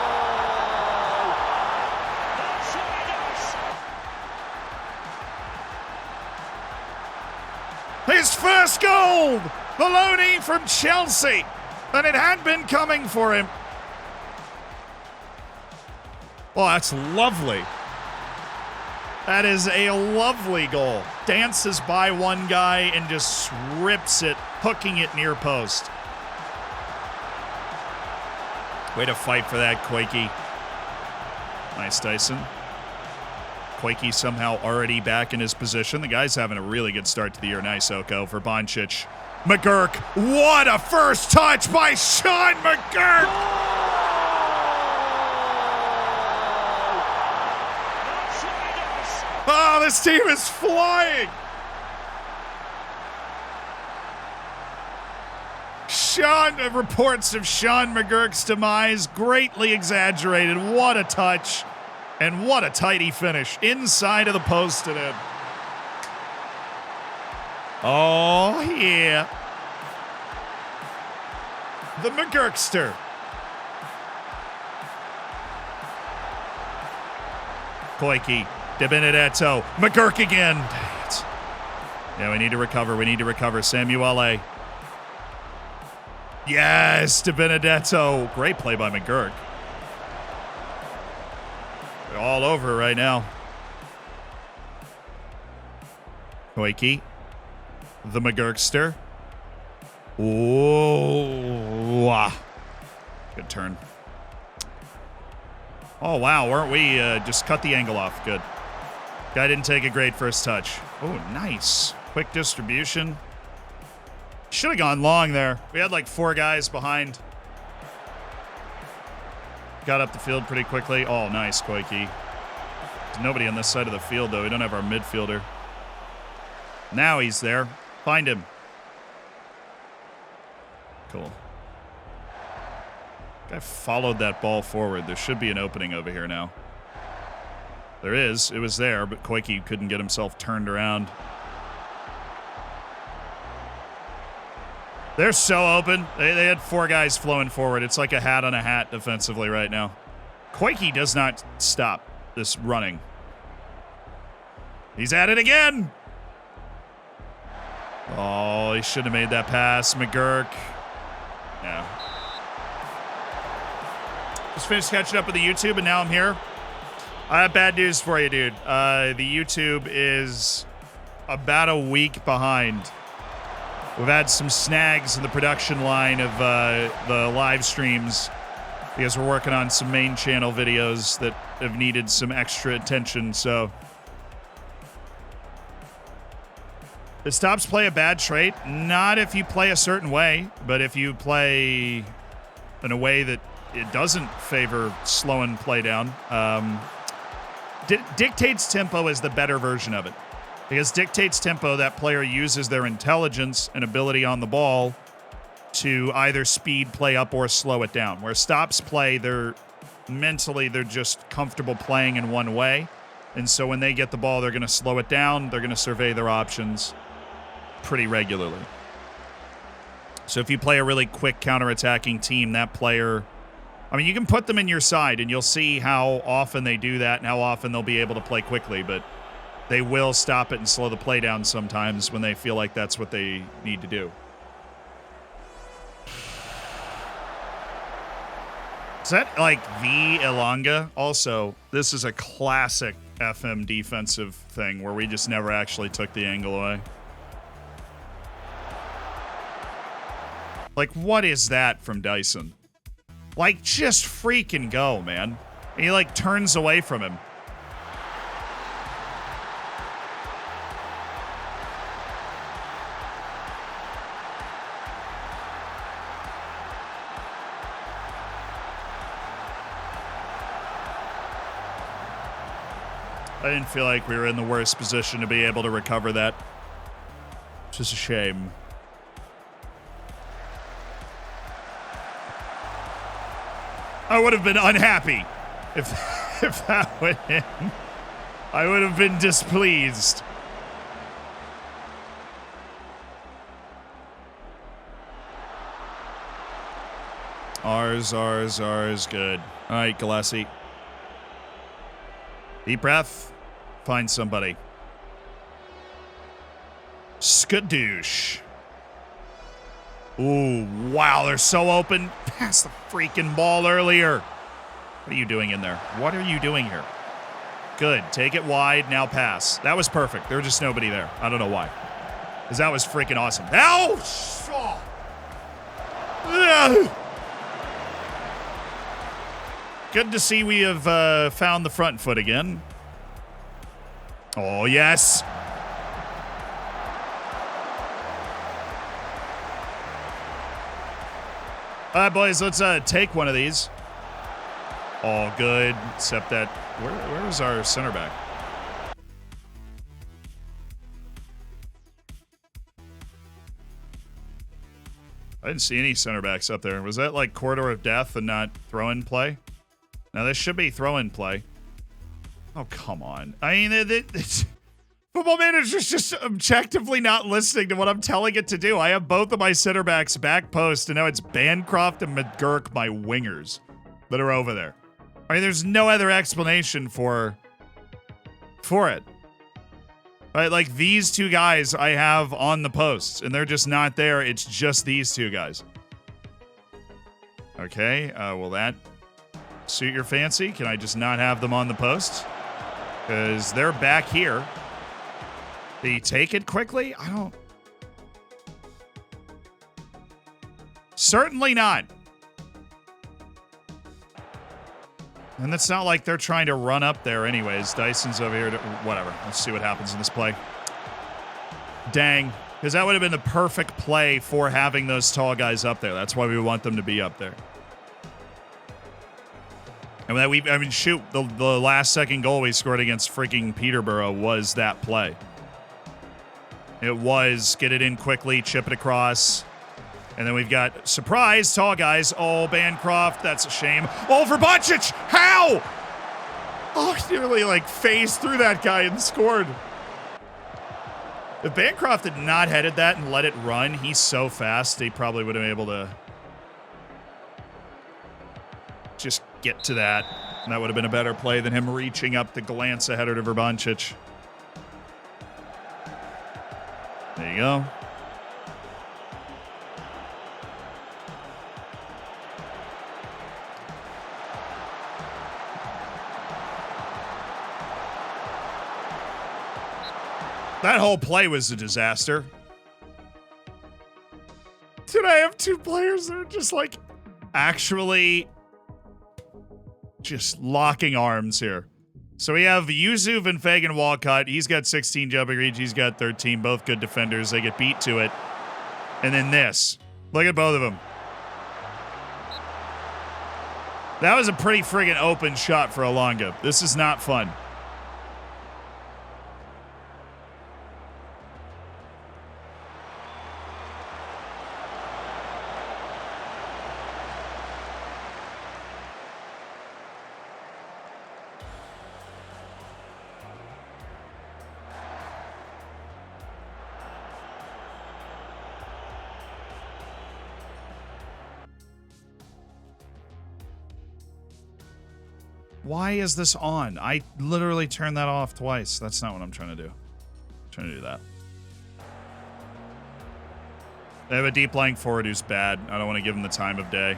[SPEAKER 1] His first goal! The loanee from Chelsea. And it had been coming for him. Oh, that's lovely. That is a lovely goal. Dances by one guy and just rips it, hooking it near post. Way to fight for that, Quakey. Nice, Tyson. Quakey somehow already back in his position. The guy's having a really good start to the year. Nice, Oko for Boncic. McGurk. What a first touch by Sean McGurk! Oh, this team is flying! Reports of Sean McGurk's demise greatly exaggerated. What a touch. And what a tidy finish. Inside of the post and in. Oh, yeah. The McGurkster. Koike. De Benedetto. McGurk again. Dang it. Yeah, we need to recover. We need to recover. Samuele. Yes, De Benedetto. Great play by McGurk. They're all over right now. Koike. The McGurkster. Ooh. Good turn. Oh, wow. Weren't we just cut the angle off? Good. Guy didn't take a great first touch. Oh, nice. Quick distribution. Should have gone long there. We had like 4 guys behind. Got up the field pretty quickly. Oh, nice, Koike. There's nobody on this side of the field, though. We don't have our midfielder. Now he's there. Find him. Cool. Guy followed that ball forward. There should be an opening over here now. There is. It was there, but Koike couldn't get himself turned around. They're so open. They had 4 guys flowing forward. It's like a hat on a hat defensively right now. Koike does not stop this running. He's at it again. Oh, he shouldn't have made that pass. McGurk. Yeah. Just finished catching up with the YouTube, and now I'm here. I have bad news for you, dude. The YouTube is about a week behind. We've had some snags in the production line of the live streams because we're working on some main channel videos that have needed some extra attention, so... The stops play a bad trait. Not if you play a certain way, but if you play in a way that it doesn't favor slowing play down. Dictates tempo is the better version of it. Because dictates tempo, that player uses their intelligence and ability on the ball to either speed play up or slow it down. Where stops play, they're just comfortable playing in one way. And so when they get the ball, they're going to slow it down. They're going to survey their options pretty regularly. So if you play a really quick counterattacking team, that player, I mean, you can put them in your side and you'll see how often they do that and how often they'll be able to play quickly, but they will stop it and slow the play down sometimes when they feel like that's what they need to do. Is that like the Ilanga? Also, this is a classic FM defensive thing where we just never actually took the angle away. Like, what is that from Dyson? Like, just freaking go, man. And he, like, turns away from him. I didn't feel like we were in the worst position to be able to recover that. It's just a shame. I would have been unhappy if that went in. I would have been displeased. Ours, good. All right, Gillespie. Deep breath. Find somebody. Skadoosh. Ooh, wow, they're so open. Pass the freaking ball earlier. What are you doing in there? What are you doing here? Good. Take it wide, now pass. That was perfect. There was just nobody there. I don't know why. Because that was freaking awesome. Ow! Good to see we have found the front foot again. Oh, yes. All right, boys, let's take one of these. All good, except that, where was our center back? I didn't see any center backs up there. Was that like corridor of death and not throw-in play? Now, this should be throw-in play. Oh, come on. I mean, Football Manager's just objectively not listening to what I'm telling it to do. I have both of my center backs back post, and now it's Bancroft and McGurk, my wingers, that are over there. I mean, there's no other explanation for it. Right? Like, these two guys I have on the posts, and they're just not there. It's just these two guys. Okay, will that suit your fancy? Can I just not have them on the posts? Because they're back here. Did he take it quickly? I don't... Certainly not. And it's not like they're trying to run up there anyways. Dyson's over here to... Whatever. Let's see what happens in this play. Dang. Because that would have been the perfect play for having those tall guys up there. That's why we want them to be up there. And I mean, shoot, the last second goal we scored against freaking Peterborough was that play. It was get it in quickly, chip it across. And then we've got surprise, tall guys. Oh, Bancroft, that's a shame. Oh, Verbacic, how? Oh, he nearly like phased through that guy and scored. If Bancroft had not headed that and let it run, he's so fast, he probably would have been able to just get to that. And that would have been a better play than him reaching up to glance a header to Vrbancic. There you go. That whole play was a disaster. Did I have two players that are just like actually just locking arms here? So we have Yusuf and Fagan Walcott. He's got 16 jumping reach. He's got 13. Both good defenders. They get beat to it. And then this. Look at both of them. That was a pretty friggin' open shot for Alonga. This is not fun. Why is this on? I literally turned that off twice. That's not what I'm trying to do. I'm trying to do that. They have a deep lying forward who's bad. I don't want to give him the time of day.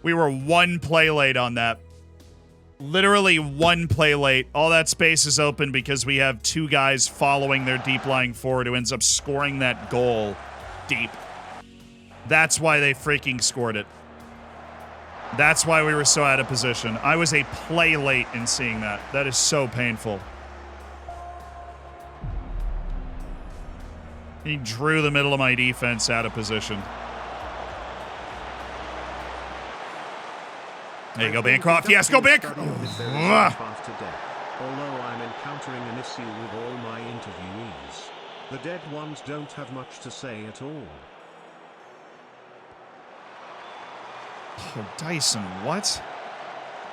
[SPEAKER 1] We were one play late on that. Literally one play late. All that space is open because we have two guys following their deep lying forward who ends up scoring that goal deep. That's why they freaking scored it. That's why we were so out of position. I was a play late in seeing that. That is so painful. He drew the middle of my defense out of position. There you go, Bancroft. Yes, go Bancroft.
[SPEAKER 2] Although I'm encountering an issue with all my interviewees. The dead ones don't have much to say at all.
[SPEAKER 1] Oh, Dyson, what?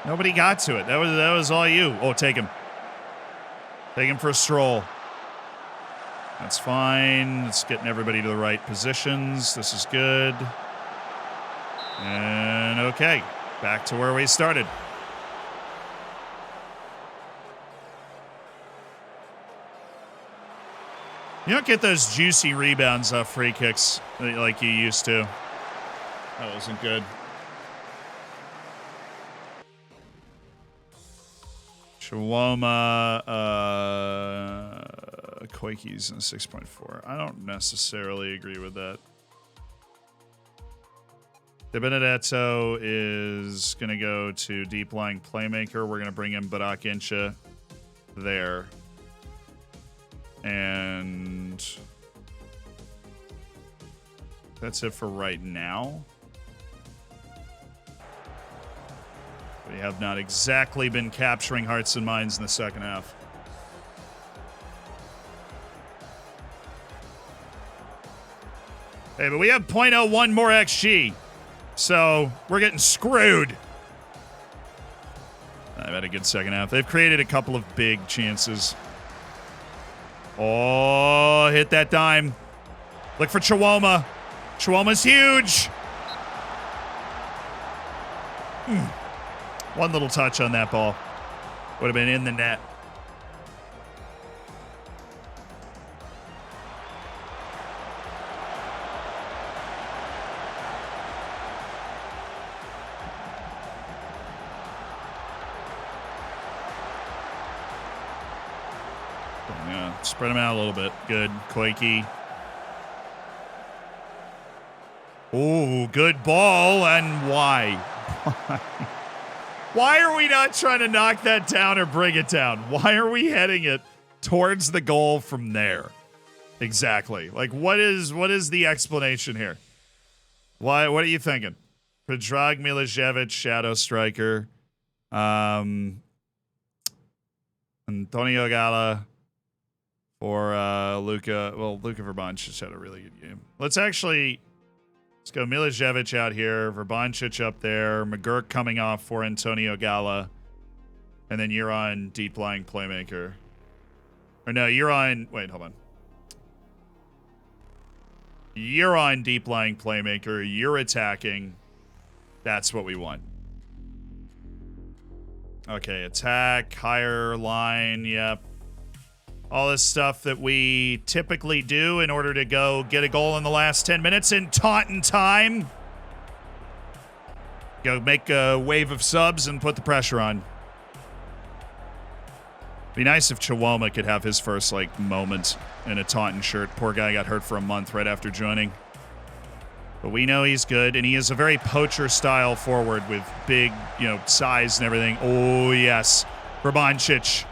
[SPEAKER 1] Nobody got to it. That was all you. Oh, take him. Take him for a stroll. That's fine. It's getting everybody to the right positions. This is good. And okay. Back to where we started. You don't get those juicy rebounds off free kicks like you used to. That wasn't good. Chihuahua, Koiki's in 6.4. I don't necessarily agree with that. De Benedetto is going to go to deep lying playmaker. We're going to bring in Barak Incha there. And that's it for right now. We have not exactly been capturing hearts and minds in the second half. Hey, but we have .01 more XG. So, we're getting screwed. I've had a good second half. They've created a couple of big chances. Oh, hit that dime. Look for Chihuahua. Chihuahua's huge. One little touch on that ball. Would have been in the net. Spread them out a little bit. Good. Koiki. Oh, good ball. And why? Why are we not trying to knock that down or bring it down? Why are we heading it towards the goal from there? Exactly. Like, what is the explanation here? Why? What are you thinking? Predrag Milicevic, shadow striker. Antonio Gala for Luka. Well, Luka Vrbancic had a really good game. Let's go Milicevic out here, Vrbancic up there, McGurk coming off for Antonio Gala, and then you're on deep lying playmaker. Or no, you're on. Wait, hold on. You're on deep lying playmaker. You're attacking. That's what we want. Okay, attack, higher line, yep. All this stuff that we typically do in order to go get a goal in the last 10 minutes in Taunton time. Go make a wave of subs and put the pressure on. Be nice if Chihuahua could have his first, like, moment in a Taunton shirt. Poor guy got hurt for a month right after joining. But we know he's good, and he is a very poacher-style forward with big, size and everything. Oh, yes. Vrbancic.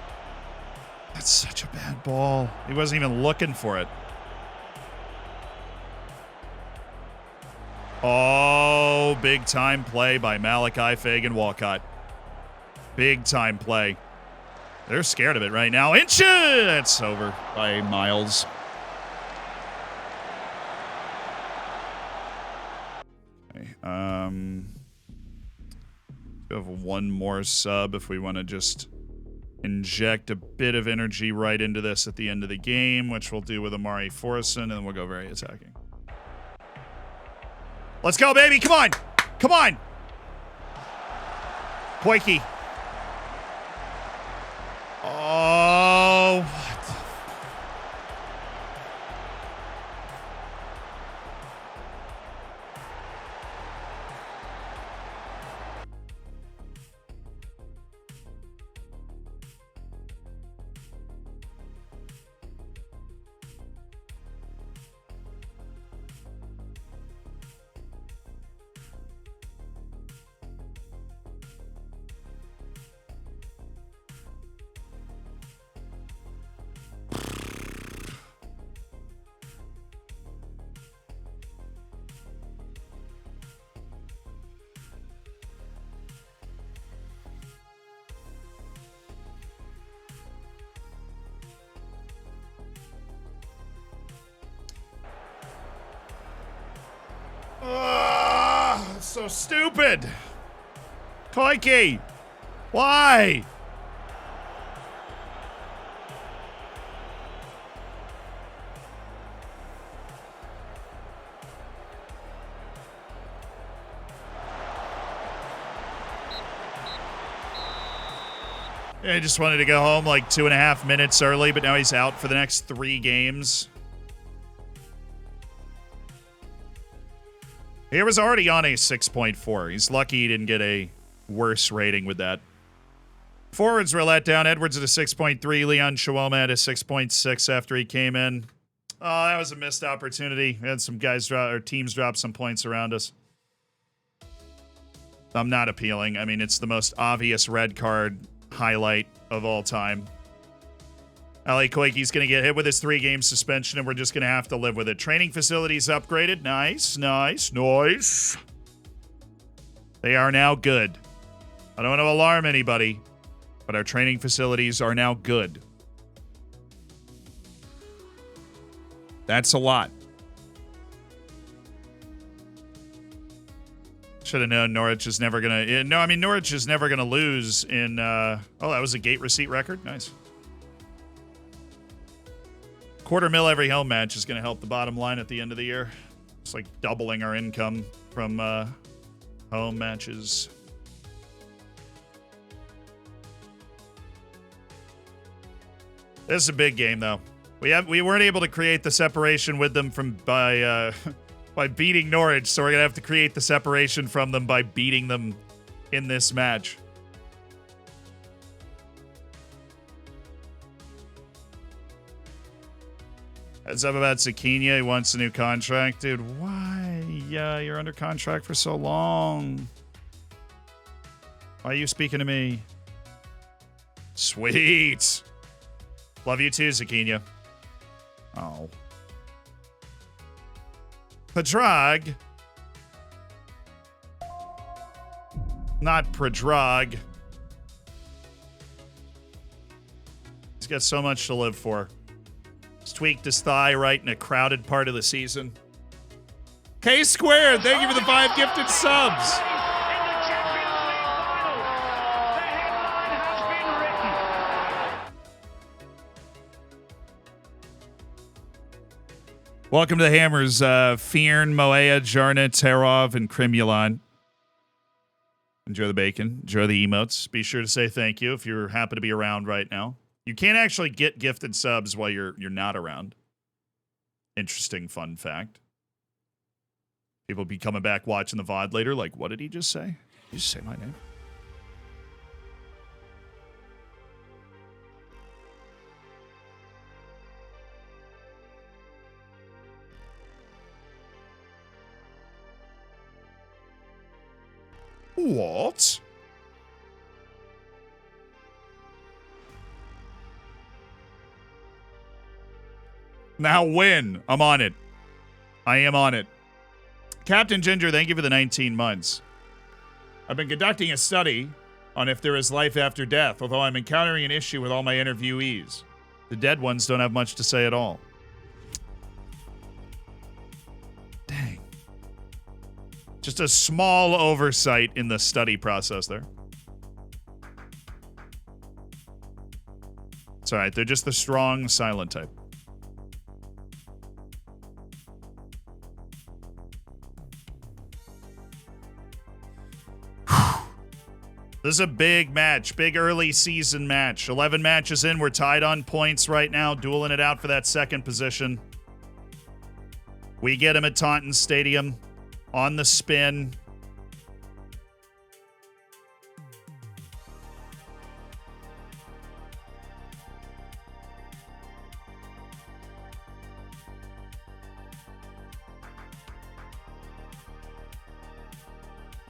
[SPEAKER 1] That's such a bad ball. He wasn't even looking for it. Oh, big-time play by Malachi Fagan-Walcott. Big-time play. They're scared of it right now. It's over by miles. We have one more sub if we want to just inject a bit of energy right into this at the end of the game, which we'll do with Amari Forson, and then we'll go very attacking. Let's go, baby. Come on. Come on. Koike. Oh, what? So stupid. Koike. Why? I just wanted to go home like 2.5 minutes early, but now he's out for the next 3 games. He was already on a 6.4. He's lucky he didn't get a worse rating with that. Forwards were let down. Edwards at a 6.3. Leon Chihuahua at a 6.6 after he came in. Oh, that was a missed opportunity. We had some guys teams drop some points around us. I'm not appealing. I mean, it's the most obvious red card highlight of all time. Ali Koike's going to get hit with his 3-game suspension, and we're just going to have to live with it. Training facilities upgraded. Nice, nice, nice. They are now good. I don't want to alarm anybody, but our training facilities are now good. That's a lot. Should have known Norwich is never going to... No, I mean, Norwich is never going to lose in... oh, that was a gate receipt record? Nice. $250,000 every home match is going to help the bottom line at the end of the year. It's like doubling our income from home matches. This is a big game, though. We weren't able to create the separation with them by beating Norwich, so we're going to have to create the separation from them by beating them in this match. Heads up about Zucchini. He wants a new contract. Dude, why? Yeah, you're under contract for so long. Why are you speaking to me? Sweet. Love you too, Zucchini. Oh. Padrag. Not Pradrag. got so much to live for. He's tweaked his thigh right in a crowded part of the season. K Squared, thank you for the 5 gifted subs. Welcome to the Hammers, Fiern, Moea, Jarna, Terov, and Krimulan. Enjoy the bacon. Enjoy the emotes. Be sure to say thank you if you happen to be around right now. You can't actually get gifted subs while you're not around. Interesting fun fact. People be coming back watching the VOD later like, what did he just say? Did he just say my name? What? Now win. I'm on it. I am on it. Captain Ginger, thank you for the 19 months. I've been conducting a study on if there is life after death, although I'm encountering an issue with all my interviewees. The dead ones don't have much to say at all. Dang. Just a small oversight in the study process there. It's all right. They're just the strong, silent type. This is a big match, big early season match. 11 matches in, we're tied on points right now, dueling it out for that second position. We get him at Taunton Stadium on the spin.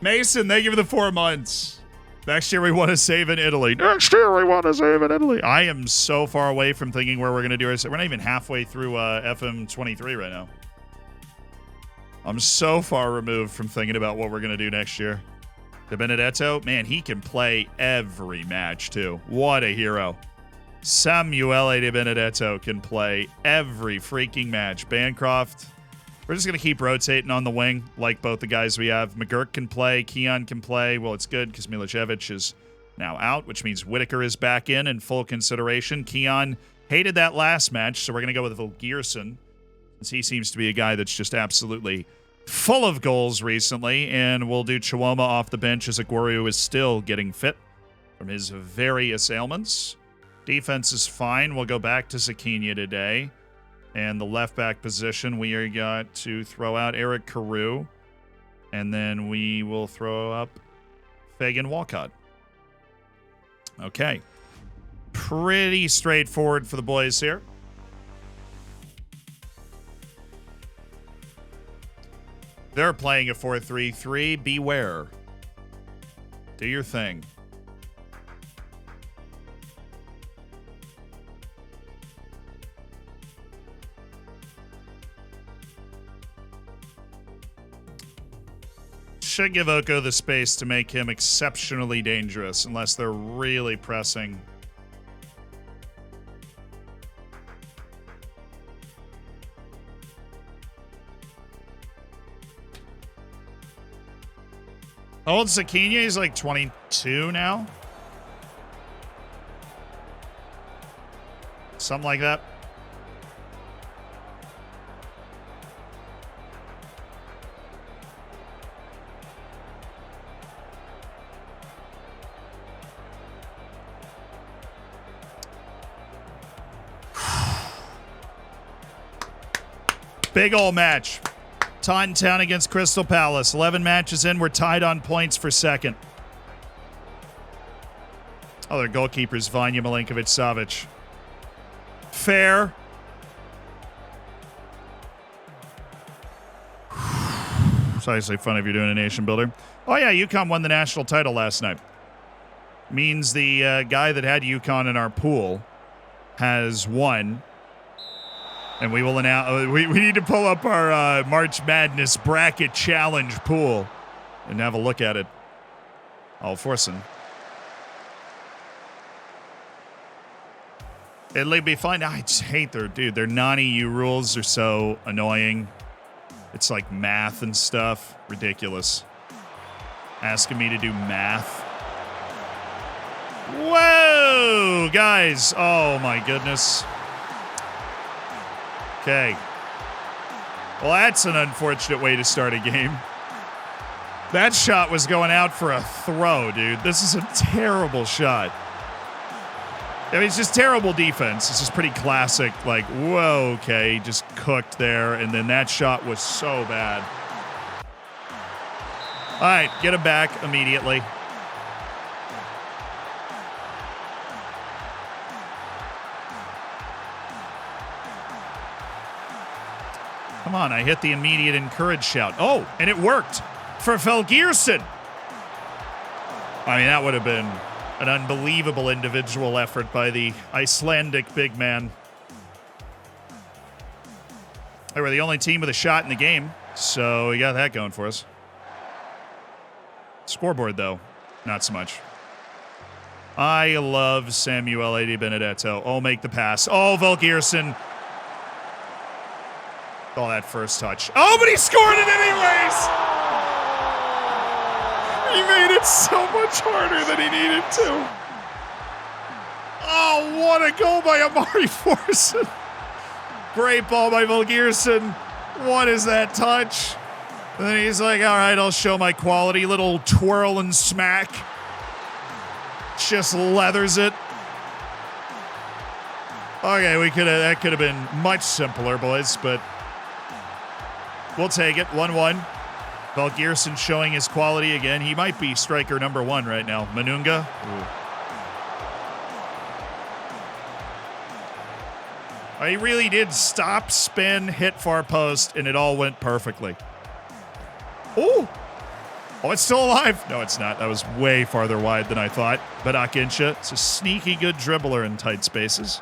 [SPEAKER 1] Mason, thank you for the 4 months. Next year we want to save in Italy. Next year we want to save in Italy. I am so far away from thinking where we're going to do our... We're not even halfway through FM23 right now. I'm so far removed from thinking about what we're going to do next year. De Benedetto, man, he can play every match too. What a hero. Samuele De Benedetto can play every freaking match. Bancroft... We're just going to keep rotating on the wing, like both the guys we have. McGurk can play. Keon can play. Well, it's good because Milicevic is now out, which means Whitaker is back in full consideration. Keon hated that last match, so we're going to go with Volgierson, since he seems to be a guy that's just absolutely full of goals recently. And we'll do Chiwoma off the bench as Aguero is still getting fit from his various ailments. Defense is fine. We'll go back to Zakinia today. And the left back position, we are got to throw out Eric Carew. And then we will throw up Fagan Walcott. Okay. Pretty straightforward for the boys here. They're playing a 4-3-3. Beware. Do your thing. Should give Oko the space to make him exceptionally dangerous unless they're really pressing. How old is Zakinia? He's like 22 now. Something like that. Big ol' match. Taunton Town against Crystal Palace. 11 matches in. We're tied on points for second. Oh, their goalkeeper's Vanya Milinkovic-Savic. Fair. It's obviously fun if you're doing a nation builder. Oh, yeah, UConn won the national title last night. Means the guy that had UConn in our pool has won. And we will announce. We need to pull up our March Madness bracket challenge pool and have a look at it. All forcing. It'll be fine. I just hate their non-EU rules are so annoying. It's like math and stuff. Ridiculous. Asking me to do math. Whoa, guys. Oh, my goodness. Okay. Well, that's an unfortunate way to start a game. That shot was going out for a throw, dude. This is a terrible shot. I mean, it's just terrible defense. It's just pretty classic, like, whoa, okay, just cooked there, and then that shot was so bad. All right, get him back immediately. Come on, I hit the immediate encourage shout. Oh, and it worked for Felgierson. I mean, that would have been an unbelievable individual effort by the Icelandic big man. They were the only team with a shot in the game, so we got that going for us. Scoreboard, though, not so much. I love Samuel Adi Benedetto. Oh, make the pass. Oh, Felgierson. Oh, that first touch. Oh, but he scored it anyways! He made it so much harder than he needed to. Oh, what a goal by Amari Forson. Great ball by Felgierson. What is that touch? And then he's like, all right, I'll show my quality. Little twirl and smack. Just leathers it. Okay, that could have been much simpler, boys, but we'll take it. 1-1. Felgierson showing his quality again. He might be striker number 1 right now. Manunga. He really did stop, spin, hit far post, and it all went perfectly. Oh, it's still alive. No, it's not. That was way farther wide than I thought. But Akincha, it's a sneaky good dribbler in tight spaces.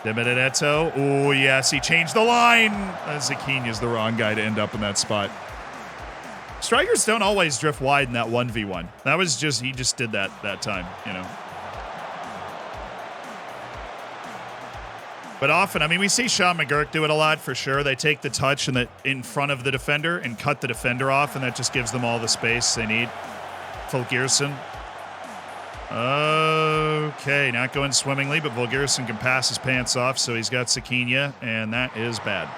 [SPEAKER 1] De Benedetto. Oh, yes, he changed the line. Zaquinha's the wrong guy to end up in that spot. Strikers don't always drift wide in that 1v1. That was just, he just did that time, you know. But often, I mean, we see Sean McGurk do it a lot for sure. They take the touch in front of the defender and cut the defender off, and that just gives them all the space they need. Felgierson. Okay, not going swimmingly, but Felgierson can pass his pants off, so he's got Zaquinha, and that is bad.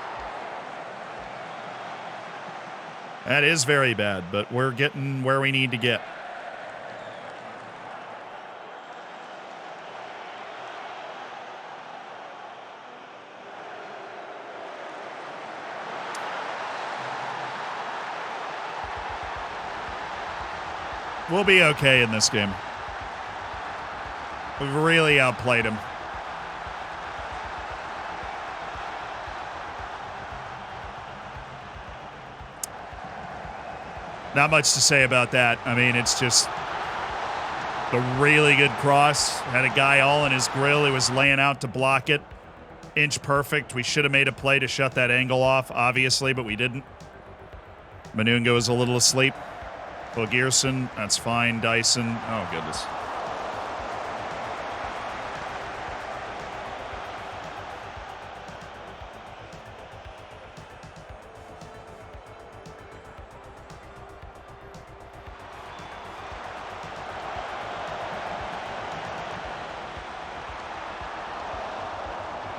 [SPEAKER 1] That is very bad, but we're getting where we need to get. We'll be okay in this game. We've really outplayed him. Not much to say about that. I mean, it's just a really good cross. Had a guy all in his grill. He was laying out to block it. Inch perfect. We should have made a play to shut that angle off, obviously, but we didn't. Manunga was a little asleep. Felgierson, that's fine. Dyson, oh goodness.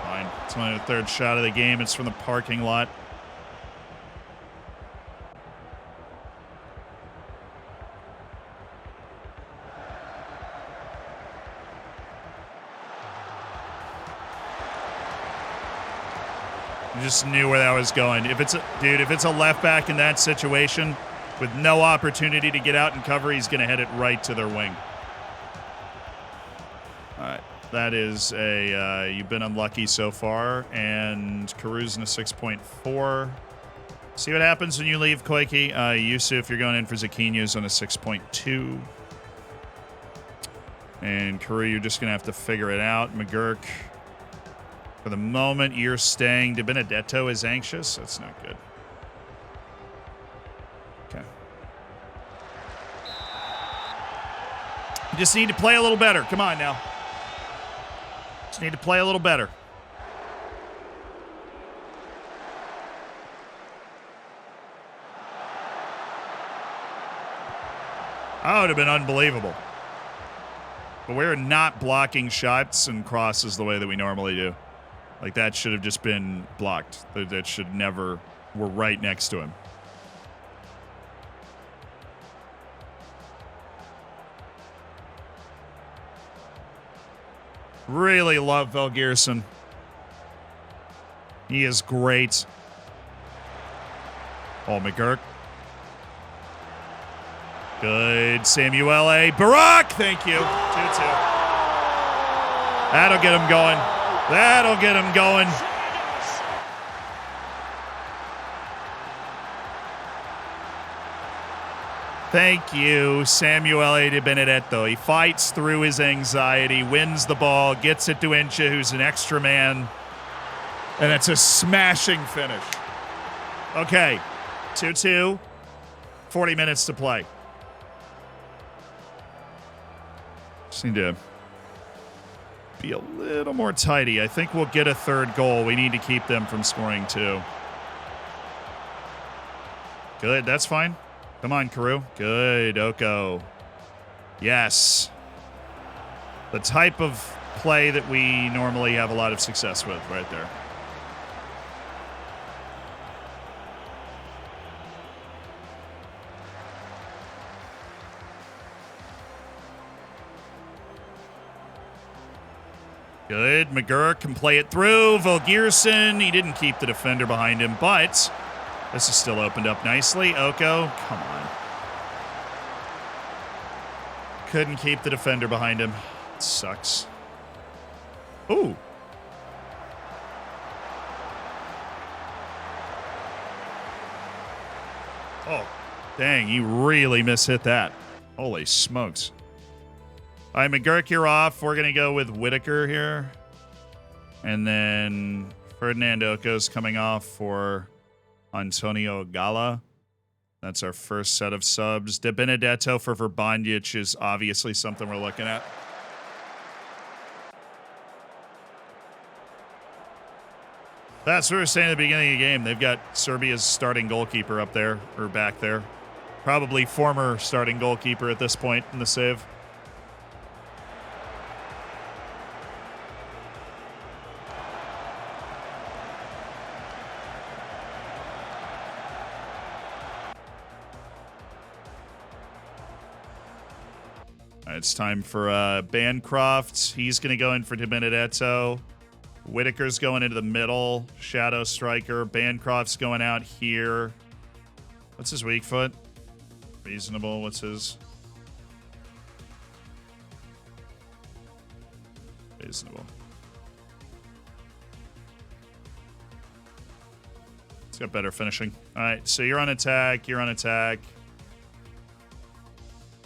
[SPEAKER 1] Fine. It's my third shot of the game. It's from the parking lot. Just knew where that was going. If it's a left back in that situation with no opportunity to get out and cover, he's going to head it right to their wing. All right, that is a you've been unlucky so far, and Caru's in a 6.4. See what happens when you leave, Koike. Yusuf, you're going in for Zaquinha's on a 6.2, and Caru, you're just going to have to figure it out. McGurk. For the moment, you're staying. De Benedetto is anxious. That's not good. Okay. You just need to play a little better. Come on now. Just need to play a little better. That would have been unbelievable. But we're not blocking shots and crosses the way that we normally do. Like, that should have just been blocked. That should never... We're right next to him. Really love Velgearson. He is great. Oh, McGurk. Good. Samuele. Barack! Thank you. 2-2. That'll get him going. That'll get him going. Thank you, Samuele de Benedetto. He fights through his anxiety, wins the ball, gets it to Incha, who's an extra man. And it's a smashing finish. Okay, 2-2, 40 minutes to play. Just need to be a little more tidy. I think we'll get a third goal. We need to keep them from scoring two. Good, that's fine. Come on, Carew. Good, Oko. Yes. The type of play that we normally have a lot of success with right there. Good. McGurk can play it through. Velgearson, he didn't keep the defender behind him, but this is still opened up nicely. Oko, come on. Couldn't keep the defender behind him. It sucks. Ooh. Oh, dang, he really mishit that. Holy smokes. All right, McGurk, you're off. We're going to go with Whitaker here. And then Ferdinand Oko's coming off for Antonio Gala. That's our first set of subs. De Benedetto for Verbandic is obviously something we're looking at. That's what we were saying at the beginning of the game. They've got Serbia's starting goalkeeper up there, or back there. Probably former starting goalkeeper at this point in the save. It's time for Bancroft. He's going to go in for De Benedetto. Whitaker's going into the middle. Shadow striker. Bancroft's going out here. What's his weak foot? Reasonable. What's his? Reasonable. It's got better finishing. All right, so you're on attack. You're on attack.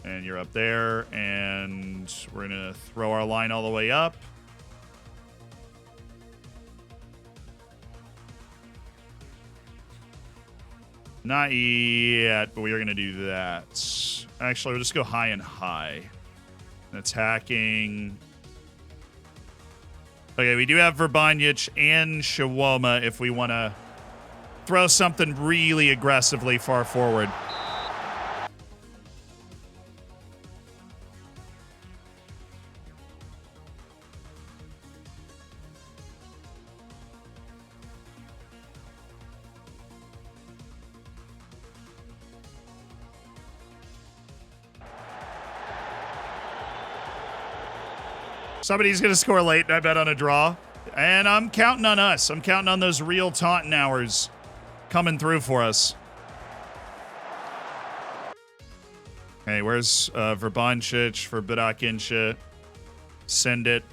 [SPEAKER 1] And you're up there, and we're going to throw our line all the way up. Not yet, but we are going to do that. Actually, we'll just go high and high. Attacking. Okay, we do have Verbandic and Shawoma if we want to throw something really aggressively far forward. Somebody's going to score late, and I bet on a draw. And I'm counting on us. I'm counting on those real Taunton hours coming through for us. Hey, where's Verbancic for Bidakincha? Send it.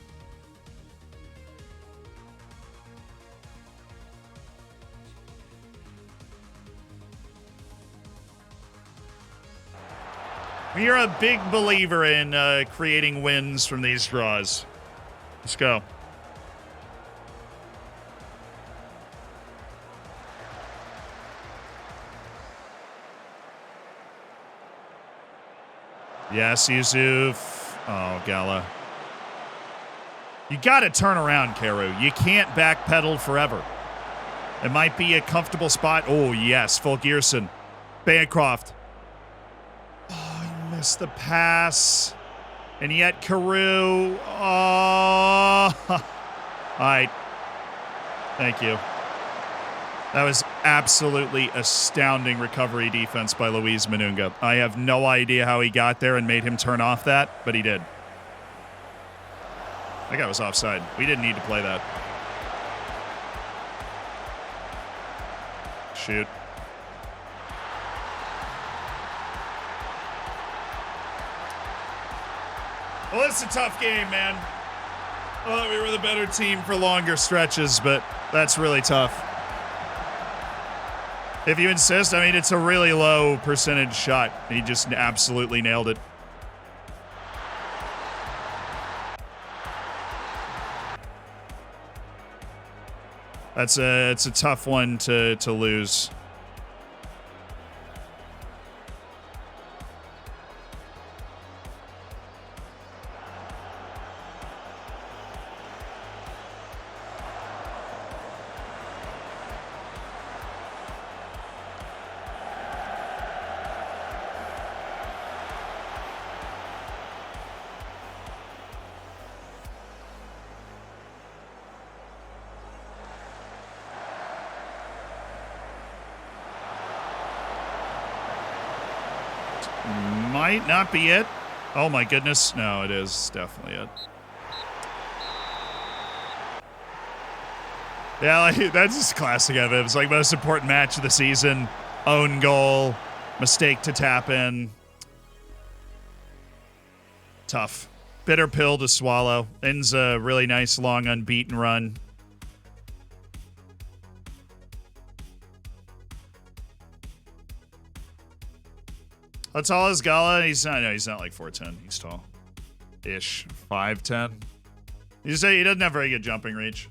[SPEAKER 1] We are a big believer in creating wins from these draws. Let's go. Yes, Yusuf. Oh, Gala. You got to turn around, Carew. You can't backpedal forever. It might be a comfortable spot. Oh, yes. Fulgerson. Bancroft. Oh, he missed the pass. And yet Carew. Oh. All right. Thank you. That was absolutely astounding recovery defense by Luis Manunga. I have no idea how he got there and made him turn off that, but he did. That guy was offside. We didn't need to play that. Shoot. Well, it's a tough game, man. I thought we were the better team for longer stretches, but that's really tough. If you insist, I mean, it's a really low percentage shot. He just absolutely nailed it. It's a tough one to lose. Might not be it. Oh my goodness. No, it is definitely it. Yeah, like, that's just classic of it. It's like most important match of the season. Own goal. Mistake to tap in. Tough. Bitter pill to swallow. Ends a really nice long unbeaten run. How tall is Gala? He's not like 4'10". He's tall. Ish. 5'10". You say he doesn't have very good jumping reach.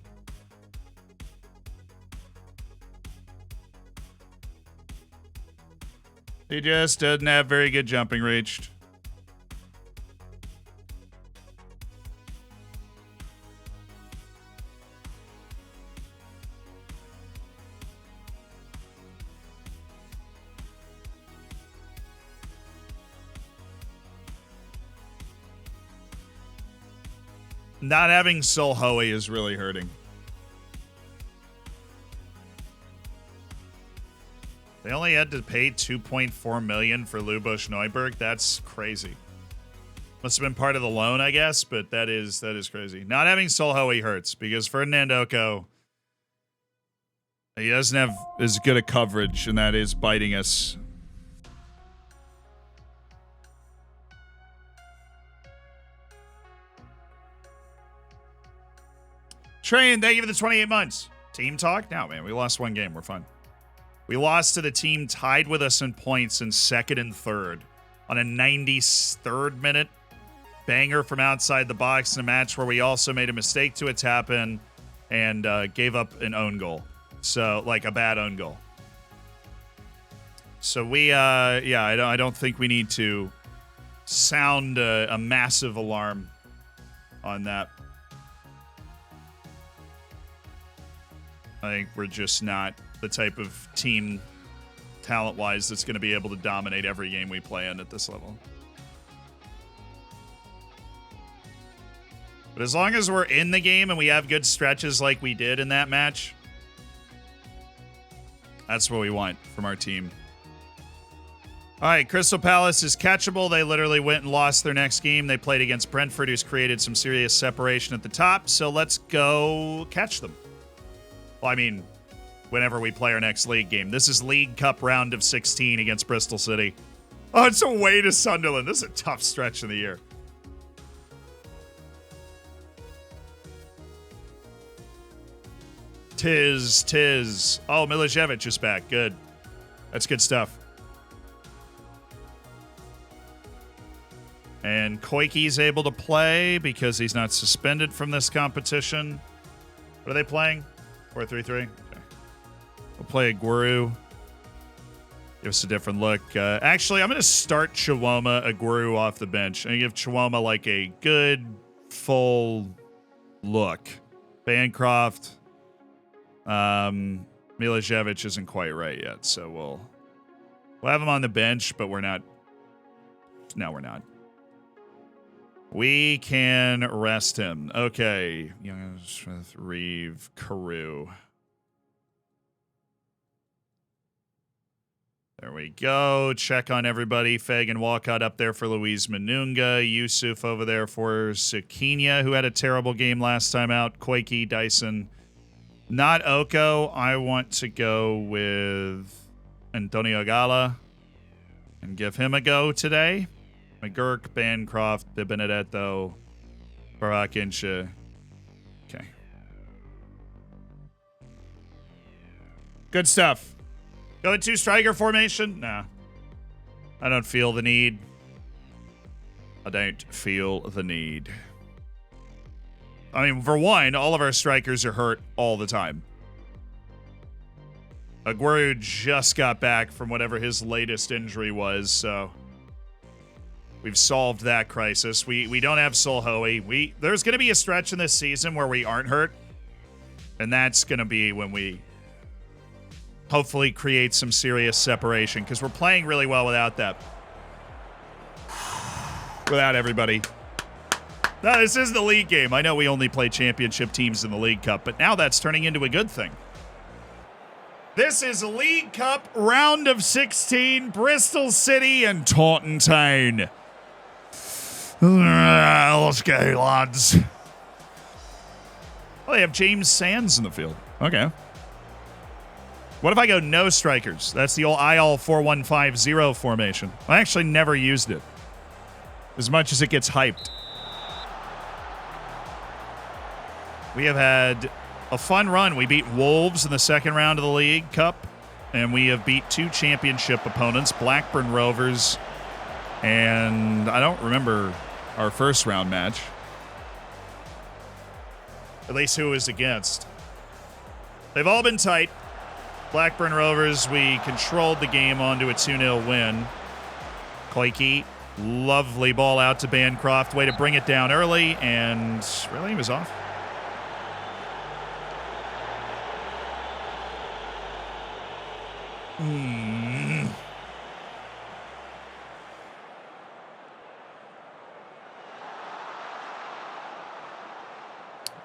[SPEAKER 1] He just doesn't have very good jumping reach. Not having Sol Hoey is really hurting. They only had to pay $2.4 million for Luboš Neuberg. That's crazy. Must have been part of the loan, I guess, but that is crazy. Not having Sol Hoey hurts because Ferdinand Oko, he doesn't have as good a coverage, and that is biting us. Train, thank you for the 28 months. Team talk? No, man, we lost one game. We're fine. We lost to the team tied with us in points in second and third on a 93rd minute banger from outside the box in a match where we also made a mistake to a tap in and gave up an own goal. So, like a bad own goal. So we, yeah, I don't think we need to sound a massive alarm on that. I think we're just not the type of team, talent-wise, that's going to be able to dominate every game we play in at this level. But as long as we're in the game and we have good stretches like we did in that match, that's what we want from our team. All right, Crystal Palace is catchable. They literally went and lost their next game. They played against Brentford, who's created some serious separation at the top. So let's go catch them. Well, I mean, whenever we play our next league game. This is League Cup round of 16 against Bristol City. Oh, it's away to Sunderland. This is a tough stretch of the year. Tis. Oh, Milicevic is back. Good. That's good stuff. And Koike's able to play because he's not suspended from this competition. What are they playing? 4-3-3? Okay. We'll play Aguero. Give us a different look. Actually, I'm going to start Chiwoma Aguero off the bench. I'm going to give Chiwoma like a good, full look. Bancroft. Milicevic isn't quite right yet, so we'll have him on the bench, but we're not. No, we're not. We can rest him. Okay. Young Smith, Reeve, Carew. There we go. Check on everybody. Fagan Walcott up there for Louise Manunga. Yusuf over there for Sukinya, who had a terrible game last time out. Koike, Dyson. Not Oko. I want to go with Antonio Gala and give him a go today. McGurk, Bancroft, De Benedetto, Barak Insha. Okay. Good stuff. Go with 2 striker formation? Nah. I don't feel the need. I don't feel the need. I mean, for one, all of our strikers are hurt all the time. Aguero just got back from whatever his latest injury was, so we've solved that crisis. We don't have Solhoe. There's going to be a stretch in this season where we aren't hurt, and that's going to be when we hopefully create some serious separation, because we're playing really well without that. Without everybody. No, this is the league game. I know we only play championship teams in the League Cup, but now that's turning into a good thing. This is League Cup round of 16, Bristol City and Taunton Town. Let's go, lads. Oh, they have James Sands in the field. Okay. What if I go no strikers? That's the old IL 4150 formation. I actually never used it, as much as it gets hyped. We have had a fun run. We beat Wolves in the second round of the League Cup, and we have beat 2 championship opponents, Blackburn Rovers, and I don't remember our first round match. At least who it was against. They've all been tight. Blackburn Rovers, we controlled the game onto a 2-0 win. Koike, lovely ball out to Bancroft. Way to bring it down early, and really, he was off.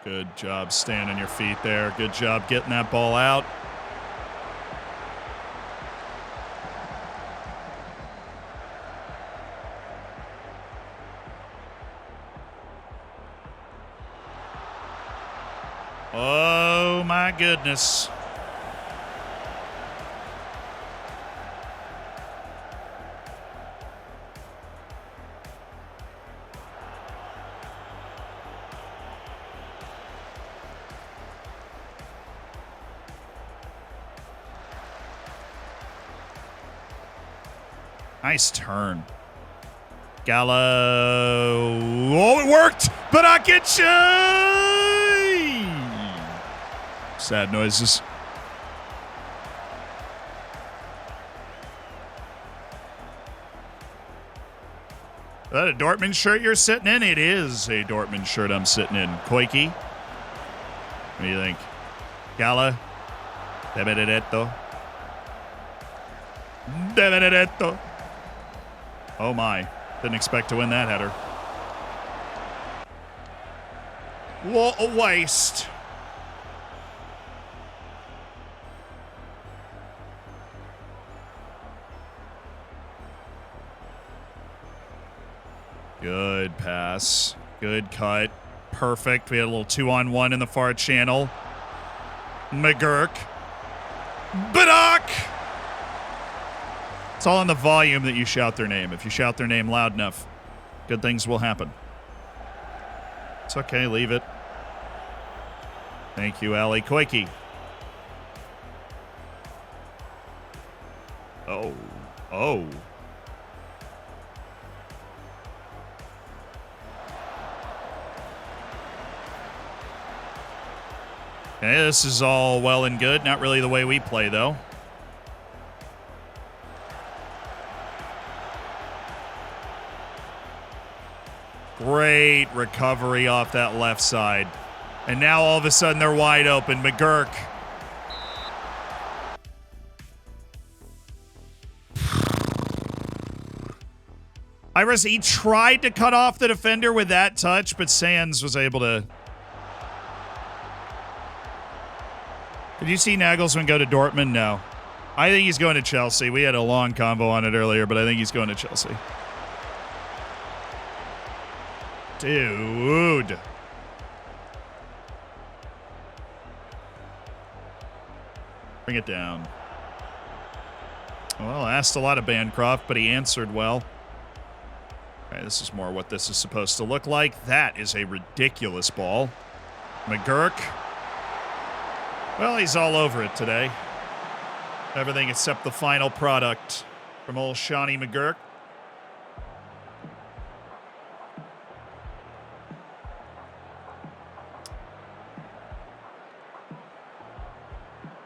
[SPEAKER 1] Good job staying on your feet there. Good job getting that ball out. Oh my goodness. Nice turn. Gallo. Oh, it worked! Barakic! Sad noises. Is that a Dortmund shirt you're sitting in? It is a Dortmund shirt I'm sitting in. Koike. What do you think? Gala. De Benedetto. De Benedetto. Oh my. Didn't expect to win that header. What a waste. Good pass. Good cut. Perfect. We had a little 2-on-1 in the far channel. McGurk. Badak! It's all in the volume that you shout their name. If you shout their name loud enough, good things will happen. It's okay. Leave it. Thank you, Ali. Koike. Oh. Oh. Okay, this is all well and good. Not really the way we play, though. Great recovery off that left side. And now all of a sudden they're wide open. McGurk. Iris, he tried to cut off the defender with that touch, but Sands was able to. Did you see Nagelsmann go to Dortmund? No. I think he's going to Chelsea. We had a long convo on it earlier, but I think he's going to Chelsea. Dude. Bring it down. Well, asked a lot of Bancroft, but he answered well. Okay, this is more what this is supposed to look like. That is a ridiculous ball. McGurk. Well, he's all over it today. Everything except the final product from old Shawnee McGurk.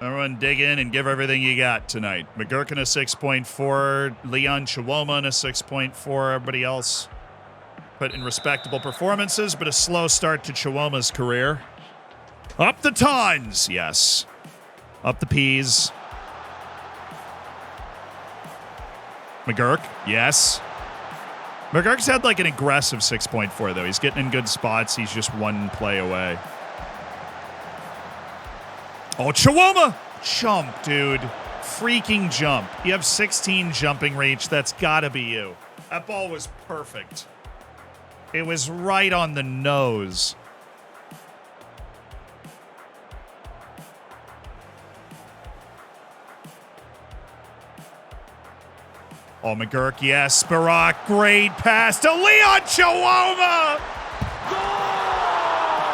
[SPEAKER 1] Everyone dig in and give everything you got tonight. McGurk in a 6.4. Leon Chiwoma in a 6.4. Everybody else put in respectable performances, but a slow start to Chiwoma's career. Up the tons, yes. Up the P's. McGurk, yes. McGurk's had like an aggressive 6.4, though. He's getting in good spots. He's just one play away. Oh, Chiwoma! Jump, dude. Freaking jump. You have 16 jumping reach. That's got to be you. That ball was perfect. It was right on the nose. Oh, McGurk, yes. Barak, great pass to Leon Chiwoma!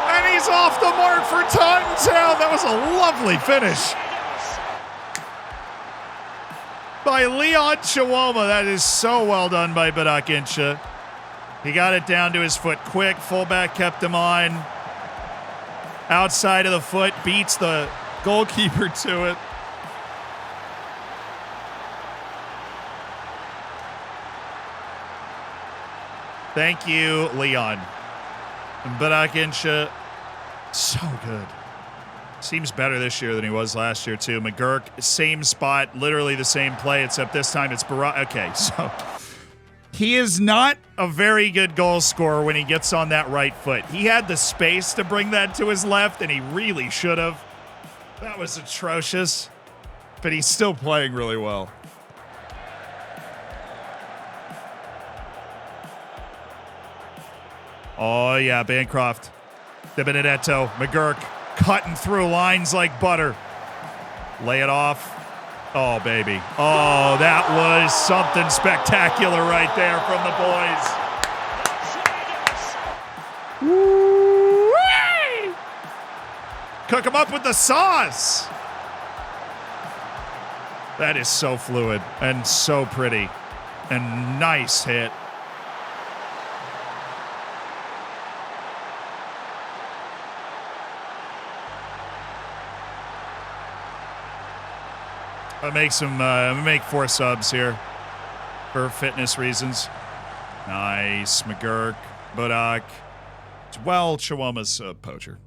[SPEAKER 1] And he's off the mark for Tottenham. That was a lovely finish by Leon Chiwoma. That is so well done by Barak Incha. He got it down to his foot quick. Fullback kept him on. Outside of the foot, beats the goalkeeper to it. Thank you, Leon. And Barak Incha, so good. Seems better this year than he was last year, too. McGurk, same spot, literally the same play, except this time it's Barak. Okay, so he is not a very good goal scorer when he gets on that right foot. He had the space to bring that to his left, and he really should have. That was atrocious, but he's still playing really well. Oh, yeah, Bancroft. De Benedetto. McGurk cutting through lines like butter. Lay it off. Oh, baby. Oh, that was something spectacular right there from the boys. Woo-wee! Cook him up with the sauce. That is so fluid and so pretty. And nice hit. I make 4 subs here for fitness reasons. Nice, McGurk, Bodak. Well, Chiwoma's a poacher.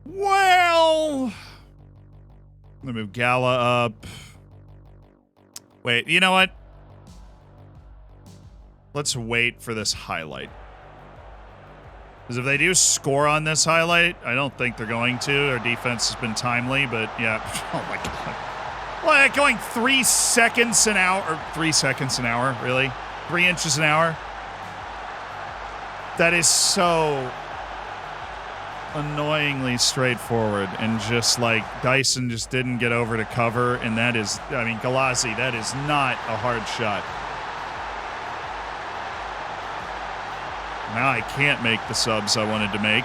[SPEAKER 1] Well, I'm gonna move Gala up. Wait, you know what? Let's wait for this highlight. Because if they do score on this highlight, I don't think they're going to. Our defense has been timely, but yeah. Oh, my God. Well, going 3 seconds an hour, or 3 seconds an hour, really? 3 inches an hour? That is so annoyingly straightforward. And just like Dyson just didn't get over to cover. And that is, I mean, Galassi, that is not a hard shot. Now I can't make the subs I wanted to make,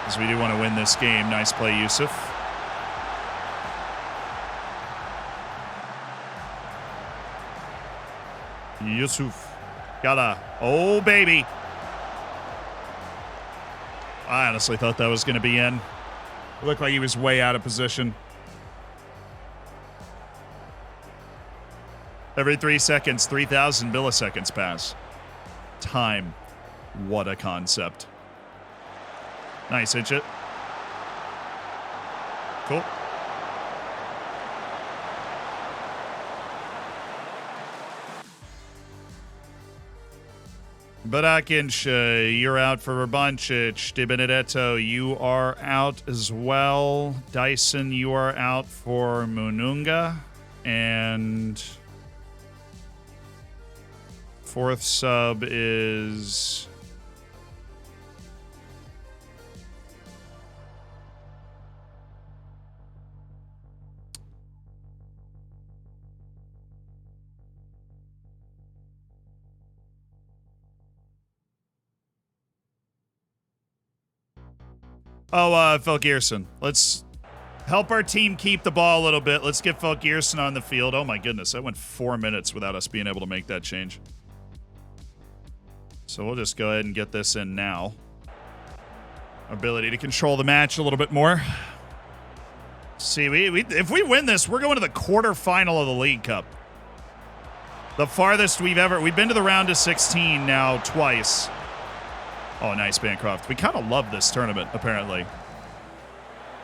[SPEAKER 1] because we do want to win this game. Nice play, Yusuf. Yusuf. Gotta. Oh, baby. I honestly thought that was going to be in. It looked like he was way out of position. Every 3 seconds, 3,000 milliseconds pass. Time. What a concept. Nice, hitch it. Cool. Barakinch, you're out for Rabancic. De Benedetto, you are out as well. Dyson, you are out for Mununga. And fourth sub is... Phil Gearson. Let's help our team keep the ball a little bit. Let's get Phil Gearson on the field. Oh my goodness, that went 4 minutes without us being able to make that change. So we'll just go ahead and get this in now. Ability to control the match a little bit more. See, if we win this, we're going to the quarterfinal of the League Cup. The farthest we've been to the round of 16 now twice. Oh, nice, Bancroft. We kind of love this tournament, apparently.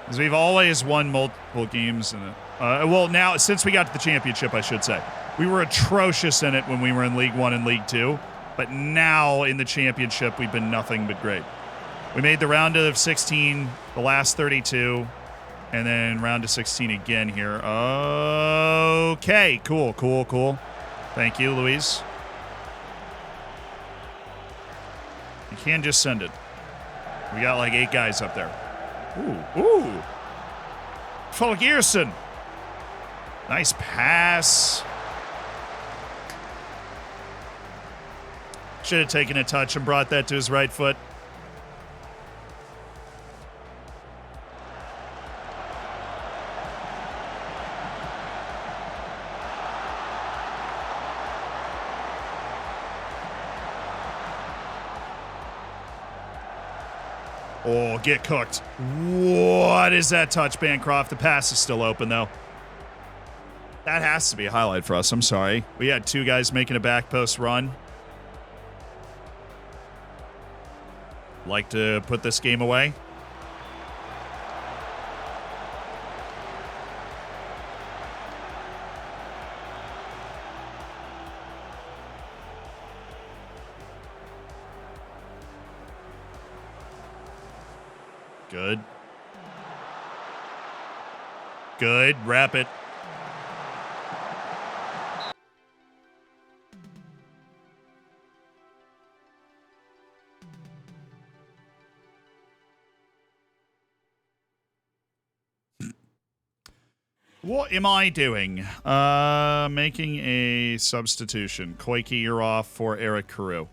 [SPEAKER 1] Because we've always won multiple games in it. Well, now, since we got to the championship, I should say. We were atrocious in it when we were in League 1 and League 2. But now, in the championship, we've been nothing but great. We made the round of 16, the last 32, and then round of 16 again here. Okay, cool. Thank you, Louise. You can just send it. We got like 8 guys up there. Ooh. Phil Gearson. Nice pass. Should have taken a touch and brought that to his right foot. Oh, get cooked. What is that touch, Bancroft? The pass is still open, though. That has to be a highlight for us. I'm sorry. We had 2 guys making a back post run. Like to put this game away. Good. Wrap it. What am I doing? Making a substitution. Koike, you're off for Eric Carew.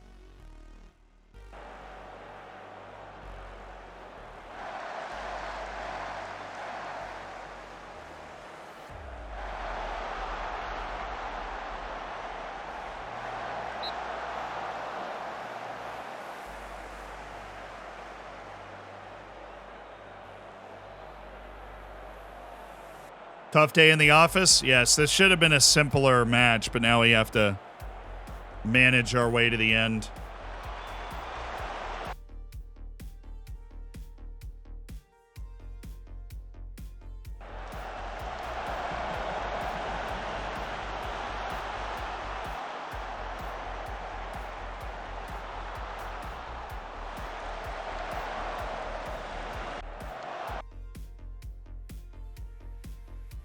[SPEAKER 1] Tough day in the office? Yes, this should have been a simpler match, but now we have to manage our way to the end.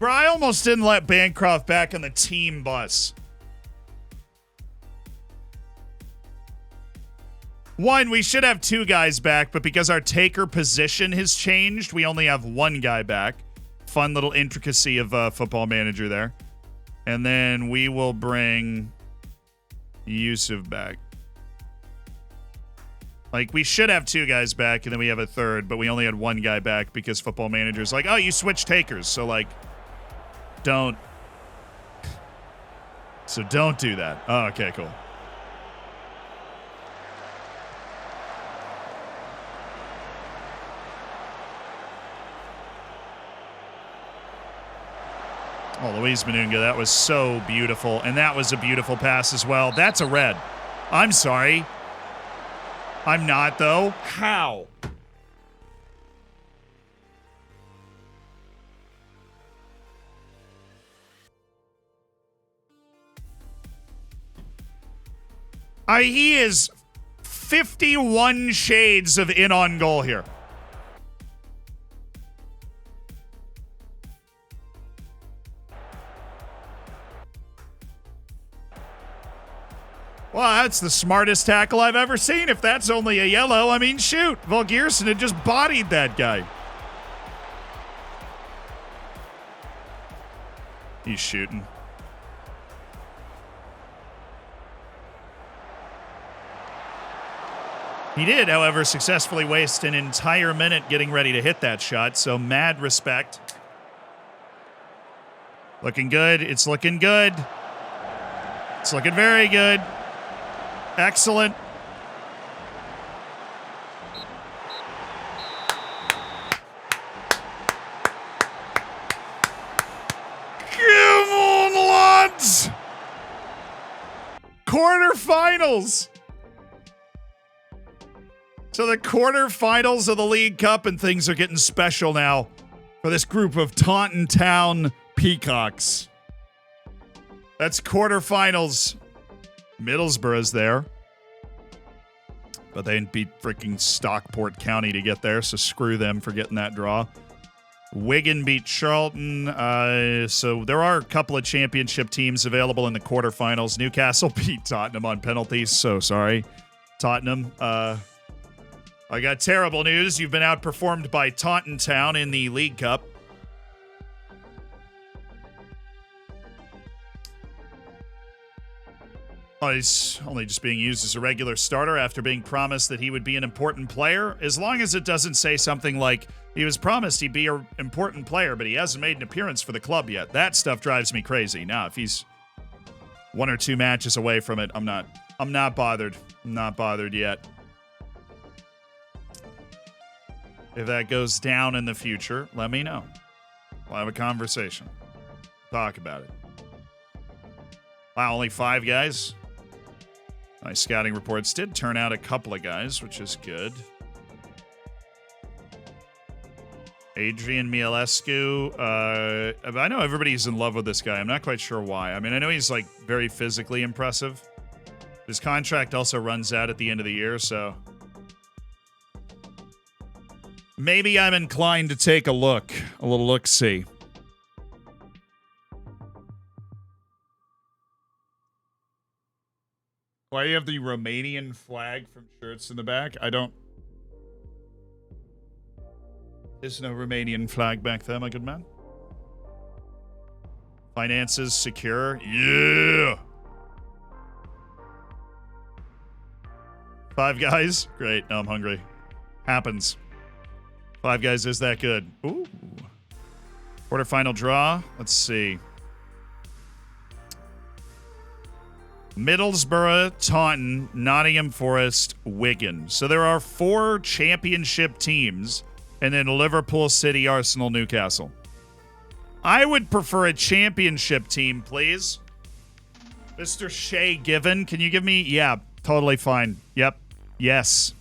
[SPEAKER 1] Bro, I almost didn't let Bancroft back on the team bus. One, we should have 2 guys back, but because our taker position has changed, we only have 1 guy back. Fun little intricacy of Football Manager there. And then we will bring Yusuf back. Like, we should have 2 guys back, and then we have a 3rd, but we only had 1 guy back because Football Manager's like, oh, you switched takers, so, like... Don't do that. Oh, okay, cool. Oh, Luis Manunga, that was so beautiful. And that was a beautiful pass as well. That's a red. I'm sorry. I'm not, though. How? He is 51 shades of in on goal here. Well, that's the smartest tackle I've ever seen. If that's only a yellow, I mean, shoot. Volgierson had just bodied that guy. He's shooting. He did, however, successfully waste an entire minute getting ready to hit that shot, so mad respect. Looking good. It's looking good. It's looking very good. Excellent. Come on, lads! Quarterfinals! So the quarterfinals of the League Cup, and things are getting special now for this group of Taunton Town Peacocks. That's quarterfinals. Middlesbrough's there. But they beat freaking Stockport County to get there, so screw them for getting that draw. Wigan beat Charlton. So there are a couple of championship teams available in the quarterfinals. Newcastle beat Tottenham on penalties, so sorry, Tottenham. I got terrible news. You've been outperformed by Taunton Town in the League Cup. Oh, he's only just being used as a regular starter after being promised that he would be an important player. As long as it doesn't say something like he was promised he'd be an important player, but he hasn't made an appearance for the club yet. That stuff drives me crazy. Now, if he's one or two matches away from it, I'm not bothered. I'm not bothered yet. If that goes down in the future, let me know. We'll have a conversation. Talk about it. Wow, only 5 guys. My scouting reports did turn out a couple of guys, which is good. Adrian Mielescu. I know everybody's in love with this guy. I'm not quite sure why. I mean, I know he's like very physically impressive. His contract also runs out at the end of the year, so maybe I'm inclined to take a look. A little look-see. Why do you have the Romanian flag from shirts in the back? I don't... There's no Romanian flag back there, my good man. Finances secure. Yeah! 5 guys? Great. Now I'm hungry. Happens. 5 guys is that good. Ooh. Quarterfinal draw. Let's see. Middlesbrough, Taunton, Nottingham Forest, Wigan. So there are 4 championship teams, and then Liverpool, City, Arsenal, Newcastle. I would prefer a championship team, please. Mr. Shea Given, can you give me... Yeah, totally fine. Yep. Yes.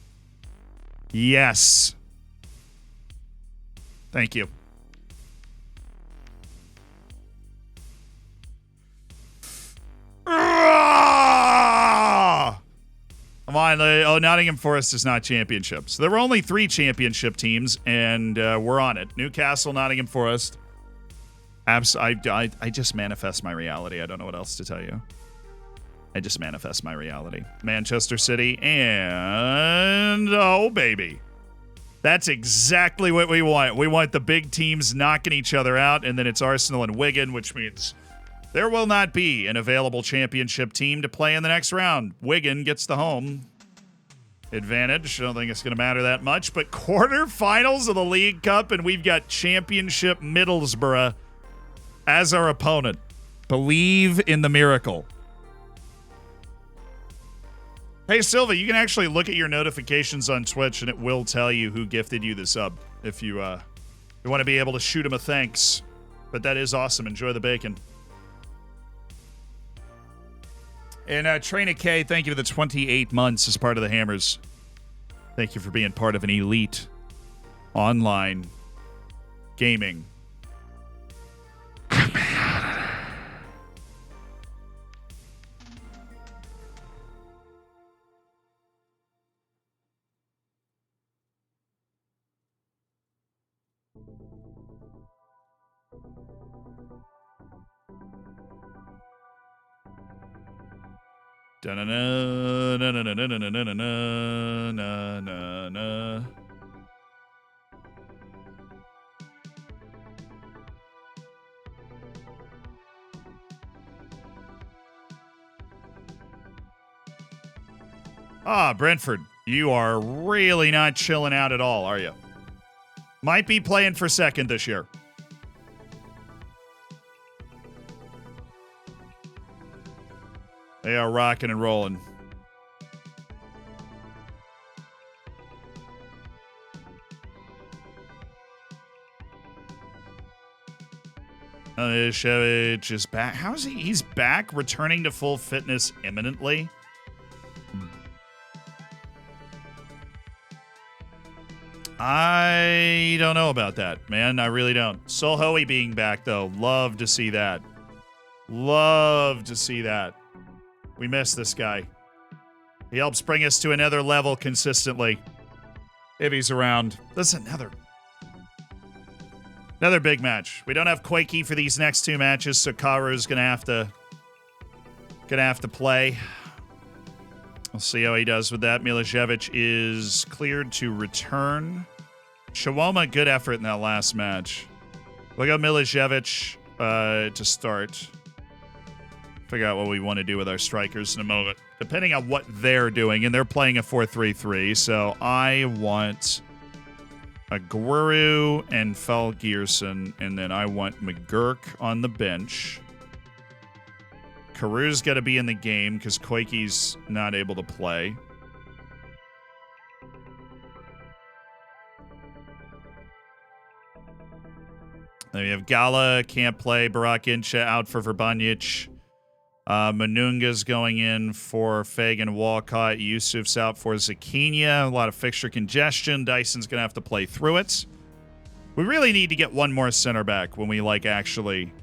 [SPEAKER 1] Yes. Thank you. Come on. Oh, Nottingham Forest is not championship. So there were only 3 championship teams, and we're on it. Newcastle, Nottingham Forest. I just manifest my reality. I don't know what else to tell you. I just manifest my reality. Manchester City and... Oh, baby. That's exactly what we want. We want the big teams knocking each other out, and then it's Arsenal and Wigan, which means... there will not be an available championship team to play in the next round. Wigan gets the home advantage. I don't think it's going to matter that much. But quarterfinals of the League Cup, and we've got championship Middlesbrough as our opponent. Believe in the miracle. Hey, Silva, you can actually look at your notifications on Twitch, and it will tell you who gifted you the sub if you want to be able to shoot him a thanks. But that is awesome. Enjoy the bacon. And Trainer K, thank you for the 28 months as part of the Hammers. Thank you for being part of an elite online gaming. Da-na-na, na-na-na-na-na-na-na-na-na-na. Ah, Brentford, you are really not chilling out at all, are you? Might be playing for second this year. They are rocking and rolling. Shevich is back. How is he? He's back, returning to full fitness imminently. I don't know about that, man. I really don't. Solhoe being back, though. Love to see that. Love to see that. We miss this guy. He helps bring us to another level consistently. If he's around. That's another big match. We don't have Quakey for these next two matches, so Karu's gonna have to play. We'll see how he does with that. Milicevic is cleared to return. Shawoma, good effort in that last match. We'll go Milicevic to start. Figure out what we want to do with our strikers in a moment. Depending on what they're doing, and they're playing a 4-3-3, so I want Aguero and Falgearson, and then I want McGurk on the bench. Caru's got to be in the game because Koike's not able to play. Then we have Gala, can't play. Barak Incha out for Verbanic. Manunga's going in for Fagan Walcott. Yusuf's out for Zakinia. A lot of fixture congestion. Dyson's going to have to play through it. We really need to get one more center back when we, actually...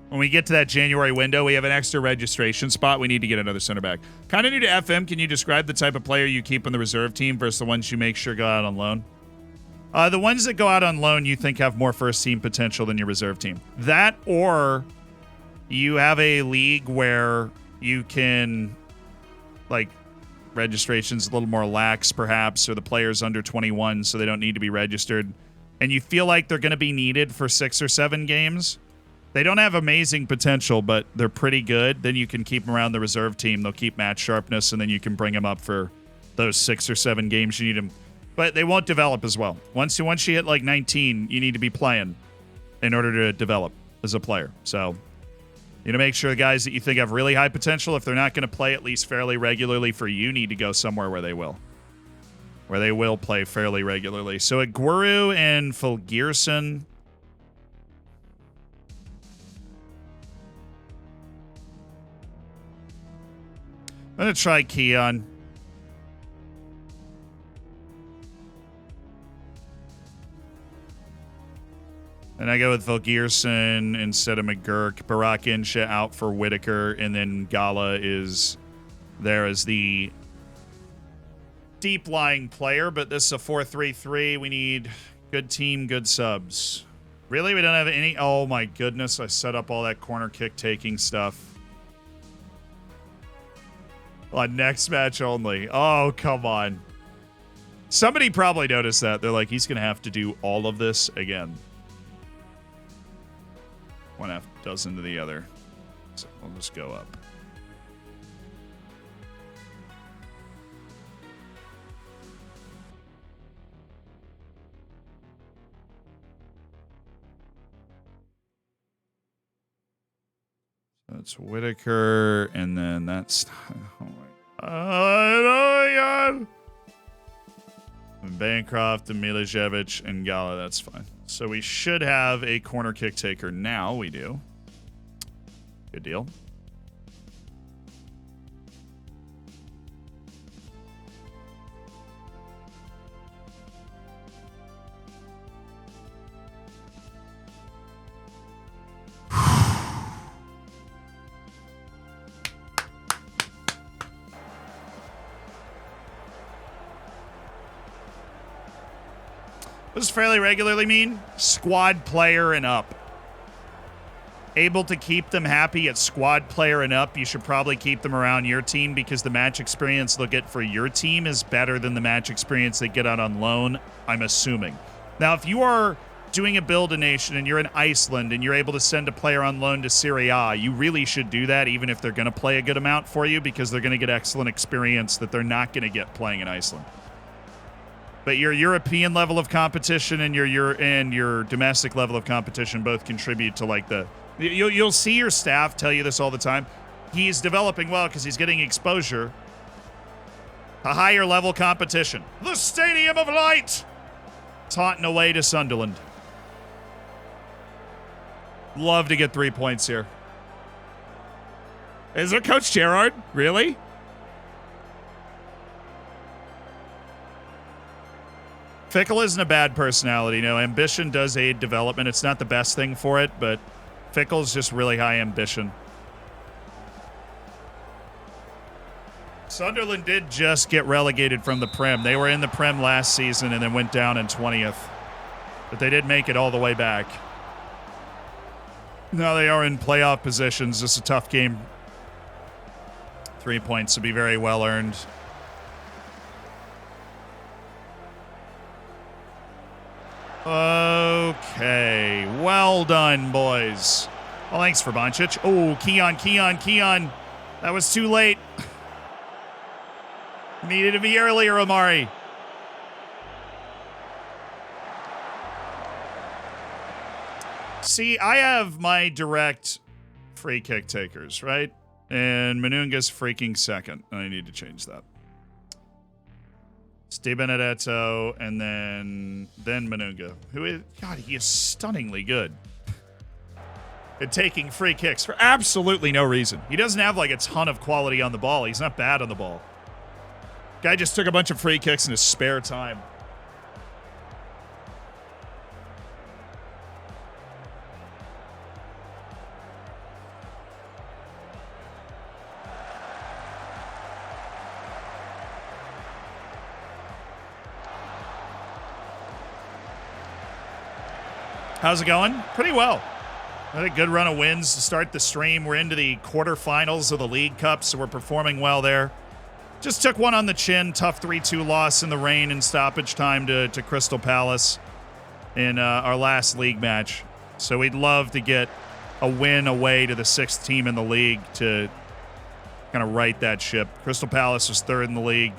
[SPEAKER 1] When we get to that January window, we have an extra registration spot. We need to get another center back. Kind of new to FM. Can you describe the type of player you keep on the reserve team versus the ones you make sure go out on loan? The ones that go out on loan you think have more first team potential than your reserve team. That, or you have a league where you can, registration's a little more lax perhaps, or the player's under 21 so they don't need to be registered, and you feel like they're going to be needed for 6 or 7 games. They don't have amazing potential, but they're pretty good. Then you can keep them around the reserve team. They'll keep match sharpness, and then you can bring them up for those 6 or 7 games you need them. But they won't develop as well. Once you hit 19, you need to be playing in order to develop as a player. So you know, make sure the guys that you think have really high potential, if they're not going to play at least fairly regularly for you, need to go somewhere where they will. Where they will play fairly regularly. So Aguero and Fulgerson. I'm going to try Keon. And I go with Fulgerson instead of McGurk. Barak Insha out for Whitaker. And then Gala is there as the deep-lying player. But this is a 4-3-3. We need good team, good subs. Really? We don't have any? Oh, my goodness. I set up all that corner kick taking stuff. On next match only. Oh, come on. Somebody probably noticed that. They're like, he's going to have to do all of this again. 1/2 dozen to the other. So we'll just go up. That's Whitaker, and then that's... Oh my God. And Bancroft and Milicevic and Gala, that's fine. So we should have a corner kick taker now. We do. Good deal. What does fairly regularly mean? Squad player and up. able to keep them happy at squad player and up, you should probably keep them around your team because the match experience they'll get for your team is better than the match experience they get out on loan, I'm assuming. Now, if you are doing a build a nation and you're in Iceland and you're able to send a player on loan to Serie A, you really should do that even if they're going to play a good amount for you because they're going to get excellent experience that they're not going to get playing in Iceland. But your European level of competition and your domestic level of competition both contribute to like the... You'll see your staff tell you this all the time. He's developing well because he's getting exposure to higher level competition. The Stadium of Light! Taunton away to Sunderland. Love to get 3 points here. Is it Coach Gerrard? Really? Fickle isn't a bad personality. You know, ambition does aid development. It's not the best thing for it, but Fickle's just really high ambition. Sunderland did just get relegated from the Prem. They were in the Prem last season and then went down in 20th. But they did make it all the way back. Now they are in playoff positions. This is a tough game. 3 points would be very well earned. Okay. Well done, boys. Well, thanks for Boncic. Oh, Keon. That was too late. Needed to be earlier, Amari. See, I have my direct free kick takers, right? And Manunga's freaking second. I need to change that. Steve Benedetto, and then Manunga, who is, God, he is stunningly good at taking free kicks for absolutely no reason. He doesn't have like a ton of quality on the ball. He's not bad on the ball. Guy just took a bunch of free kicks in his spare time. How's it going? Pretty well. I had a good run of wins to start the stream. We're into the quarterfinals of the League Cup, so we're performing well there. Just took one on the chin. Tough 3-2 loss in the rain and stoppage time to Crystal Palace in our last league match. So we'd love to get a win away to the 6th team in the league to kind of right that ship. Crystal Palace was 3rd in the league.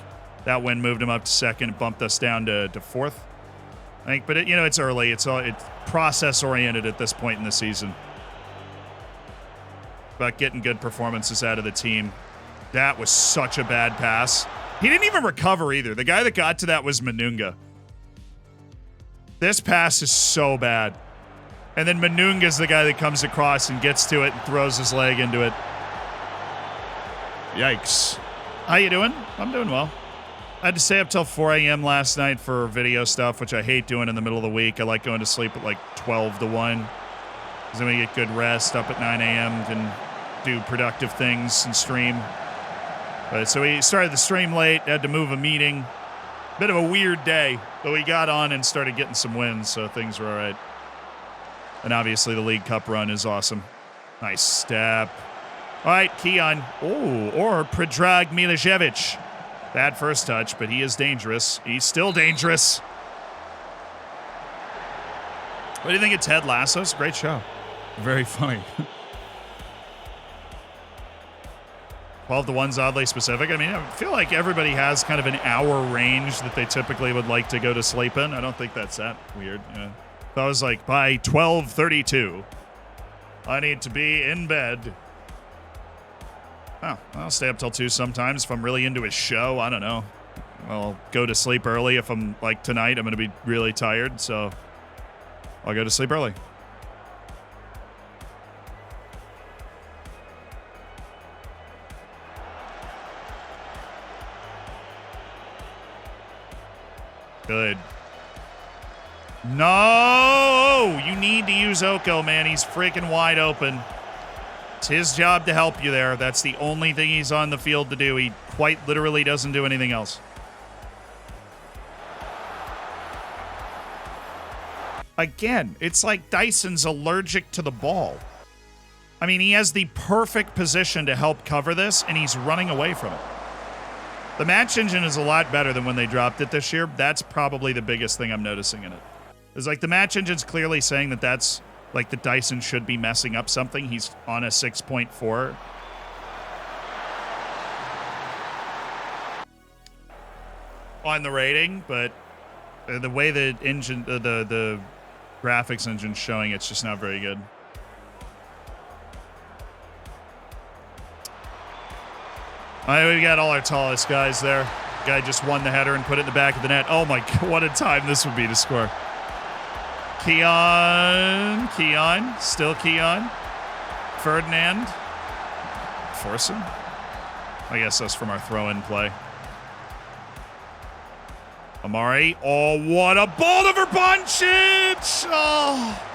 [SPEAKER 1] That win moved them up to 2nd, bumped us down to 4th. I think, but it's early. It's process oriented at this point in the season. About getting good performances out of the team. That was such a bad pass. He didn't even recover either. The guy that got to that was Manunga. This pass is so bad. And then Manunga's the guy that comes across and gets to it and throws his leg into it. Yikes. How you doing? I'm doing well. I had to stay up till 4 a.m. last night for video stuff, which I hate doing in the middle of the week. I like going to sleep at like 12 to 1. Because then we get good rest up at 9 a.m. and do productive things and stream. But so we started the stream late, had to move a meeting. Bit of a weird day, but we got on and started getting some wins, so things were all right. And obviously the League Cup run is awesome. Nice step. All right, Keon. Oh, or Predrag Milicevic. Bad first touch, but he is dangerous. He's still dangerous. What do you think of Ted Lasso's? Great show. Very funny. 12 to 1's oddly specific. I mean, I feel like everybody has kind of an hour range that they typically would like to go to sleep in. I don't think that's that weird. If I was like, by 12:32, I need to be in bed. Oh, I'll stay up till 2 sometimes if I'm really into his show. I don't know. I'll go to sleep early if I'm like tonight. I'm going to be really tired, so I'll go to sleep early. Good. No! You need to use Oko, man. He's freaking wide open. It's his job to help you there. That's the only thing he's on the field to do. He quite literally doesn't do anything else. Again, it's like Dyson's allergic to the ball. I mean, he has the perfect position to help cover this, and he's running away from it. The match engine is a lot better than when they dropped it this year. That's probably the biggest thing I'm noticing in it. It's like the match engine's clearly saying that that's like the Dyson should be messing up something. He's on a 6.4. On the rating, but the way the engine, the graphics engine's showing, it's just not very good. All right, we got all our tallest guys there. Guy just won the header and put it in the back of the net. Oh my God, what a time this would be to score. Keon, still Keon. Ferdinand. Forson. I guess that's from our throw-in play. Amari. Oh, what a ball to Verbancic! Oh.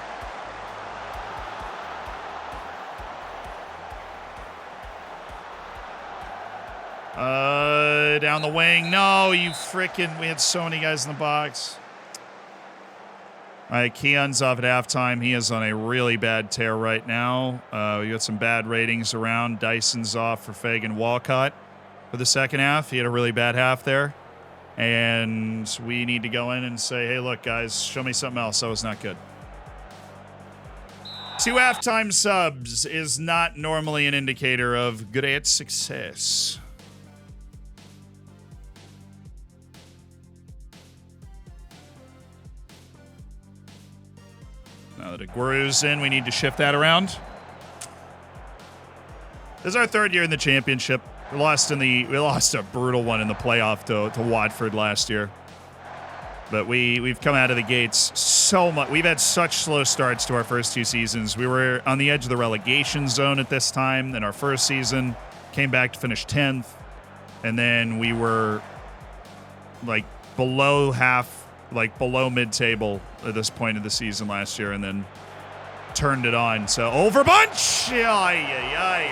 [SPEAKER 1] Down the wing. No, you frickin'. We had so many guys in the box. All right, Keon's off at halftime. He is on a really bad tear right now. We got some bad ratings around. Dyson's off for Fagan Walcott for the second half. He had a really bad half there. And we need to go in and say, hey, look, guys, show me something else. That was not good. 2 halftime subs is not normally an indicator of great success. Now that Aguero's in, we need to shift that around. This is our 3rd year in the championship. We lost a brutal one in the playoff to Watford last year. But we've come out of the gates so much. We've had such slow starts to our first 2 seasons. We were on the edge of the relegation zone at this time in our first season. Came back to finish 10th. And then we were like below mid-table at this point of the season last year, and then turned it on. So, Verbancic!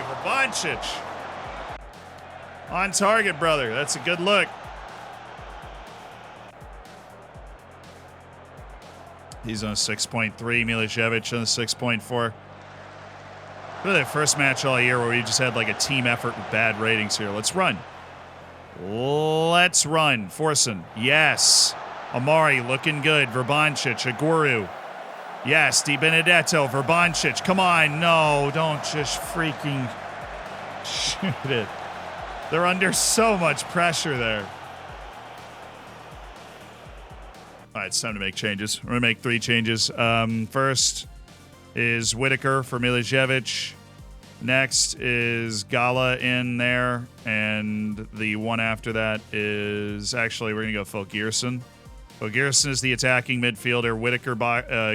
[SPEAKER 1] Verbancic. On target, brother. That's a good look. He's on a 6.3. Milicevic on a 6.4. Really the first match all year where we just had like a team effort with bad ratings here. Let's run. Let's run. Forson. Yes. Amari looking good. Verbancic. Aguero. Yes. Di Benedetto. Verbancic. Come on. No, don't just freaking shoot it. They're under so much pressure there. All right, it's time to make changes. We're going to make 3 changes. First is Whitaker for Milicevic. Next is Gala in there. And the one after that is... Actually, we're going to go Phil Gearson. Phil Gearson is the attacking midfielder. Whitaker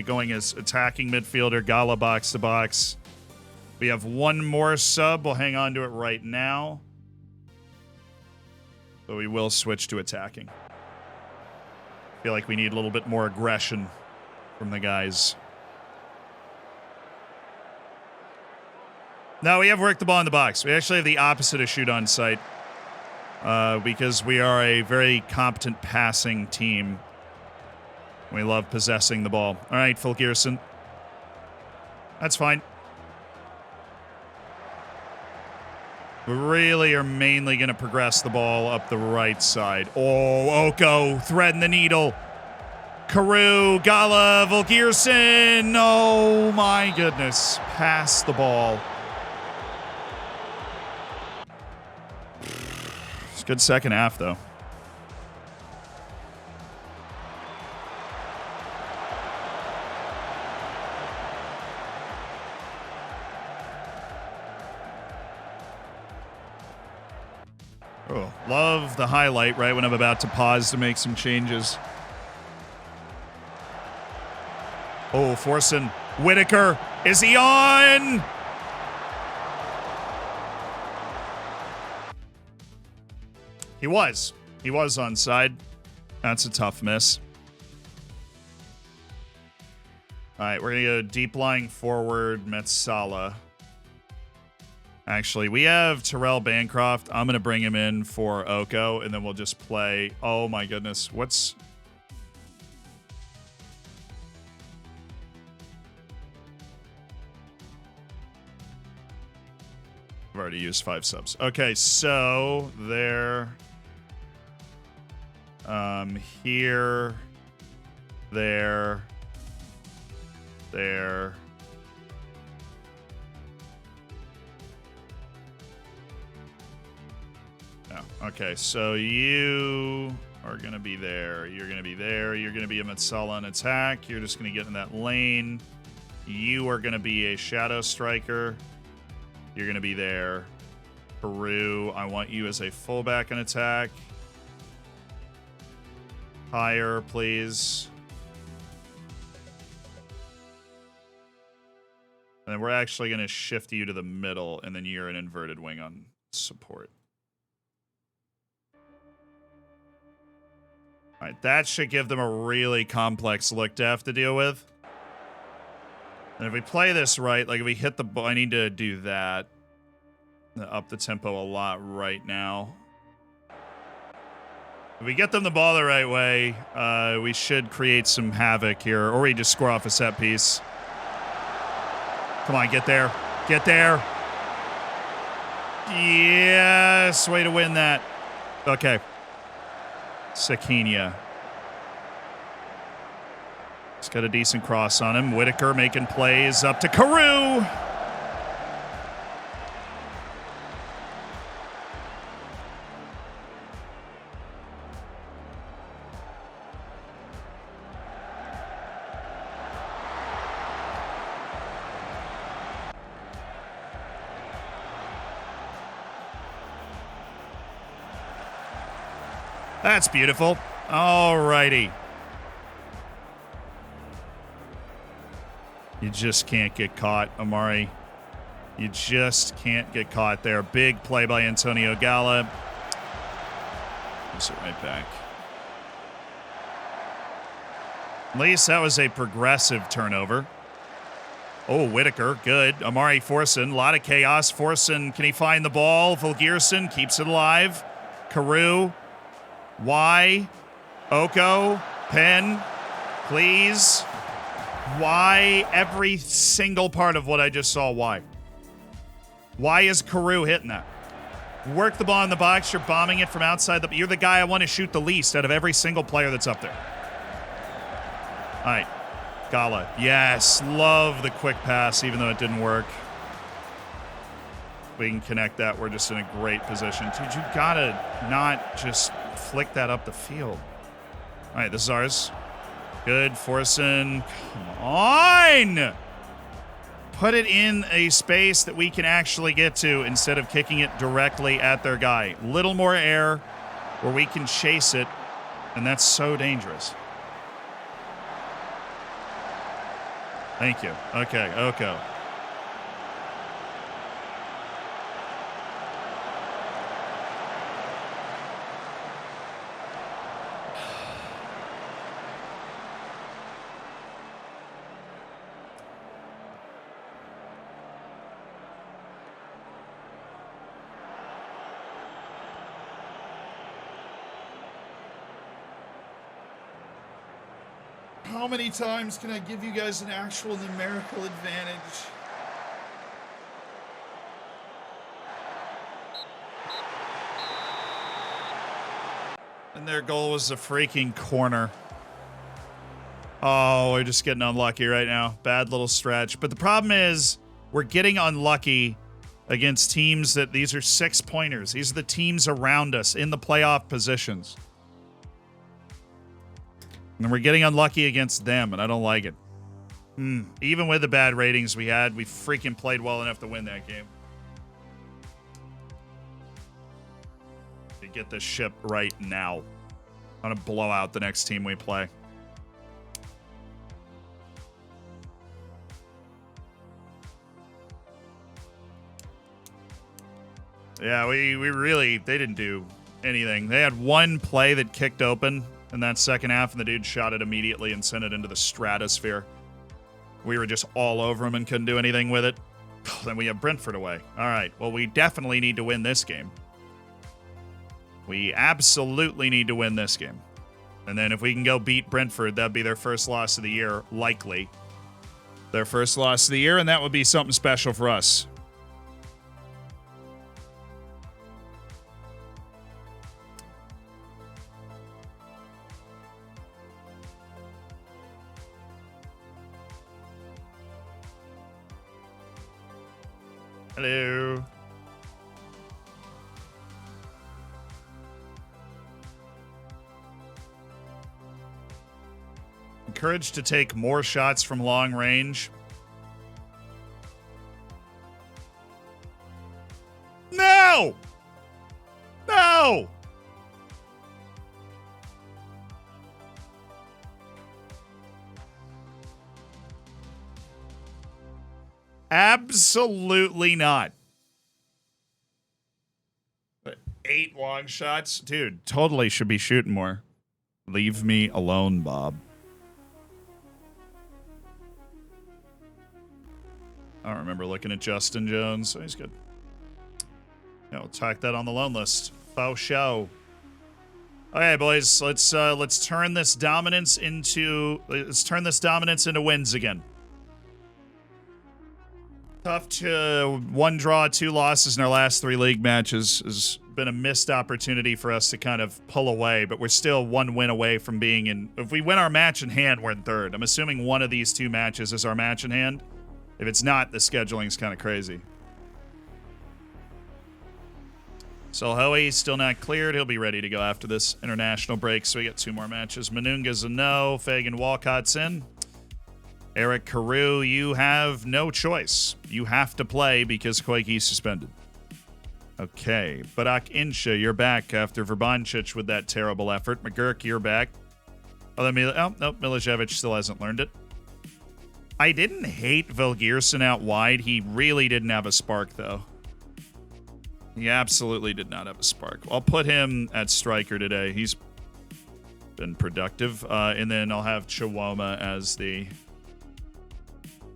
[SPEAKER 1] going as attacking midfielder. Gala box to box. We have one more sub. We'll hang on to it right now. But we will switch to attacking. I feel like we need a little bit more aggression from the guys. No, we have worked the ball in the box. We actually have the opposite of shoot on sight. Because we are a very competent passing team. We love possessing the ball. All right, Phil Gearson. That's fine. We really are mainly going to progress the ball up the right side. Oh, Oko threading the needle. Carew, Gala, Volgierson. Oh, my goodness. Pass the ball. It's a good second half, though. Oh, love the highlight right when I'm about to pause to make some changes. Oh, Forson. Whitaker. Is he on? He was. He was onside. That's a tough miss. All right, we're going to go deep lying forward, Metsala. Actually, we have Terrell Bancroft. I'm going to bring him in for Oko, and then we'll just play. Oh, my goodness. What's... I've already used 5 subs. Okay, so there. Here. There. There. No. Okay, so you are going to be there. You're going to be there. You're going to be a Metsala on attack. You're just going to get in that lane. You are going to be a Shadow Striker. You're going to be there. Peru, I want you as a fullback in attack. Higher, please. And then we're actually going to shift you to the middle, and then you're an inverted wing on support. All right, that should give them a really complex look to have to deal with. And if we play this right, like if we hit the ball, I need to do that. Up the tempo a lot right now. If we get them the ball the right way, we should create some havoc here, or we just score off a set piece. Come on, get there. Get there. Yes, way to win that. Okay. Sakinia. He's got a decent cross on him. Whitaker making plays up to Carew. That's beautiful. All righty. You just can't get caught, Amari. You just can't get caught there. Big play by Antonio Gala. Puts it right back. At least that was a progressive turnover. Oh, Whitaker, good. Amari Forson, a lot of chaos. Forson, can he find the ball? Vulgierson keeps it alive. Carew. Y. Oko. Penn. Please. Why every single part of what I just saw? Why? Why is Carew hitting that? Work the ball in the box. You're bombing it from outside. You're the guy I want to shoot the least out of every single player that's up there. All right. Gala. Yes. Love the quick pass, even though it didn't work. We can connect that. We're just in a great position. Dude, you got to not just flick that up the field. All right. This is ours. Good. Forson. Come on. Put it in a space that we can actually get to instead of kicking it directly at their guy. Little more air where we can chase it, and that's so dangerous. Thank you. Okay, Oko. How many times can I give you guys an actual numerical advantage? And their goal was a freaking corner. Oh, we're just getting unlucky right now. Bad little stretch. But the problem is we're getting unlucky against teams that these are 6-pointers. These are the teams around us in the playoff positions. And we're getting unlucky against them, and I don't like it. Even with the bad ratings we had, we freaking played well enough to win that game. To get this ship right now. I'm going to blow out the next team we play. Yeah, we really, they didn't do anything. They had one play that kicked open in that second half, and the dude shot it immediately and sent it into the stratosphere. We were just all over him and couldn't do anything with it. Then we have Brentford away. All right, well, we definitely need to win this game. We absolutely need to win this game. And then if we can go beat Brentford, that'd be their first loss of the year, likely. Their first loss of the year, and that would be something special for us. Hello. Encouraged to take more shots from long range. No! No! Absolutely not. But 8 long shots? Dude, totally should be shooting more. Leave me alone, Bob. I don't remember looking at Justin Jones, so he's good. Yeah, we'll tack that on the loan list. Faux show. Okay, boys, let's turn this dominance into wins again. Tough to 1 draw, 2 losses in our last 3 league matches has been a missed opportunity for us to kind of pull away, but we're still 1 win away from being in. If we win our match in hand, we're in 3rd. I'm assuming one of these 2 matches is our match in hand. If it's not, the scheduling's kind of crazy. So Hoey still not cleared. He'll be ready to go after this international break. So we got 2 more matches. Manunga's a no. Fagan Walcott's in. Eric Carew, you have no choice. You have to play because Koiki's suspended. Okay. Barak Insha, you're back after Verbanchich with that terrible effort. McGurk, you're back. Oh, nope. Milicevic still hasn't learned it. I didn't hate Vilgierson out wide. He really didn't have a spark, though. He absolutely did not have a spark. I'll put him at striker today. He's been productive. And then I'll have Chiwoma as the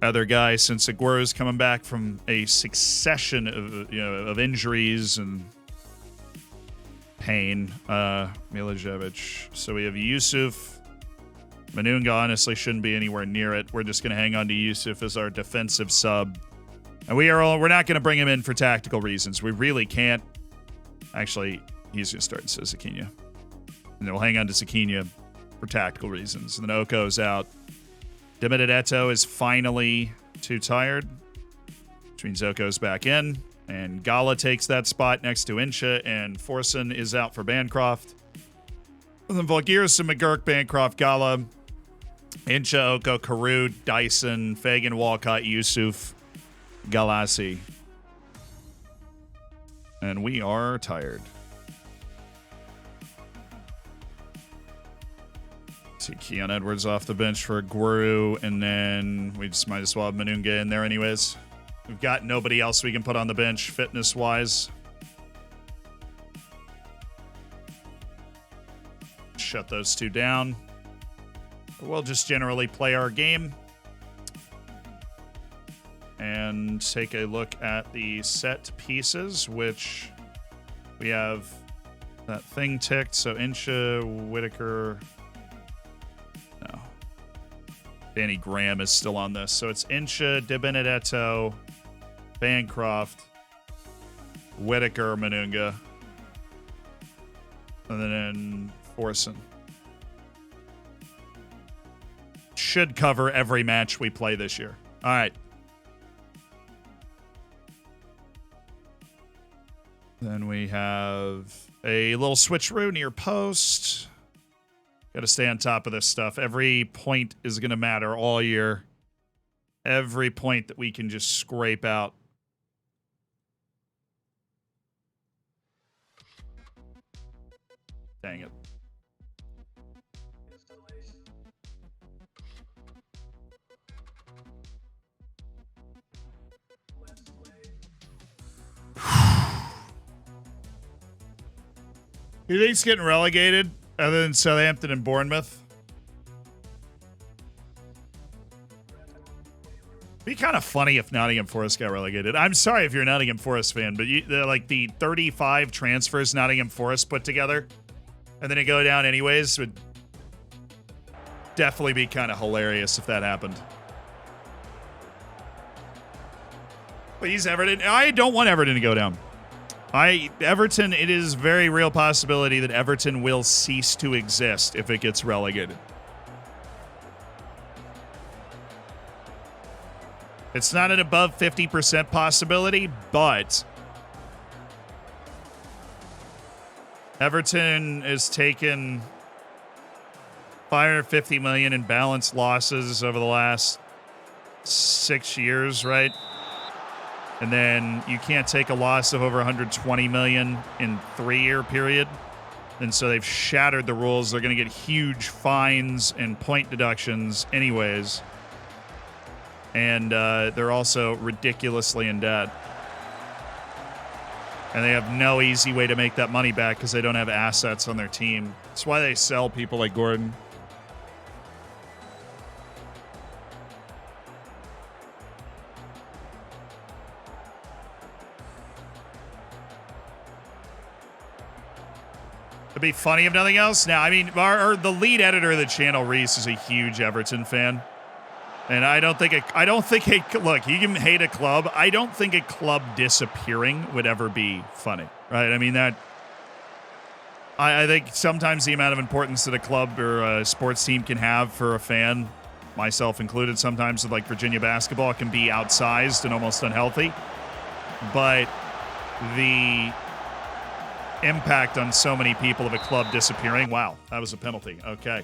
[SPEAKER 1] other guy, since Aguero's coming back from a succession of injuries and pain. Milicevic. So we have Yusuf. Manunga honestly shouldn't be anywhere near it. We're just going to hang on to Yusuf as our defensive sub. And we're not going to bring him in for tactical reasons. We really can't. Actually, he's going to start in Zikinia. And then we'll hang on to Zikinia for tactical reasons. And then Oko's out. Dimitedetto is finally too tired, which means Oko's back in. And Gala takes that spot next to Insha, and Forson is out for Bancroft. And then Volgierson, McGurk, Bancroft, Gala, Insha, Oko, Carew, Dyson, Fagan, Walcott, Yusuf, Galassi. And we are tired. See Keon Edwards off the bench for Guru, and then we just might as well have Manunga in there anyways. We've got nobody else we can put on the bench fitness-wise. Shut those 2 down. We'll just generally play our game and take a look at the set pieces, which we have that thing ticked. So Insha, Whitaker... No. Danny Graham is still on this. So it's Insha, De Benedetto, Bancroft, Whitaker, Manunga, and then Forson. Should cover every match we play this year. All right. Then we have a little switcheroo near post. Got to stay on top of this stuff. Every point is going to matter all year. Every point that we can just scrape out. Dang it. Who think's getting relegated other than Southampton and Bournemouth? Be kind of funny if Nottingham Forest got relegated. I'm sorry if you're a Nottingham Forest fan, but like the 35 transfers Nottingham Forest put together and then it go down anyways would definitely be kind of hilarious if that happened. Please, Everton. I don't want Everton to go down. Everton, it is very real possibility that Everton will cease to exist if it gets relegated. It's not an above 50% possibility, but Everton has taken 550 million in balanced losses over the last 6 years, right? And then you can't take a loss of over 120 million in 3-year period. And so they've shattered the rules. They're going to get huge fines and point deductions anyways. And they're also ridiculously in debt. And they have no easy way to make that money back because they don't have assets on their team. That's why they sell people like Gordon. It'd be funny if nothing else. Now, I mean, the lead editor of the channel, Reese, is a huge Everton fan. And I don't think look, you can hate a club. I don't think a club disappearing would ever be funny, right? I mean, I think sometimes the amount of importance that a club or a sports team can have for a fan, myself included, sometimes with like Virginia basketball, can be outsized and almost unhealthy. But the impact on so many people of a club disappearing, wow, that was a penalty. Okay.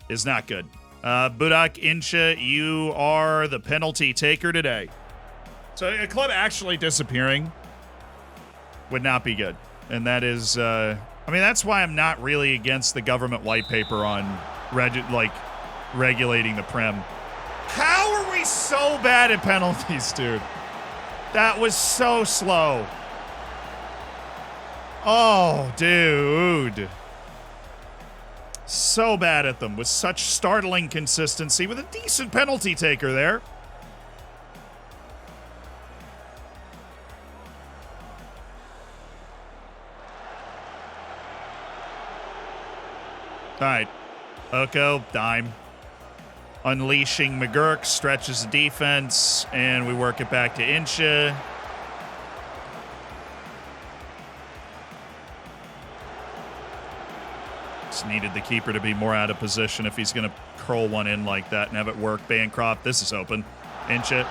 [SPEAKER 1] Is not good. Budak Incha, you are the penalty taker today. So a club actually disappearing would not be good. And that is, I mean, that's why I'm not really against the government white paper on regulating the Prem. How are we so bad at penalties, dude? That was so slow. Oh, dude. So bad at them with such startling consistency with a decent penalty taker there. All right. Oko, dime. Unleashing McGurk, stretches the defense, and we work it back to Incha. Needed the keeper to be more out of position if he's going to curl one in like that and have it work. Bancroft, this is open. Inch it.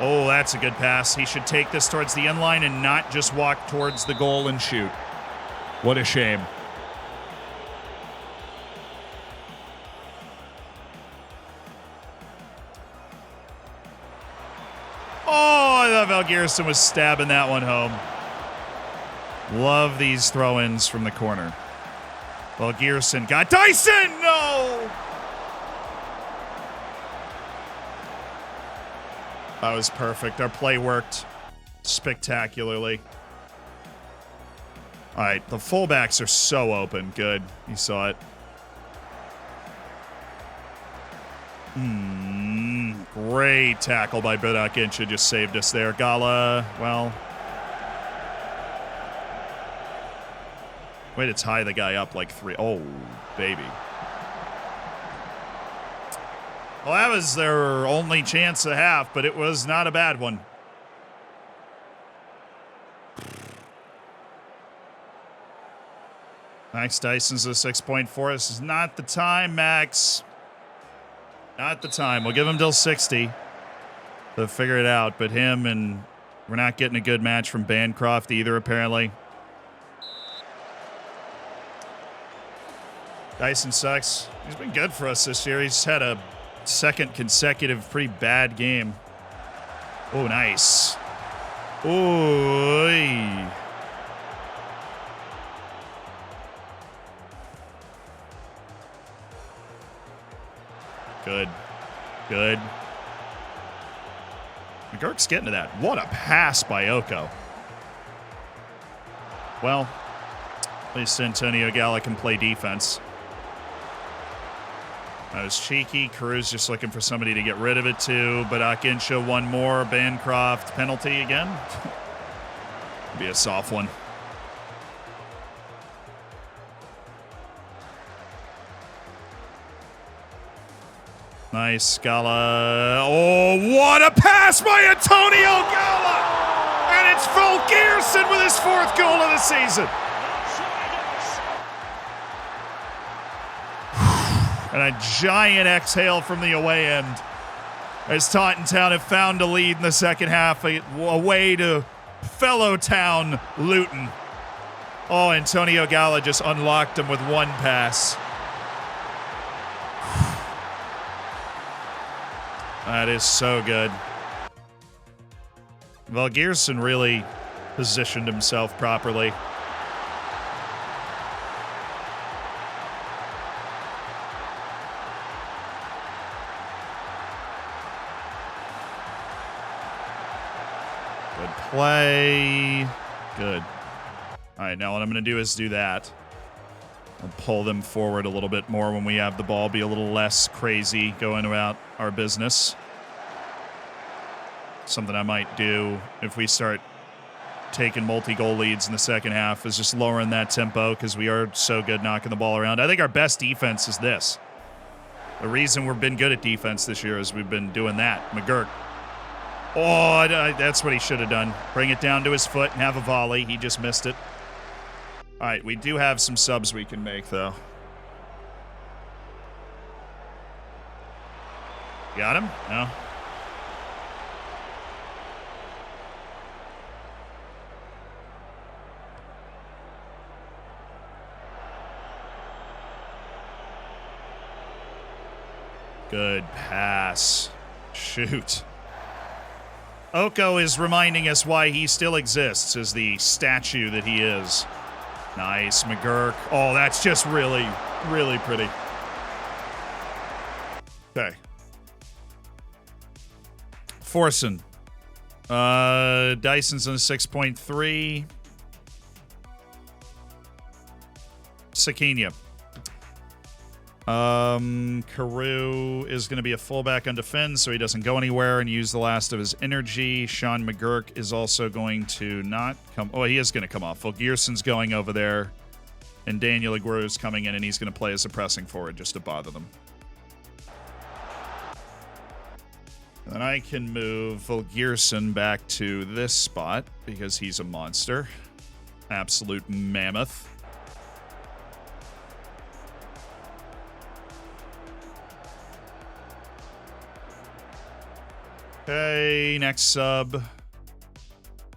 [SPEAKER 1] Oh, that's a good pass. He should take this towards the end line and not just walk towards the goal and shoot. What a shame. Oh, I thought Val Garrison was stabbing that one home. Love these throw-ins from the corner. Well, Gearson got Dyson! No! That was perfect. Our play worked spectacularly. All right, the fullbacks are so open. Good. You saw it. Great tackle by Budak Incha. Just saved us there. Gala, well... Way to tie the guy up like 3. Oh, baby. Well, that was their only chance to have, but it was not a bad one. Max Dyson's a 6.4. This is not the time, Max. Not the time. We'll give him till 60 to figure it out, but him and we're not getting a good match from Bancroft either, apparently. Dyson sucks. He's been good for us this year. He's had a second consecutive pretty bad game. Oh, nice. Oy. Good. Good. McGurk's getting to that. What a pass by Oko. Well, at least Antonio Gala can play defense. That was cheeky. Cruz just looking for somebody to get rid of it to. But Akincha one more. Bancroft penalty again. Be a soft one. Nice. Gala. Oh, what a pass by Antonio Gala! And it's Phil Gearson with his 4th goal of the season. And a giant exhale from the away end as Taunton Town have found a lead in the second half, away to fellow town Luton. Oh, Antonio Gala just unlocked him with one pass. That is so good. Valgeirson really positioned himself properly. Good play. Good. All right, now what I'm going to do is do that. I'll pull them forward a little bit more when we have the ball, be a little less crazy going about our business. Something I might do if we start taking multi-goal leads in the second half is just lowering that tempo because we are so good knocking the ball around. I think our best defense is this. The reason we've been good at defense this year is we've been doing that. McGurk. Oh, that's what he should have done. Bring it down to his foot and have a volley. He just missed it. All right, we do have some subs we can make, though. Got him? No. Good pass. Shoot. Oko is reminding us why he still exists as the statue that he is. Nice, McGurk. Oh, that's just really, really pretty. Okay. Forson. Dyson's on a 6.3. Sakina. Carew is going to be a fullback on defense, so he doesn't go anywhere and use the last of his energy. Sean McGurk is also going to not come. Oh, he is going to come off. Gearson's going over there, and Daniel Aguero's coming in, and he's going to play as a pressing forward just to bother them. Then I can move Gearson back to this spot because he's a monster. Absolute mammoth. Okay, next sub.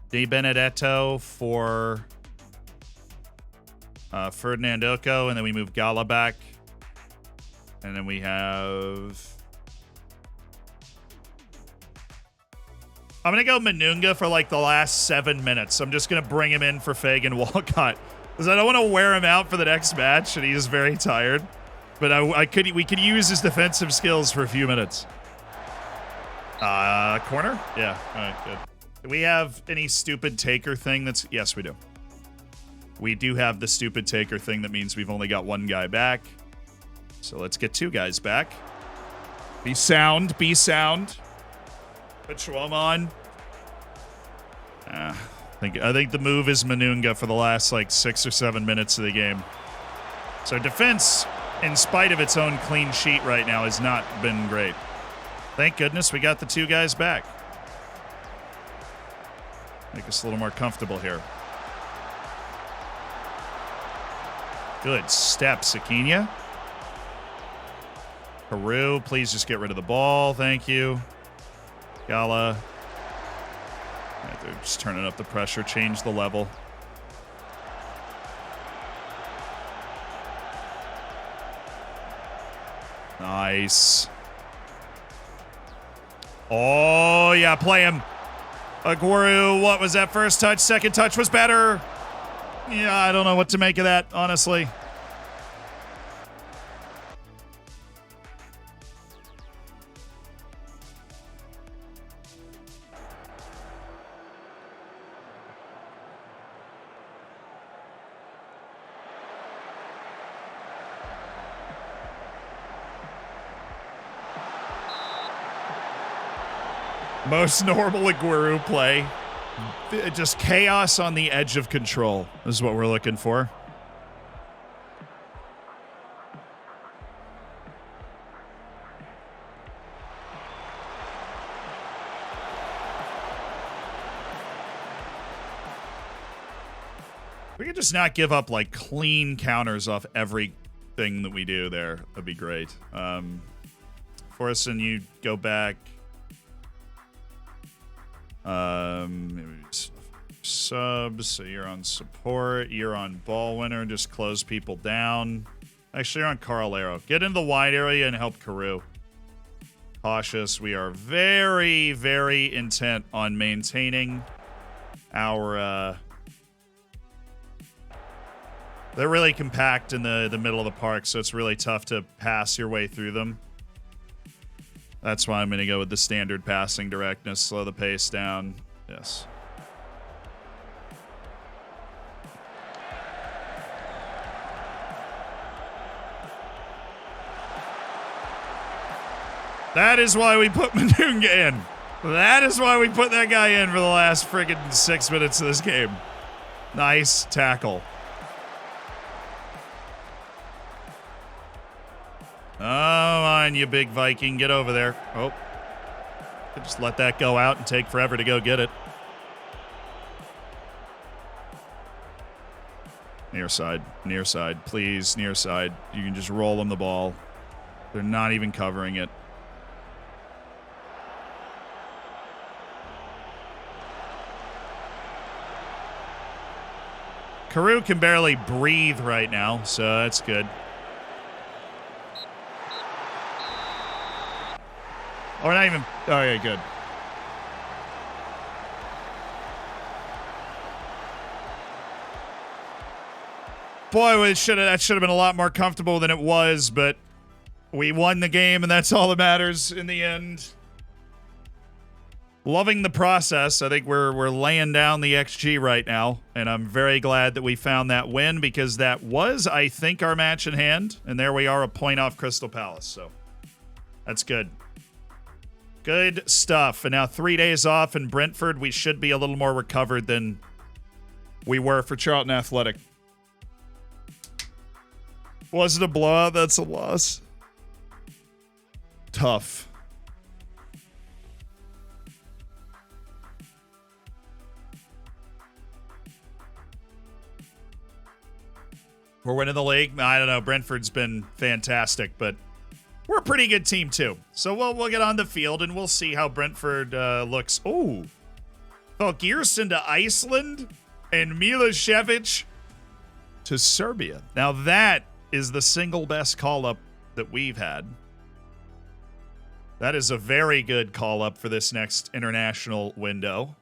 [SPEAKER 1] De Benedetto for Ferdinand Oko, and then we move Gala back. And then we have... I'm going to go Manunga for like the last 7 minutes. I'm just going to bring him in for Fagan Walcott. Because I don't want to wear him out for the next match, and he is very tired. But we could use his defensive skills for a few minutes. Corner? Yeah. All right, good. Do we have any stupid taker thing that's... Yes, we do. We do have the stupid taker thing that means we've only got one guy back. So let's get two guys back. Be sound. Be sound. Put Schwam on. I think the move is Manunga for the last, like, 6 or 7 minutes of the game. So defense, in spite of its own clean sheet right now, has not been great. Thank goodness we got the two guys back. Make us a little more comfortable here. Good step, Sakina. Peru, please just get rid of the ball. Thank you. Gala. Right, they're just turning up the pressure, change the level. Nice. Oh, yeah, play him. Aguero, what was that first touch? Second touch was better. Yeah, I don't know what to make of that, honestly. Most normal Aguero play. Just chaos on the edge of control is what we're looking for. We could just not give up like clean counters off every thing that we do there. That'd be great. Forrest, you go back. Maybe subs. So you're on support. You're on ball winner. Just close people down. Actually, you're on Carl Arrow. Get into the wide area and help Carew. Cautious. We are very, very intent on maintaining our... They're really compact in the middle of the park, so it's really tough to pass your way through them. That's why I'm going to go with the standard passing directness. Slow the pace down. Yes. That is why we put Manunga in. That is why we put that guy in for the last friggin' 6 minutes of this game. Nice tackle. Oh, on, you big Viking. Get over there. Oh. Just let that go out and take forever to go get it. Near side. Near side. Please, near side. You can just roll them the ball. They're not even covering it. Carew can barely breathe right now, so that's good. Or not even... Oh, yeah, good. Boy, that should have been a lot more comfortable than it was, but we won the game, and that's all that matters in the end. Loving the process. I think we're laying down the XG right now, and I'm very glad that we found that win because that was, I think, our match in hand, and there we are, a point off Crystal Palace, so that's good. Good stuff. And now 3 days off in Brentford. We should be a little more recovered than we were for Charlton Athletic. Was it a blowout? That's a loss. Tough. We're winning the league. I don't know. Brentford's been fantastic, but we're a pretty good team, too. So we'll get on the field, and we'll see how Brentford looks. Oh. Valgierson to Iceland, and Milicevic to Serbia. Now, that is the single best call-up that we've had. That is a very good call-up for this next international window,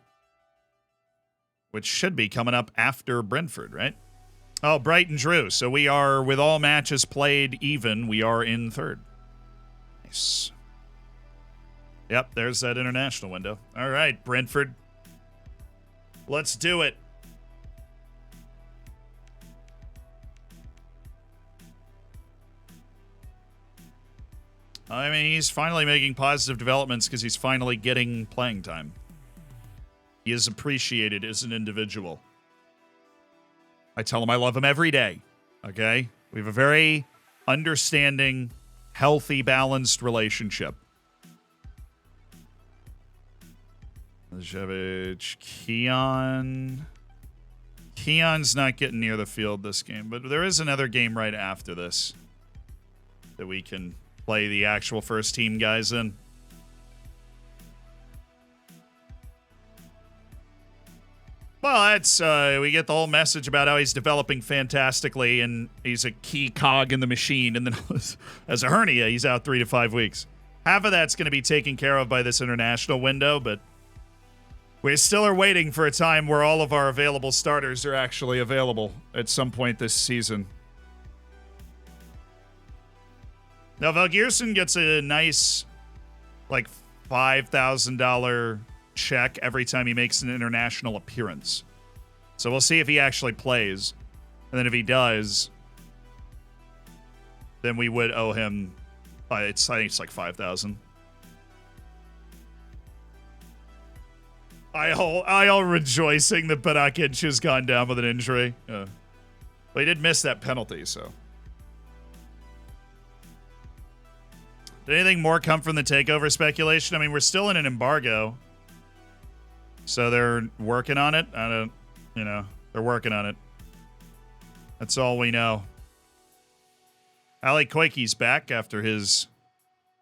[SPEAKER 1] which should be coming up after Brentford, right? Oh, Brighton drew. So we are, with all matches played even, we are in third. Nice. Yep, there's that international window. All right, Brentford. Let's do it. I mean, he's finally making positive developments because he's finally getting playing time. He is appreciated as an individual. I tell him I love him every day, okay? We have a very understanding, healthy, balanced relationship. Milicevic, Keon. Keon's not getting near the field this game, but there is another game right after this that we can play the actual first team guys in. Well, that's we get the whole message about how he's developing fantastically and he's a key cog in the machine. And then as a hernia, he's out 3 to 5 weeks. Half of that's going to be taken care of by this international window, but we still are waiting for a time where all of our available starters are actually available at some point this season. Now, Valgierson gets a nice, like, $5,000 check every time he makes an international appearance. So we'll see if he actually plays. And then if he does, then we would owe him, I think it's like $5,000. I all rejoicing that Panakic has gone down with an injury. But he did miss that penalty, so. Did anything more come from the takeover speculation? I mean, we're still in an embargo. So they're working on it. They're working on it. That's all we know. Ali Koike's back after his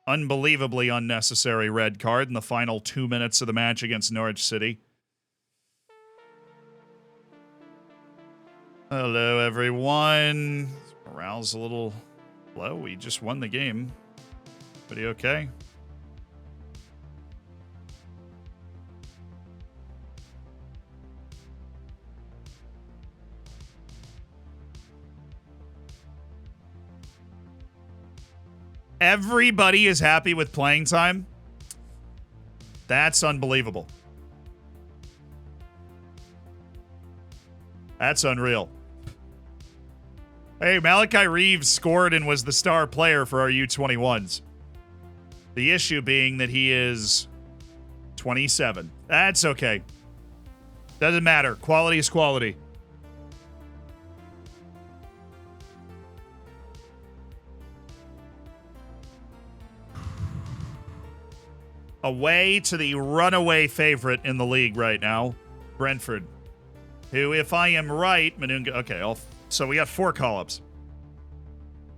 [SPEAKER 1] unbelievably unnecessary red card in the final 2 minutes of the match against Norwich City. Hello, everyone. Morale's a little low. We just won the game. Pretty okay. Everybody is happy with playing time. That's unbelievable. That's unreal. Hey, Malachi Reeves scored and was the star player for our U21s. The issue being that he is 27. That's okay. Doesn't matter. Quality is quality. Away to the runaway favorite in the league right now, Brentford. Who, if I am right, Manunga... Okay, so we got 4 call-ups.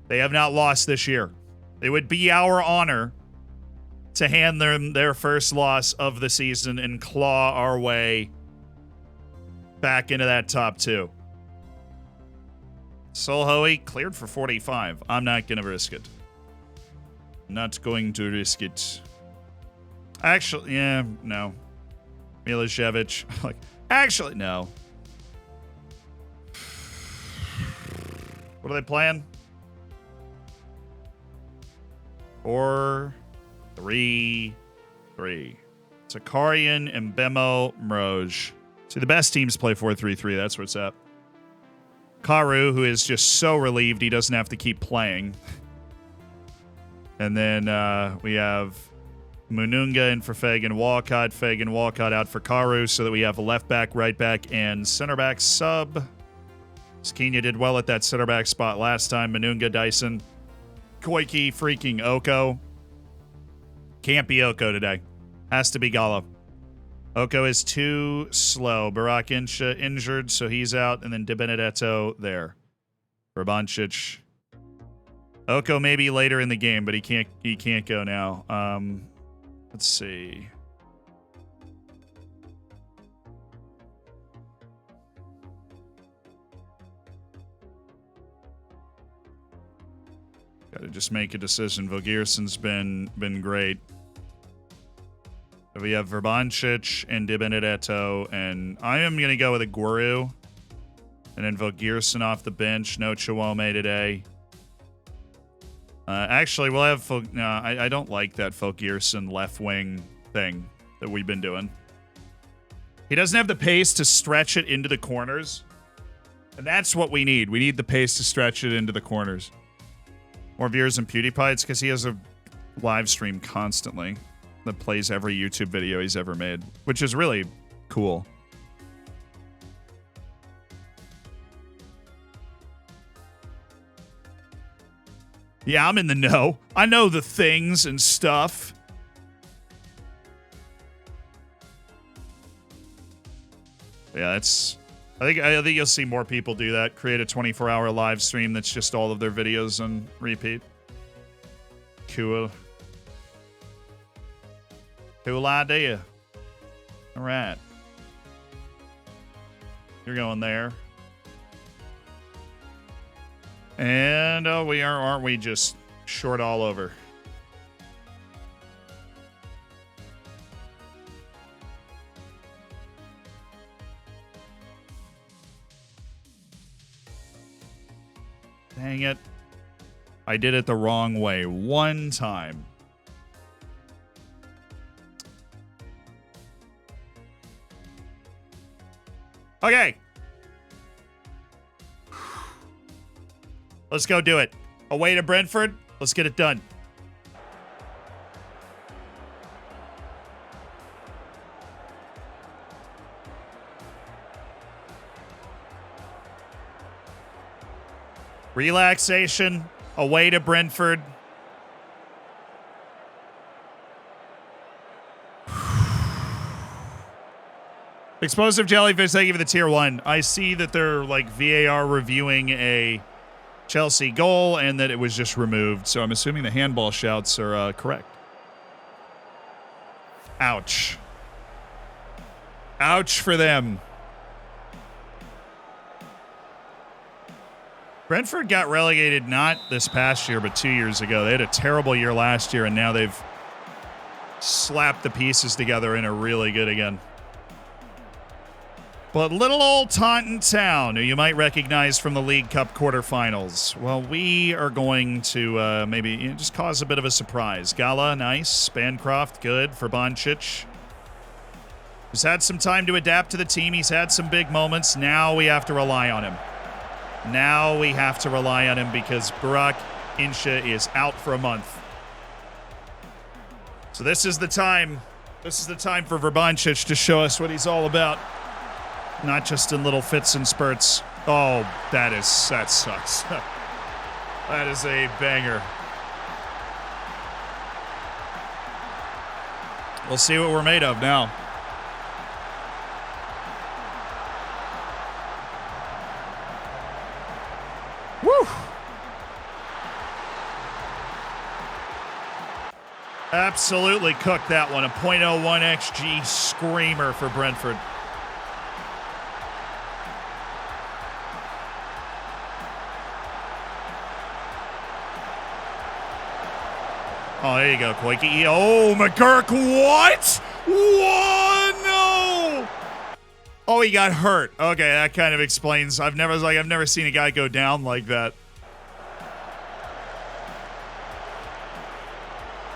[SPEAKER 1] They have not lost this year. It would be our honor to hand them their first loss of the season and claw our way back into that top 2. Solhoe cleared for 45. I'm not going to risk it. Not going to risk it. Actually, yeah, no. Milicevic. Actually, no. What are they playing? 4-3-3. Zakarian, Mbemo, Mroj. See, the best teams play 4-3-3. That's what's up. Karu, who is just so relieved he doesn't have to keep playing. And then we have Mununga in for Fagan Walcott. Fagan Walcott out for Karu, so that we have a left back, right back, and center back sub. Skina did well at that center back spot last time. Mununga, Dyson, Koike, freaking Oko. Can't be Oko today. Has to be Gallo. Oko is too slow. Barak Insha injured, so he's out. And then De Benedetto there. Rabancic. Oko maybe later in the game, but he can't go now. Let's see. Got to just make a decision. Vogirson's been great. We have Verbancic and Di Benedetto, and I am going to go with a Guru. And then Vogirson off the bench. No Chiwome today. Actually, we'll have... I don't like that Vogirson left wing thing that we've been doing. He doesn't have the pace to stretch it into the corners. And that's what we need. We need the pace to stretch it into the corners. More viewers than PewDiePie. It's because he has a live stream constantly that plays every YouTube video he's ever made, which is really cool. Yeah, I'm in the know. I know the things and stuff. Yeah, it's... I think you'll see more people do that. Create a 24-hour live stream that's just all of their videos on repeat. Cool. Cool idea. All right. You're going there. And aren't we just short all over? Dang it. I did it the wrong way one time. Okay. Let's go do it. Away to Brentford. Let's get it done. Relaxation. Away to Brentford. Explosive Jellyfish, thank you for the tier 1. I see that they're like VAR reviewing a Chelsea goal and that it was just removed. So I'm assuming the handball shouts are correct. Ouch. Ouch for them. Brentford got relegated not this past year, but 2 years ago. They had a terrible year last year, and now they've slapped the pieces together and are really good again. But little old Taunton Town, who you might recognize from the League Cup quarterfinals, well, we are going to maybe just cause a bit of a surprise. Gala, nice. Bancroft, good. For Boncic, who's had some time to adapt to the team. He's had some big moments. Now we have to rely on him. Now we have to rely on him because Burak Insha is out for a month. So this is the time. This is the time for Verbancic to show us what he's all about. Not just in little fits and spurts. Oh, that sucks. That is a banger. We'll see what we're made of now. Woo! Absolutely cooked that one. A .01 XG screamer for Brentford. Oh, there you go, Koike. Oh, McGurk, what? Whoa, no! Oh, he got hurt. Okay, that kind of explains. I've never seen a guy go down like that.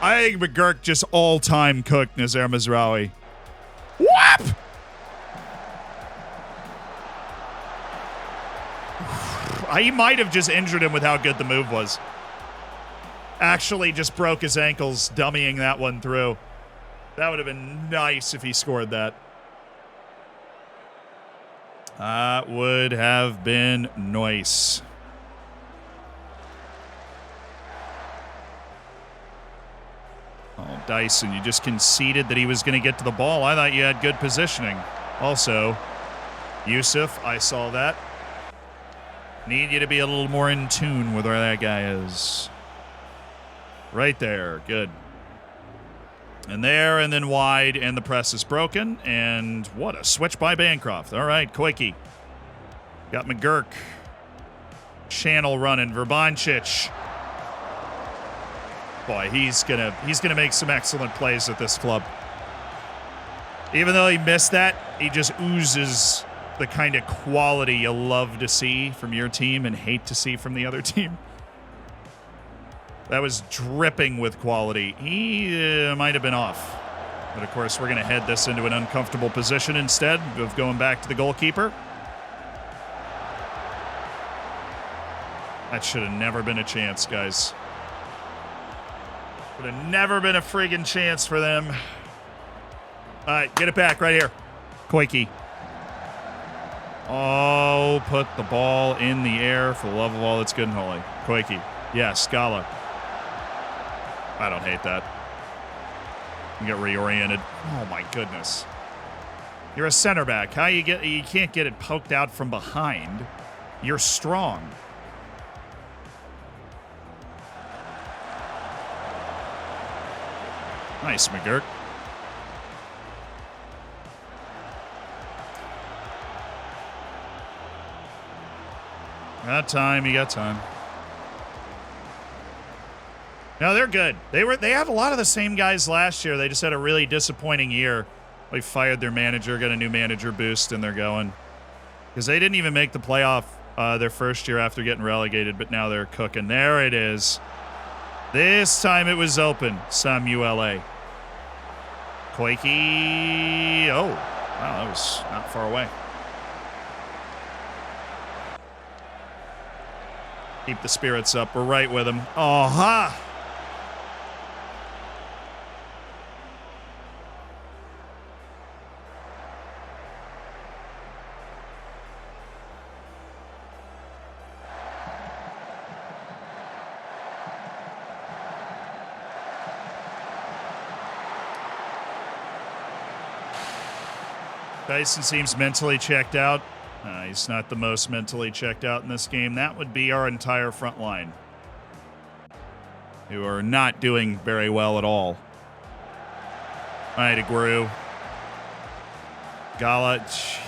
[SPEAKER 1] I think McGurk just all-time cooked Nazar Mazraoui. Whap! He might have just injured him with how good the move was. Actually just broke his ankles dummying that one through. That would have been nice if he scored that. That would have been nice. Oh, Dyson, you just conceded that he was going to get to the ball. I thought you had good positioning. Also, Yusuf, I saw that. Need you to be a little more in tune with where that guy is. Right there. Good. And there, and then wide, and the press is broken. And what a switch by Bancroft. All right, Koike. Got McGurk. Channel running. Verbancic. Boy, he's gonna make some excellent plays at this club. Even though he missed that, he just oozes the kind of quality you love to see from your team and hate to see from the other team. That was dripping with quality. He might have been off. But, of course, we're going to head this into an uncomfortable position instead of going back to the goalkeeper. That should have never been a chance, guys. Would have never been a friggin' chance for them. All right, get it back right here. Koike. Oh, put the ball in the air for the love of all that's good and holy. Koike. Yes, Scala. I don't hate that. You get reoriented. Oh my goodness. You're a center back. How you can't get it poked out from behind. You're strong. Nice, McGurk. Got time, you got time. No, they're good. They have a lot of the same guys last year. They just had a really disappointing year. They fired their manager, got a new manager boost, and they're going. Because they didn't even make the playoff their first year after getting relegated, but now they're cooking. There it is. This time it was open. Samuele. Koike. Oh, wow, that was not far away. Keep the spirits up. We're right with them. Oh, ha! Dyson seems mentally checked out. He's not the most mentally checked out in this game. That would be our entire front line, who are not doing very well at all. All right, Aguero. Gala. Jeez.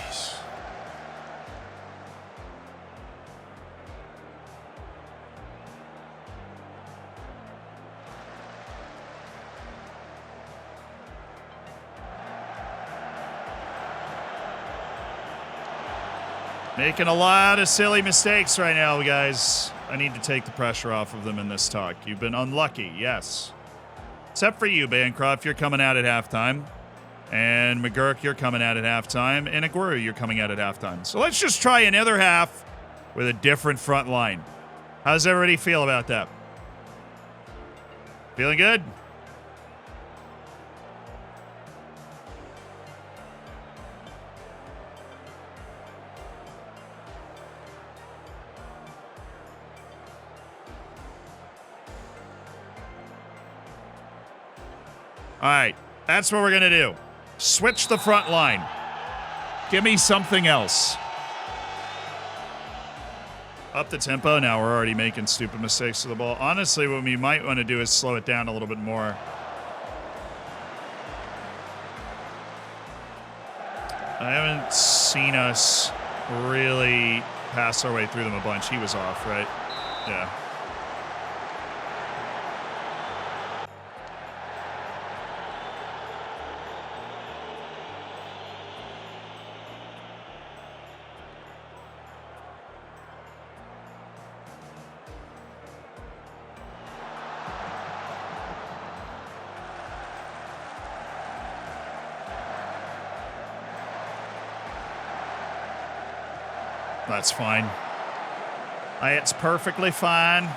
[SPEAKER 1] Making a lot of silly mistakes right now, guys. I need to take the pressure off of them in this talk. You've been unlucky, yes. Except for you, Bancroft. You're coming out at halftime. And McGurk, you're coming out at halftime. And Aguero, you're coming out at halftime. So let's just try another half with a different front line. How does everybody feel about that? Feeling good? All right, that's what we're going to do. Switch the front line. Give me something else. Up the tempo. Now we're already making stupid mistakes to the ball. Honestly, what we might want to do is slow it down a little bit more. I haven't seen us really pass our way through them a bunch. He was off, right? Yeah. That's fine. It's perfectly fine.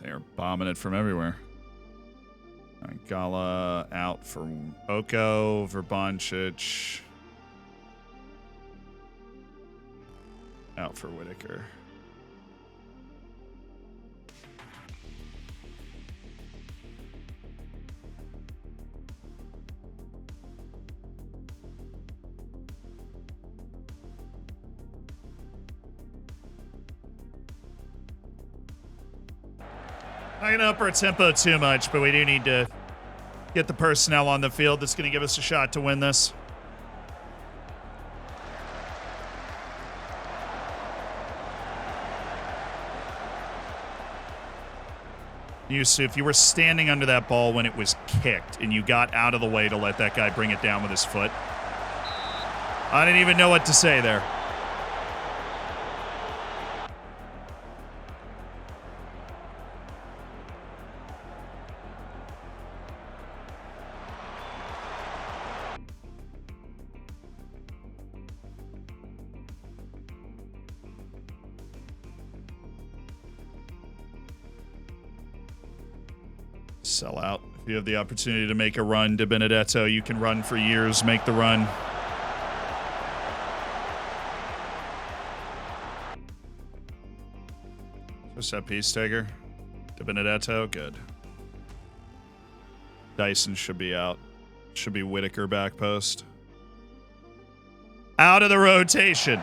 [SPEAKER 1] They're bombing it from everywhere. Gala out for Oko, Verboncic. Out for Whitaker. Not going to up our tempo too much, but we do need to get the personnel on the field that's going to give us a shot to win this. Yusuf, if you were standing under that ball when it was kicked and you got out of the way to let that guy bring it down with his foot, I didn't even know what to say there. Sell out. If you have the opportunity to make a run to Benedetto, you can run for years, make the run. What's that piece, Taker? To Benedetto? Good. Dyson should be out. Should be Whitaker back post. Out of the rotation.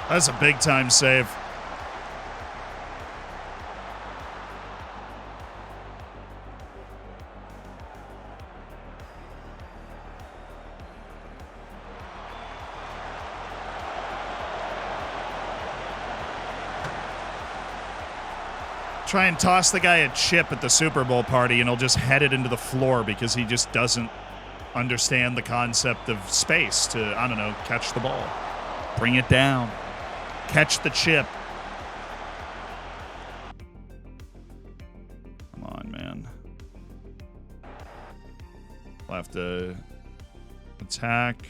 [SPEAKER 1] That's a big time save. Try and toss the guy a chip at the Super Bowl party and he'll just head it into the floor because he just doesn't understand the concept of space to, I don't know, catch the ball. Bring it down. Catch the chip. Come on, man. We'll have to attack.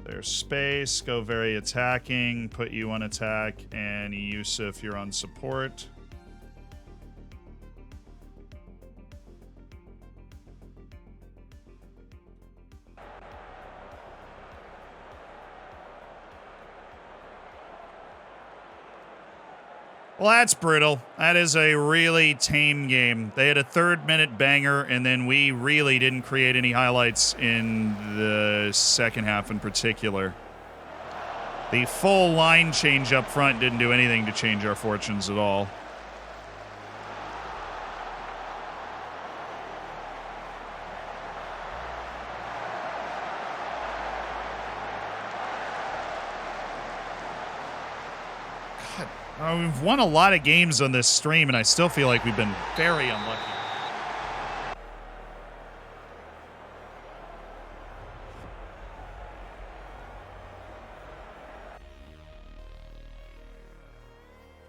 [SPEAKER 1] There's space. Go very attacking. Put you on attack. And Yusuf, you're on support. Well, that's brutal. That is a really tame game. They had a third-minute banger, and then we really didn't create any highlights in the second half in particular. The full line change up front didn't do anything to change our fortunes at all. We've won a lot of games on this stream, and I still feel like we've been very unlucky.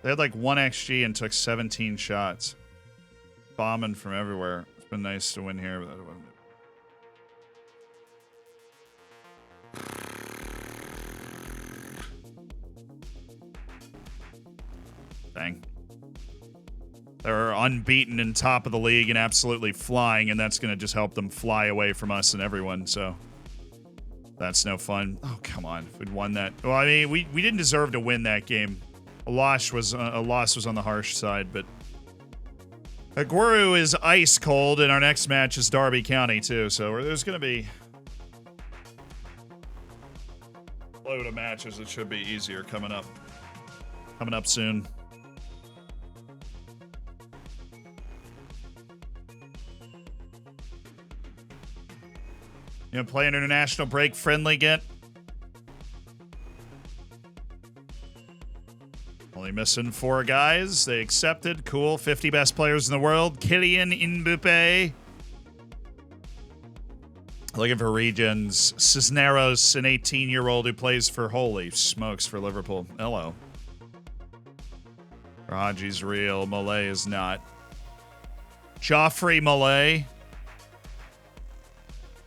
[SPEAKER 1] They had like 1 XG and took 17 shots. Bombing from everywhere. It's been nice to win here, but that wasn't it. Dang. They're unbeaten and top of the league and absolutely flying, and that's going to just help them fly away from us and everyone, so that's no fun. Oh, come on. If we'd won that. Well, I mean, we didn't deserve to win that game. A loss was on the harsh side, but Aguero is ice cold, and our next match is Derby County, too, so there's going to be a load of matches that should be easier coming up soon. You know, play an international break friendly yet? Only missing 4 guys. They accepted. Cool. 50 best players in the world. Kylian Mbappe. Looking for regions. Cisneros, an 18-year-old who plays for Holy Smokes for Liverpool. Hello. Raji's real. Malay is not. Joffrey Malay.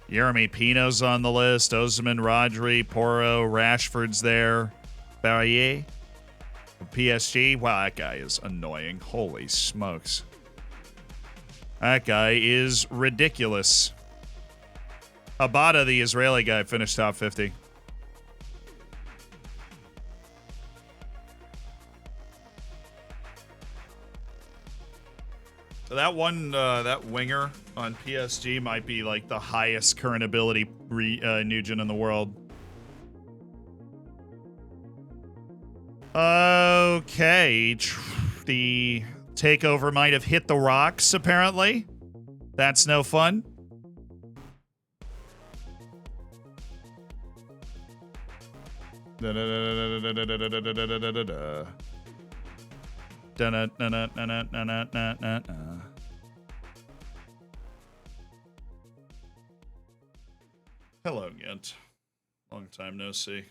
[SPEAKER 1] Jeremy Pino's on the list. Osimhen, Rodri, Porro, Rashford's there. Barrier. PSG. Wow, that guy is annoying. Holy smokes. That guy is ridiculous. Abada, the Israeli guy, finished top 50. That winger on PSG might be like the highest current ability Nugent in the world. Okay. The takeover might have hit the rocks, apparently. That's no fun. Hello, Gent. Long time no see.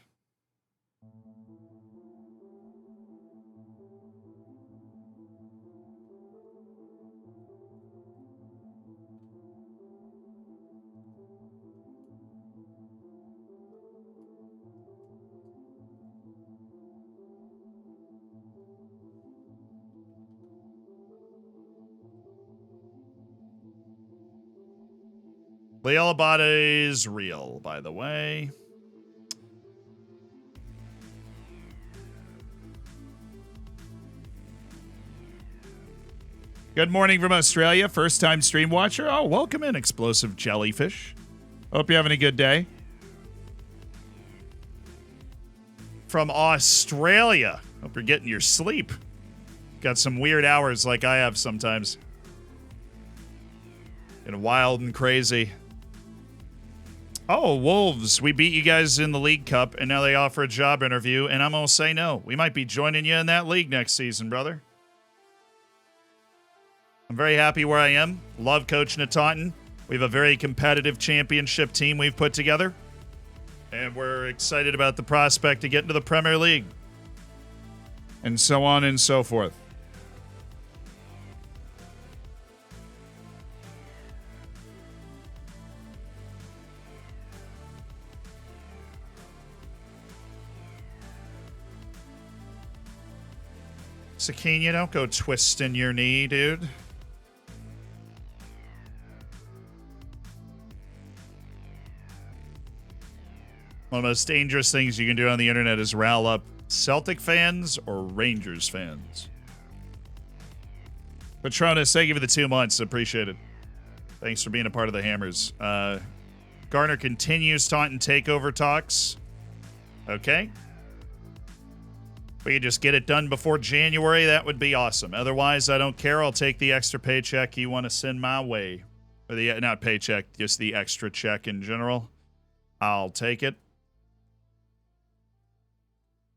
[SPEAKER 1] Leo Abada is real, by the way. Good morning from Australia. First time stream watcher. Oh, welcome in, Explosive Jellyfish. Hope you're having a good day. From Australia. Hope you're getting your sleep. Got some weird hours like I have sometimes. Getting wild and crazy. Oh, Wolves. We beat you guys in the League Cup, and now they offer a job interview, and I'm going to say no. We might be joining you in that league next season, brother. I'm very happy where I am. Love coaching at Taunton. We have a very competitive championship team we've put together. And we're excited about the prospect of getting to the Premier League. And so on and so forth. Sakina, don't go twisting your knee, dude. One of the most dangerous things you can do on the internet is rile up Celtic fans or Rangers fans. Patronus, thank you for the 2 months. Appreciate it. Thanks for being a part of the Hammers. Garner continues Taunton Takeover talks. Okay. We could just get it done before January. That would be awesome. Otherwise, I don't care. I'll take the extra paycheck you want to send my way. Or the not paycheck, just the extra check in general. I'll take it.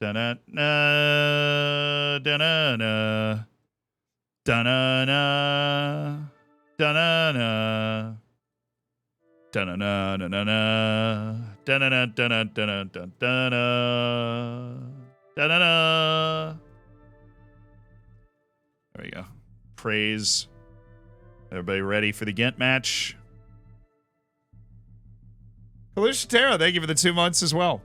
[SPEAKER 1] Da-na-na, da-na-na, da-na-na, da-na-na, da-na-na-na-na-na, da-na-na-da-na-da-na-da-na. Da-da-da. There we go. Praise. Everybody ready for the Ghent match? Kalusha Tara, thank you for the 2 months as well.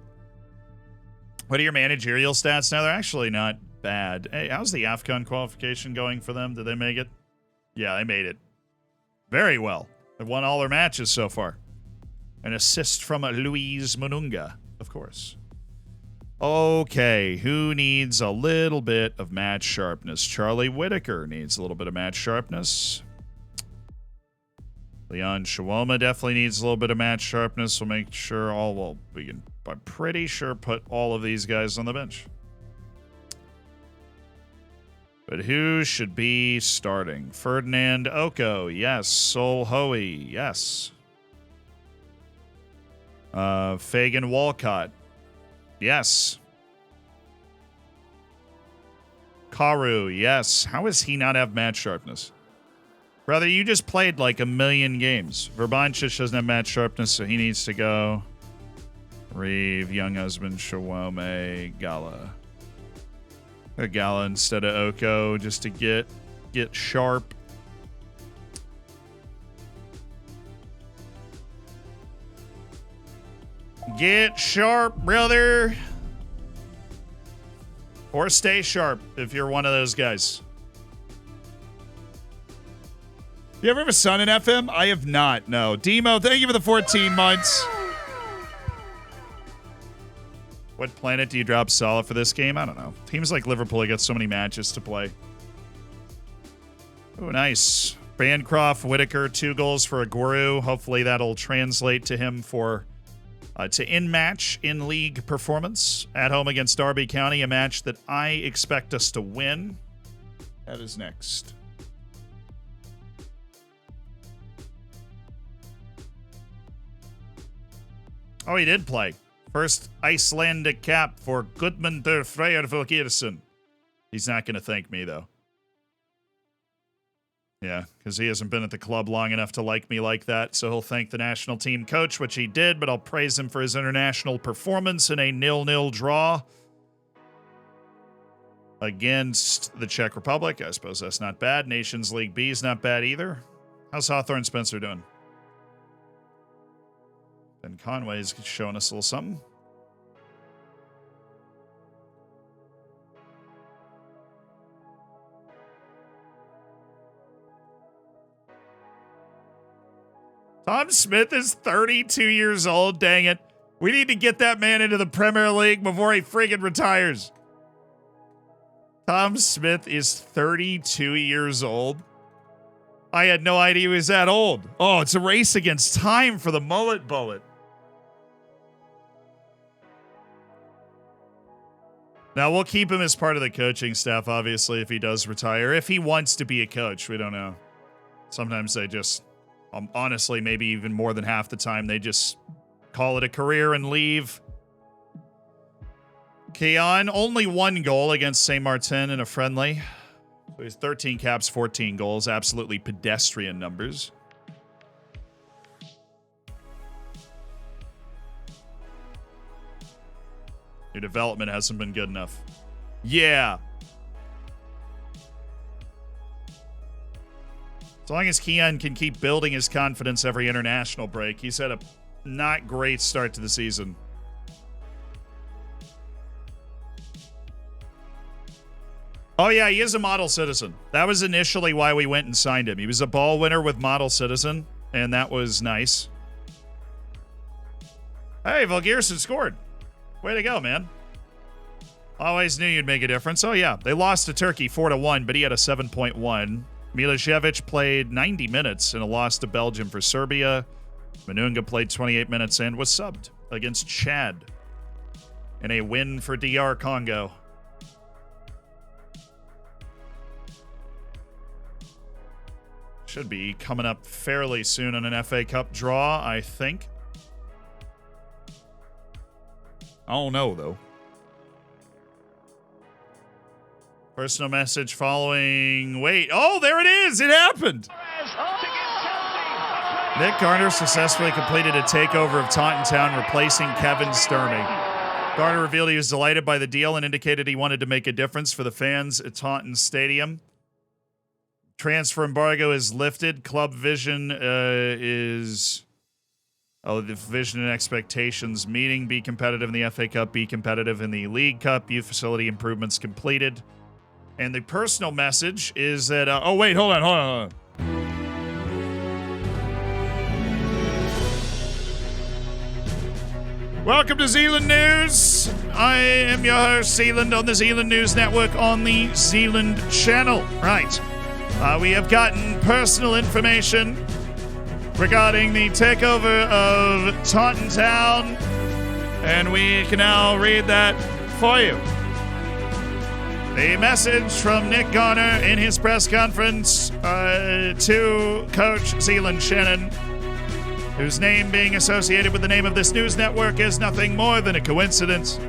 [SPEAKER 1] What are your managerial stats now? They're actually not bad. Hey, how's the AFCON qualification going for them? Did they make it? Yeah, they made it. Very well. They've won all their matches so far. An assist from Luis Mununga, of course. Okay, who needs a little bit of match sharpness? Charlie Whitaker needs a little bit of match sharpness. Leon Shawoma definitely needs a little bit of match sharpness. We'll make sure we can, I'm pretty sure, put all of these guys on the bench. But who should be starting? Ferdinand Oko, yes. Sol Hoey, yes. Fagan Walcott, yes. Karu, yes. How does he not have match sharpness? Brother, you just played like a million games. Verbanchich doesn't have match sharpness, so he needs to go. Reeve, Young Husband, Shawome, Gala. A Gala instead of Oko, just to get sharp. Get sharp, brother. Or stay sharp if you're one of those guys. You ever have a son in FM? I have not, no. Demo, thank you for the 14 months. What planet do you drop Salah for this game? I don't know. Teams like Liverpool, they got so many matches to play. Oh, nice. Bancroft, Whitaker, 2 goals for Aguero. Hopefully that'll translate to him for to in-match, in-league performance at home against Derby County, a match that I expect us to win. That is next. Oh, he did play. First Icelandic cap for Gudmundur Freyr Volkirson. He's not going to thank me, though. Yeah, because he hasn't been at the club long enough to like me like that, so he'll thank the national team coach, which he did, but I'll praise him for his international performance in a 0-0 draw against the Czech Republic. I suppose that's not bad. Nations League B is not bad either. How's Hawthorne Spencer doing? Ben Conway's showing us a little something. Tom Smith is 32 years old, dang it. We need to get that man into the Premier League before he friggin' retires. Tom Smith is 32 years old. I had no idea he was that old. Oh, it's a race against time for the mullet bullet. Now, we'll keep him as part of the coaching staff, obviously, if he does retire. If he wants to be a coach, we don't know. Sometimes they just, honestly, maybe even more than half the time, they just call it a career and leave. Keon, only 1 goal against St. Martin in a friendly. So he's 13 caps, 14 goals. Absolutely pedestrian numbers. Your development hasn't been good enough. Yeah. As long as Keon can keep building his confidence every international break, he's had a not great start to the season. Oh, yeah, he is a model citizen. That was initially why we went and signed him. He was a ball winner with model citizen, and that was nice. Hey, Volgierson scored. Way to go, man. Always knew you'd make a difference. Oh, yeah, they lost to Turkey 4-1, but he had a 7.1. Milicevic played 90 minutes in a loss to Belgium for Serbia. Manunga played 28 minutes and was subbed against Chad in a win for DR Congo. Should be coming up fairly soon on an FA Cup draw, I think. I don't know, though. Personal message following... Wait. Oh, there it is. It happened. Nick Garner successfully completed a takeover of Taunton Town, replacing Kevin Sturmey. Garner revealed he was delighted by the deal and indicated he wanted to make a difference for the fans at Taunton Stadium. Transfer embargo is lifted. Club vision is... Oh, the vision and expectations meeting. Be competitive in the FA Cup. Be competitive in the League Cup. Youth facility improvements completed. And the personal message is that... oh, wait, hold on. Welcome to Zealand News. I am your host, Zealand, on the Zealand News Network on the Zealand Channel. Right. We have gotten personal information regarding the takeover of Taunton Town, and we can now read that for you. The message from Nick Garner in his press conference to Coach Zealand Shannon, whose name being associated with the name of this news network is nothing more than a coincidence,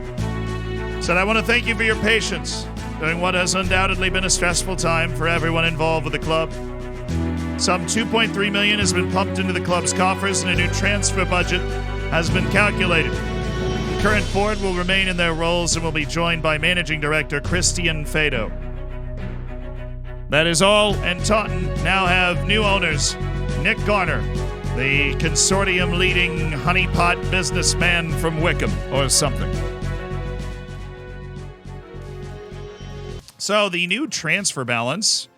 [SPEAKER 1] said, I want to thank you for your patience during what has undoubtedly been a stressful time for everyone involved with the club. Some $2.3 million has been pumped into the club's coffers and a new transfer budget has been calculated. The current board will remain in their roles and will be joined by Managing Director Christian Fado. That is all, and Taunton now have new owners. Nick Garner, the consortium leading honeypot businessman from Wickham or something. So the new transfer balance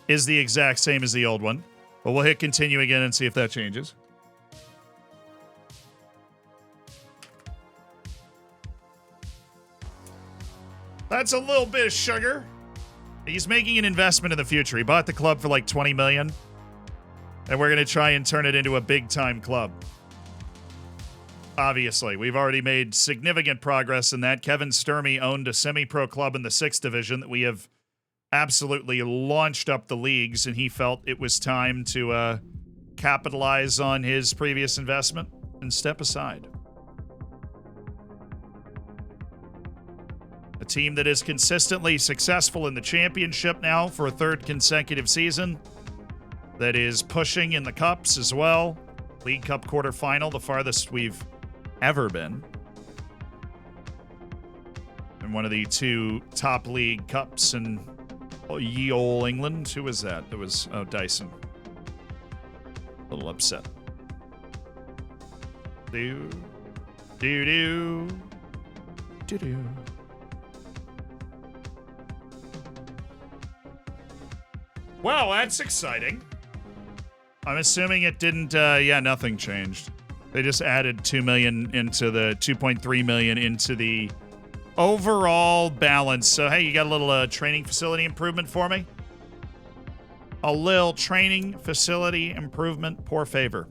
[SPEAKER 1] is the exact same as the old one, but we'll hit continue again and see if that changes. That's a little bit of sugar. He's making an investment in the future. He bought the club for like $20 million, and we're going to try and turn it into a big-time club. Obviously, we've already made significant progress in that. Kevin Sturmey owned a semi-pro club in the 6th division that we have absolutely launched up the leagues, and he felt it was time to capitalize on his previous investment and step aside. A team that is consistently successful in the championship now for a 3rd consecutive season, that is pushing in the cups as well. League Cup quarterfinal, the farthest we've ever been. And one of the 2 top league cups in ye ol' England. Who was that? It was, Dyson. A little upset. Do. Wow, that's exciting. I'm assuming it didn't, nothing changed. They just added $2 million into the $2.3 million into the overall balance. So, hey, you got a little training facility improvement for me? A little training facility improvement, poor favor.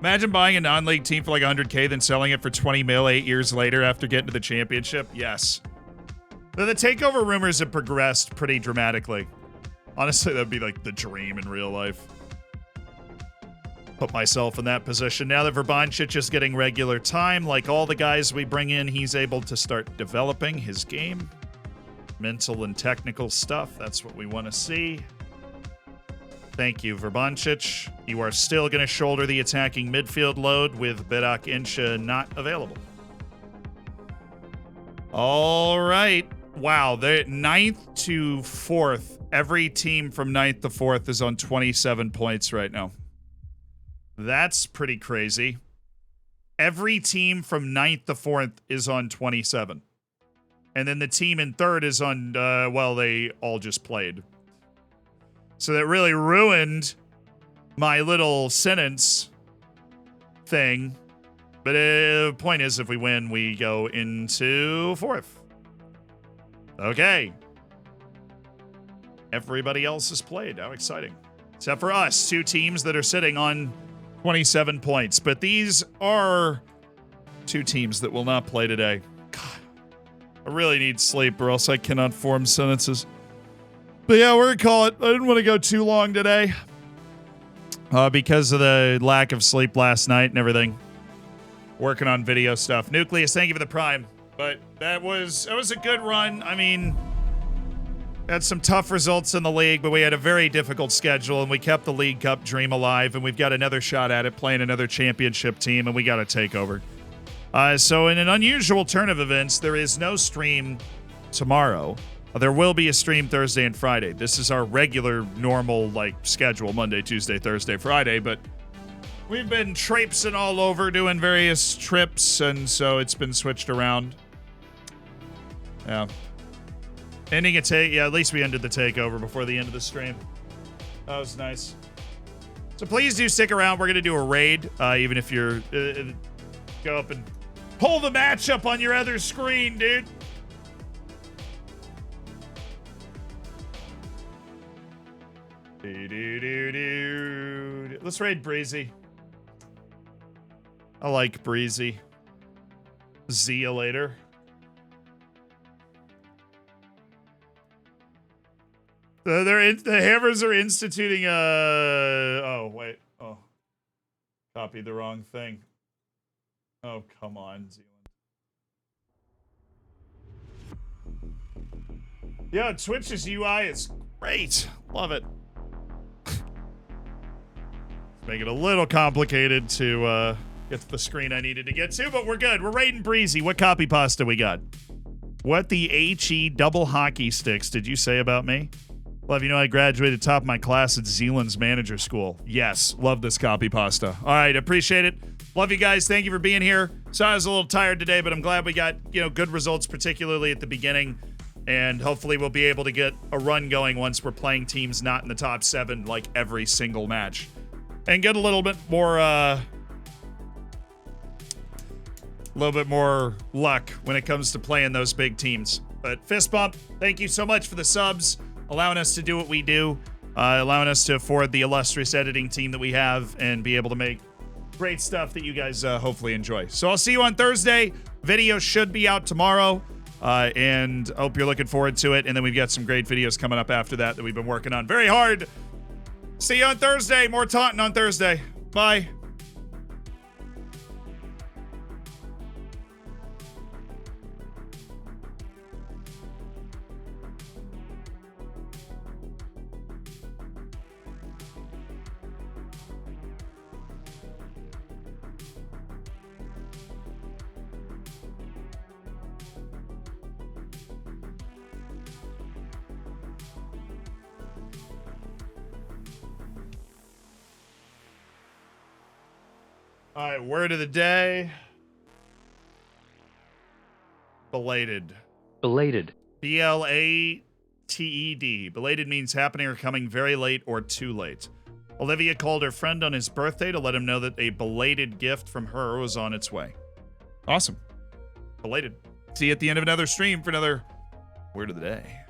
[SPEAKER 1] Imagine buying a non-league team for like $100K, then selling it for $20 mil 8 years later after getting to the championship. Yes. The takeover rumors have progressed pretty dramatically. Honestly, that'd be like the dream in real life. Put myself in that position. Now that Verbancic is getting regular time, like all the guys we bring in, he's able to start developing his game. Mental and technical stuff. That's what we want to see. Thank you, Verbancic. You are still going to shoulder the attacking midfield load with Berak Insha not available. All right. Wow. The 9th to 4th. Every team from 9th to 4th is on 27 points right now. That's pretty crazy. Every team from 9th to 4th is on 27. And then the team in 3rd is on, well, they all just played. So that really ruined my little sentence thing. But the point is, if we win, we go into 4th. Okay. Everybody else has played. How exciting. Except for us, 2 teams that are sitting on 27 points. But these are 2 teams that will not play today. God, I really need sleep or else I cannot form sentences. But yeah, we're going to call it. I didn't want to go too long today because of the lack of sleep last night and everything. Working on video stuff. Nucleus, thank you for the prime. But that was a good run. I mean, had some tough results in the league, but we had a very difficult schedule, and we kept the League Cup dream alive, and we've got another shot at it, playing another championship team, and we got a takeover. So in an unusual turn of events, there is no stream tomorrow. There will be a stream Thursday and Friday. This is our regular, normal, schedule, Monday, Tuesday, Thursday, Friday, but we've been traipsing all over doing various trips, and so it's been switched around. Yeah. Ending at least we ended the takeover before the end of the stream. That was nice. So please do stick around. We're going to do a raid, even if you're... go up and pull the match up on your other screen, dude. Let's raid Breezy. I like Breezy. See you later. The Hammers are instituting a... Oh, wait. Oh. Copied the wrong thing. Oh, come on, Zealand. Yeah, Twitch's UI is great. Love it. Make it a little complicated to get to the screen I needed to get to, but we're good. We're raiding Breezy. What copy pasta we got? What the HE double hockey sticks did you say about me? Love, you know I graduated top of my class at Zealand's manager school. Yes, love this copy pasta. All right, appreciate it. Love you guys. Thank you for being here. So I was a little tired today, but I'm glad we got, good results, particularly at the beginning. And hopefully we'll be able to get a run going once we're playing teams not in the top 7 every single match. And get a little bit more luck when it comes to playing those big teams. But fist bump, thank you so much for the subs, allowing us to do what we do, allowing us to afford the illustrious editing team that we have and be able to make great stuff that you guys hopefully enjoy. So I'll see you on Thursday. Video should be out tomorrow, and I hope you're looking forward to it. And then we've got some great videos coming up after that we've been working on very hard. See you on Thursday. More taunting on Thursday. Bye. All right, word of the day. Belated.
[SPEAKER 3] Belated.
[SPEAKER 1] B-L-A-T-E-D. Belated means happening or coming very late or too late. Olivia called her friend on his birthday to let him know that a belated gift from her was on its way. Awesome. Belated. See you at the end of another stream for another word of the day.